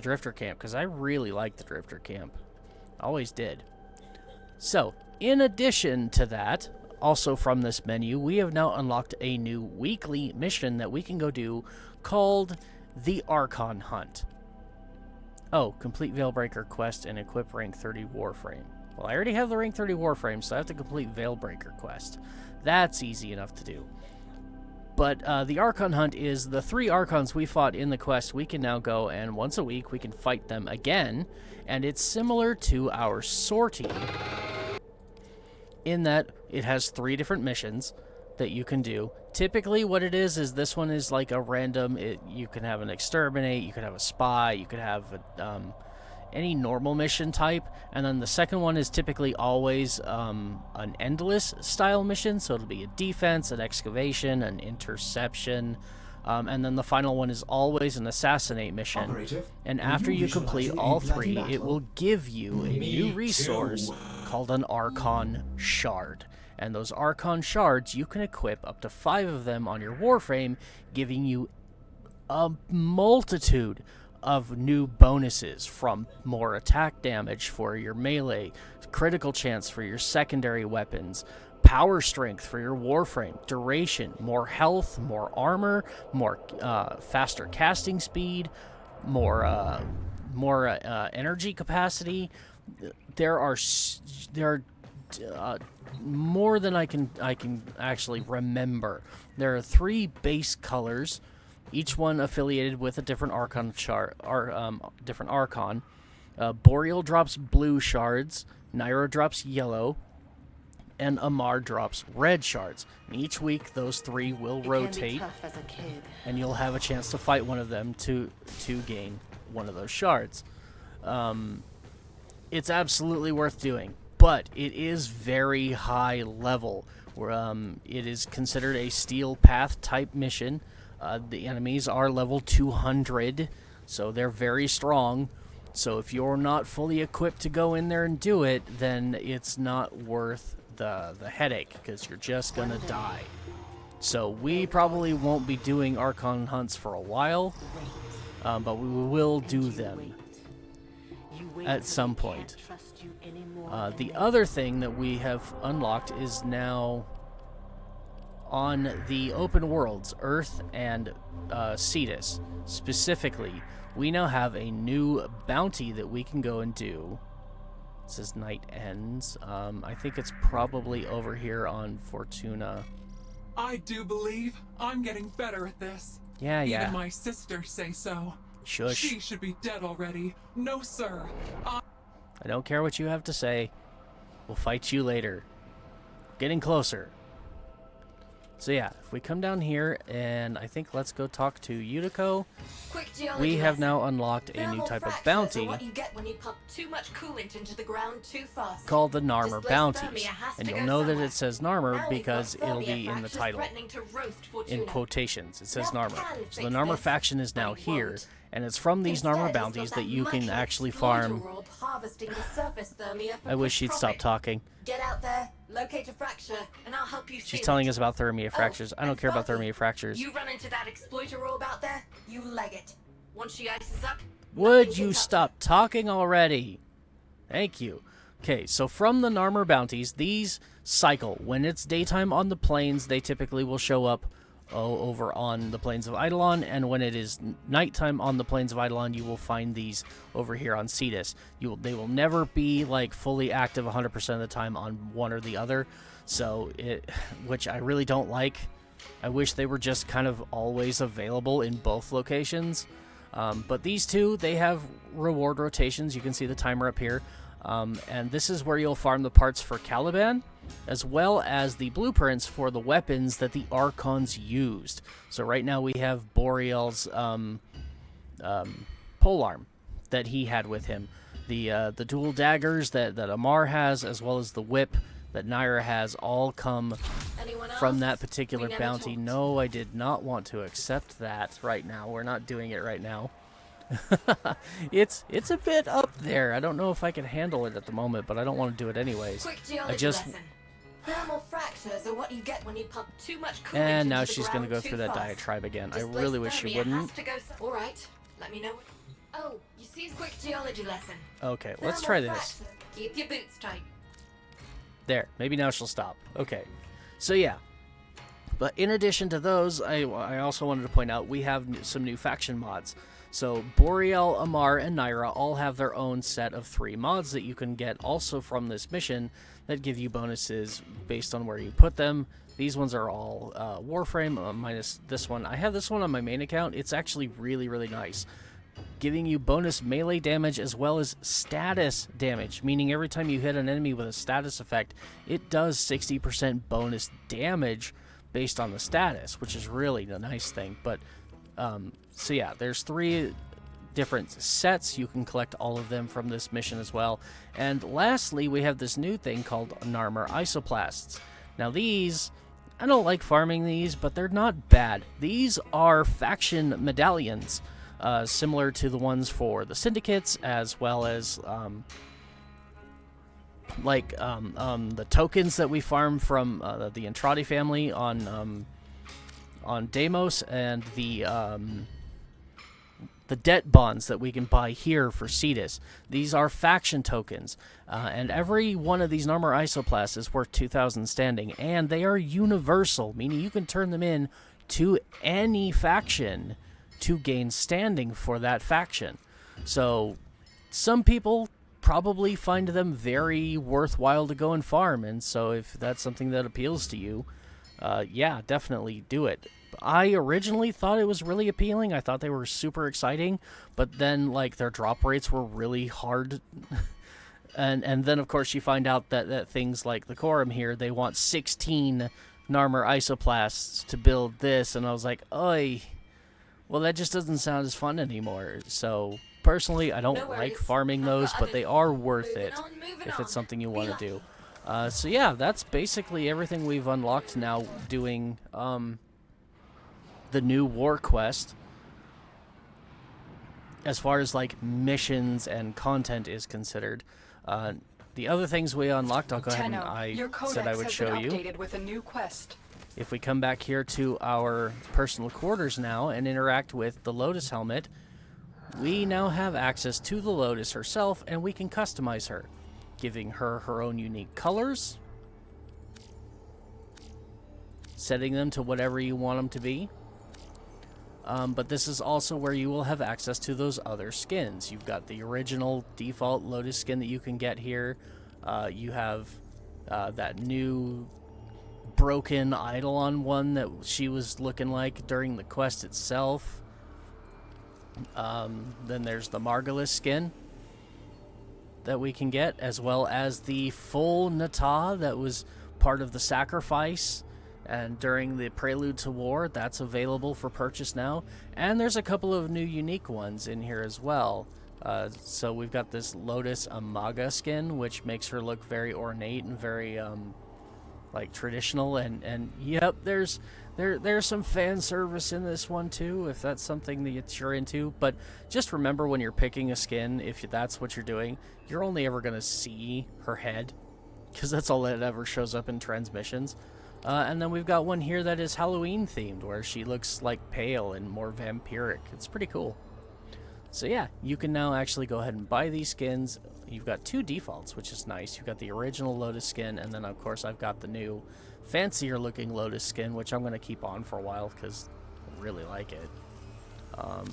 Drifter camp because I really like the Drifter camp. Always did. So, in addition to that, also from this menu, we have now unlocked a new weekly mission that we can go do called the Archon Hunt. Oh, complete Veilbreaker quest and equip rank 30 Warframe. Well, I already have the rank 30 Warframe, so I have to complete Veilbreaker quest. That's easy enough to do. But the Archon Hunt is the 3 Archons we fought in the quest. We can now go, and once a week we can fight them again. And it's similar to our sortie, in that it has 3 different missions that you can do. Typically what it is this one is like a random, you can have an exterminate, you could have a spy, you could have any normal mission type, and then the second one is typically always an endless style mission, so it'll be a defense, an excavation, an interception, and then the final one is always an assassinate mission. Operator, and after you complete all 3, it will give you a new resource called an Archon Shard. And those Archon Shards, you can equip up to 5 of them on your Warframe, giving you a multitude of new bonuses, from more attack damage for your melee, critical chance for your secondary weapons, power strength for your Warframe, duration, more health, more armor, more faster casting speed, more energy capacity. There are more than I can actually remember. There are 3 base colors, each one affiliated with a different Archon different Archon. Boreal drops blue shards, Naira drops yellow, and Amar drops red shards. And each week, those 3 will rotate, and you'll have a chance to fight one of them to gain one of those shards. It's absolutely worth doing, but it is very high level. It is considered a steel path type mission. The enemies are level 200, so they're very strong. So if you're not fully equipped to go in there and do it, then it's not worth the headache, because you're just gonna die. So we probably won't be doing Archon hunts for a while, but we will do them at some point. The other thing that we have unlocked is now on the open worlds, Earth and Cetus specifically. We now have a new bounty that we can go and do. It says night ends. I think it's probably over here on Fortuna. I do believe I'm getting better at this. Yeah. Even my sisters say so. Shush. She should be dead already. No, sir. I don't care what you have to say. We'll fight you later. Getting closer. So yeah, if we come down here, and I think let's go talk to Yutiko. Quick geology We have lesson. now unlocked a new Thermal type of fractures bounty are what you get when you pump too much coolant into the ground too fast. called the Narmer Displaced bounties. thermia has And to you'll go know that somewhere. it says Narmer Now we've because got it'll thermia be in the fractures title. threatening to roast In Fortuna. quotations, it says Now Narmer. can So the fix Narmer this, faction is but now he here, won't. and it's from these Instead, Narmer he's got bounties that that you can mucky actually exploiter farm. orb harvesting the surface thermia for I wish she'd quick stop profit. talking. Get out there, locate a fracture, and I'll help you. She's seal telling it. us about thermia fractures. I don't and care about Sparky, thermia fractures. You run into that exploiter orb out there, you leg it. Once she ices up, Would you stop talking already? Thank you. Okay, so from the Narmer bounties, these cycle. When it's daytime on the plains, they typically will show up over on the plains of Eidolon, and when it is nighttime on the plains of Eidolon, you will find these over here on Cetus. They will never be like fully active 100% of the time on one or the other, so which I really don't like. I wish they were just kind of always available in both locations. But these two, they have reward rotations. You can see the timer up here. And this is where you'll farm the parts for Caliban, as well as the blueprints for the weapons that the Archons used. So right now we have Boreal's polearm that he had with him. The dual daggers that Amar has, as well as the whip that Naira has, all come from that particular bounty. No, I did not want to accept that right now. We're not doing it right now. It's a bit up there. I don't know if I can handle it at the moment, but I don't want to do it anyways. Quick geology lesson. Thermal fractures are what you get when you pump too much coolant And into now the she's ground going to go too through that fast. diatribe again. I Displaced really wish she thermia wouldn't. has to go all right, let me know. Oh, you see, quick geology lesson. Okay, let's Thermal try this. fractures. Keep your boots tight. There, maybe now she'll stop. Okay, so yeah. But in addition to those, I also wanted to point out we have some new faction mods. So Boreal, Amar, and Naira all have their own set of 3 mods that you can get also from this mission that give you bonuses based on where you put them. These ones are all Warframe, minus this one. I have this one on my main account. It's actually really, really nice. Giving you bonus melee damage as well as status damage, meaning every time you hit an enemy with a status effect, it does 60% bonus damage based on the status, which is really the nice thing. But so yeah, there's 3 different sets. You can collect all of them from this mission as well. And lastly, we have this new thing called Narmer Isoplasts. Now these, I don't like farming these, but they're not bad. These are faction medallions, similar to the ones for the syndicates, as well as the tokens that we farm from the Entrati family on Deimos, and the debt bonds that we can buy here for Cetus. These are faction tokens, and every one of these Narmer Isoplasts is worth 2,000 standing, and they are universal, meaning you can turn them in to any faction to gain standing for that faction. So some people probably find them very worthwhile to go and farm, and so if that's something that appeals to you, yeah, definitely do it. I originally thought it was really appealing. I thought they were super exciting, but then like their drop rates were really hard. and then of course you find out that things like the Quorum here, they want 16 Narmer Isoplasts to build this, and I was like, oy, well that just doesn't sound as fun anymore. So personally, I don't like farming those, but they are worth it if it's something you want to do. So yeah, that's basically everything we've unlocked now doing the new war quest. As far as like missions and content is considered. The other things we unlocked, I'll go ahead and I said I would show you. Updated with a new quest. If we come back here to our personal quarters now and interact with the Lotus helmet, we now have access to the Lotus herself, and we can customize her, giving her her own unique colors, setting them to whatever you want them to be. But this is also where you will have access to those other skins. You've got the original default Lotus skin that you can get here. You have that new broken Eidolon one that she was looking like during the quest itself. Then there's the Margulis skin that we can get, as well as the full Nata that was part of the sacrifice And during the Prelude to War, that's available for purchase now. And there's a couple of new unique ones in here as well. So we've got this Lotus Amaga skin, which makes her look very ornate and very like traditional. And yep, there's some fan service in this one too, if that's something that you're into. But just remember, when you're picking a skin, if that's what you're doing, you're only ever gonna see her head, because that's all that ever shows up in transmissions. And then we've got one here that is Halloween themed, where she looks like pale and more vampiric. It's pretty cool. So yeah, you can now actually go ahead and buy these skins. You've got 2 defaults, which is nice. You've got the original Lotus skin, and then of course I've got the new fancier looking Lotus skin, which I'm going to keep on for a while because I really like it.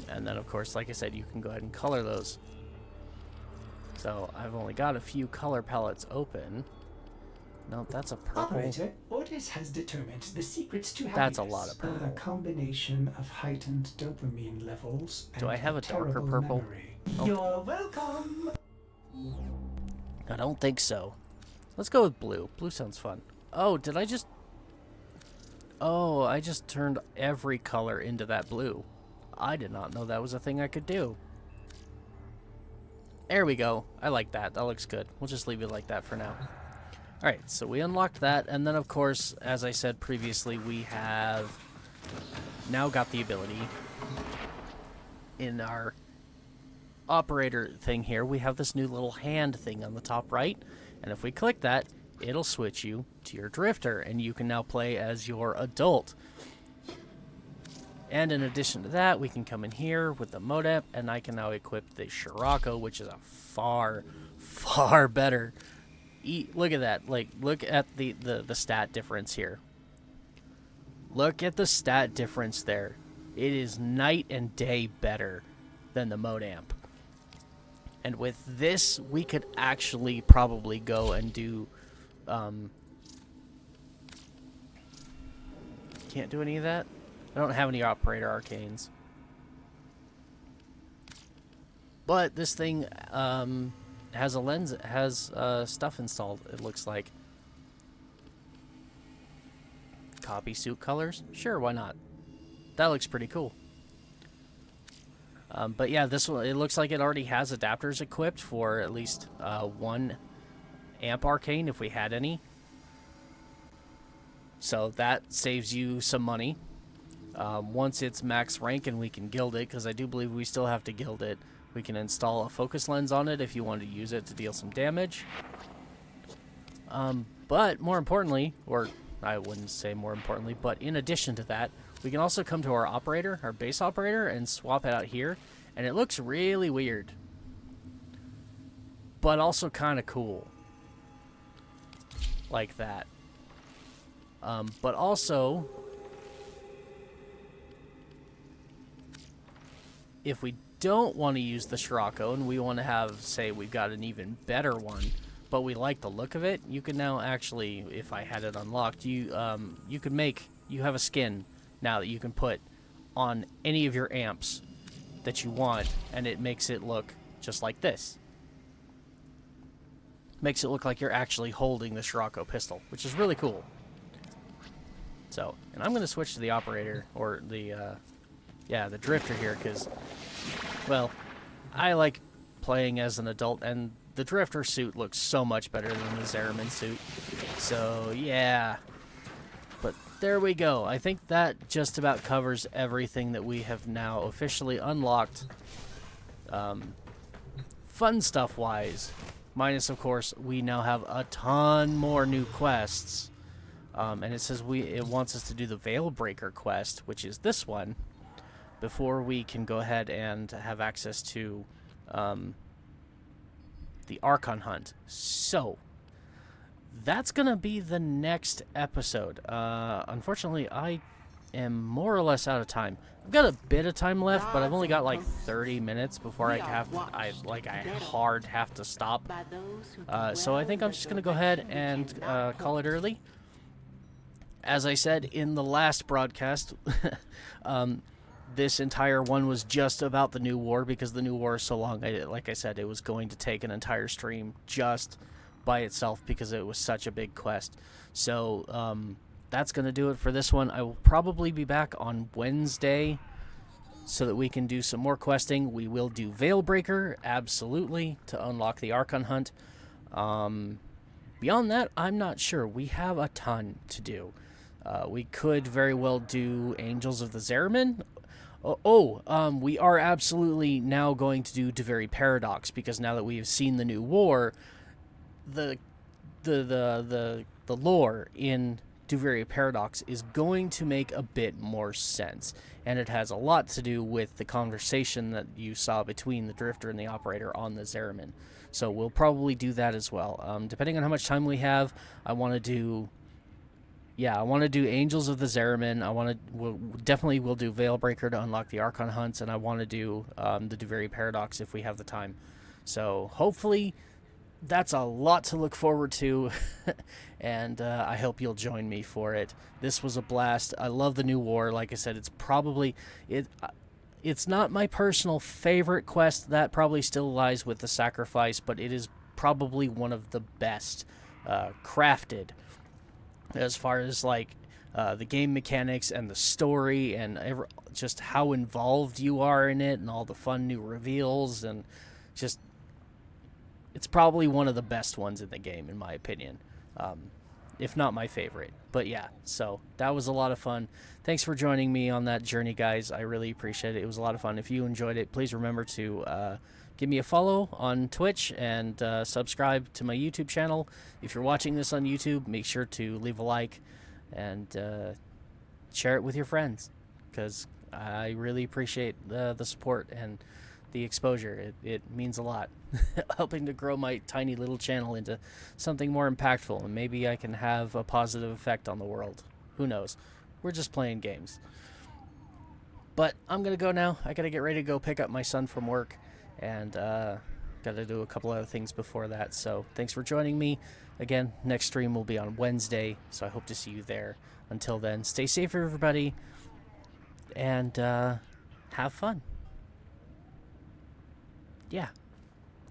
And then of course, like I said, you can go ahead and color those. So I've only got a few color palettes open. No, that's a purple. Operator, Ordis has determined the secrets to happiness. That's a lot of purple. A combination of heightened dopamine levels and do I have a darker terrible purple? memory. Oh. You're welcome. I don't think so. Let's go with blue. Blue sounds fun. Oh, did I just... Oh, I just turned every color into that blue. I did not know that was a thing I could do. There we go. I like that. That looks good. We'll just leave it like that for now. Alright, so we unlocked that, and then of course, as I said previously, we have now got the ability in our operator thing here. We have this new little hand thing on the top right, and if we click that, it'll switch you to your drifter, and you can now play as your adult. And in addition to that, we can come in here with the modem, and I can now equip the Scirocco, which is a far, far better... Look at that. Like, look at the stat difference here. Look at the stat difference there. It is night and day better than the modamp. And with this, we could actually probably go and do... Can't do any of that? I don't have any operator arcanes. But this thing... has a lens, has stuff installed, it looks like. Copy suit colors? Sure, why not? That looks pretty cool. But yeah, this one, it looks like it already has adapters equipped for at least 1 amp arcane if we had any. So that saves you some money. Once it's max rank and we can guild it, because I do believe we still have to guild it, we can install a focus lens on it if you want to use it to deal some damage. But more importantly, or I wouldn't say more importantly, but in addition to that, we can also come to our operator, our base operator, and swap it out here. And it looks really weird, but also kind of cool. Like that. But also, if we don't want to use the Scirocco and we want to have, say, we've got an even better one, but we like the look of it, you can now actually, if I had it unlocked, you could make, you have a skin now that you can put on any of your amps that you want, and it makes it look just like this. Makes it look like you're actually holding the Scirocco pistol, which is really cool. So, and I'm going to switch to the operator, or the, yeah, the drifter here, because, well, I like playing as an adult, and the drifter suit looks so much better than the Zeramin suit. So, yeah. But there we go. I think that just about covers everything that we have now officially unlocked, fun stuff-wise. Minus, of course, we now have a ton more new quests. And it says it wants us to do the Veil Breaker quest, which is this one, before we can go ahead and have access to the Archon Hunt. So, that's going to be the next episode. Unfortunately, I am more or less out of time. I've got a bit of time left, but I've only got like 30 minutes before I have to stop. So I think I'm just going to go ahead and call it early. As I said in the last broadcast, this entire one was just about the New War, because the New War is so long. Like I said, it was going to take an entire stream just by itself because it was such a big quest. So that's going to do it for this one. I will probably be back on Wednesday so that we can do some more questing. We will do Veilbreaker, absolutely, to unlock the Archon Hunt. Beyond that, I'm not sure. We have a ton to do. We could very well do Angels of the Zeramin. We are absolutely now going to do Deveri Paradox, because now that we have seen the new war, the lore in Deveri Paradox is going to make a bit more sense, and it has a lot to do with the conversation that you saw between the Drifter and the Operator on the Zeramin. So we'll probably do that as well. Depending on how much time we have, I want to do Angels of the Zeramin. We'll do Veilbreaker to unlock the Archon Hunts, and I want to do the Deveri Paradox if we have the time. So hopefully that's a lot to look forward to, and I hope you'll join me for it. This was a blast. I love the new war. Like I said, it's not my personal favorite quest. That probably still lies with the Sacrifice, but it is probably one of the best crafted as far as the game mechanics and the story and just how involved you are in it and all the fun new reveals, and just it's probably one of the best ones in the game, in my opinion, if not my favorite. But yeah, so that was a lot of fun. Thanks for joining me on that journey, guys. I really appreciate it. It was a lot of fun. If you enjoyed it, please remember to give me a follow on Twitch and subscribe to my YouTube channel. If you're watching this on YouTube, make sure to leave a like and share it with your friends, because I really appreciate the support and the exposure. It means a lot. Helping to grow my tiny little channel into something more impactful, and maybe I can have a positive effect on the world. Who knows? We're just playing games. But I'm going to go now. I got to get ready to go pick up my son from work, and got to do a couple other things before that. So thanks for joining me. Again, next stream will be on Wednesday, so I hope to see you there. Until then, stay safe, everybody, and have fun. Yeah,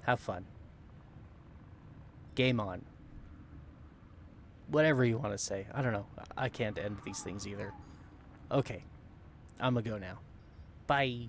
have fun. Game on. Whatever you want to say. I don't know. I can't end these things either. Okay, I'm gonna go now. Bye.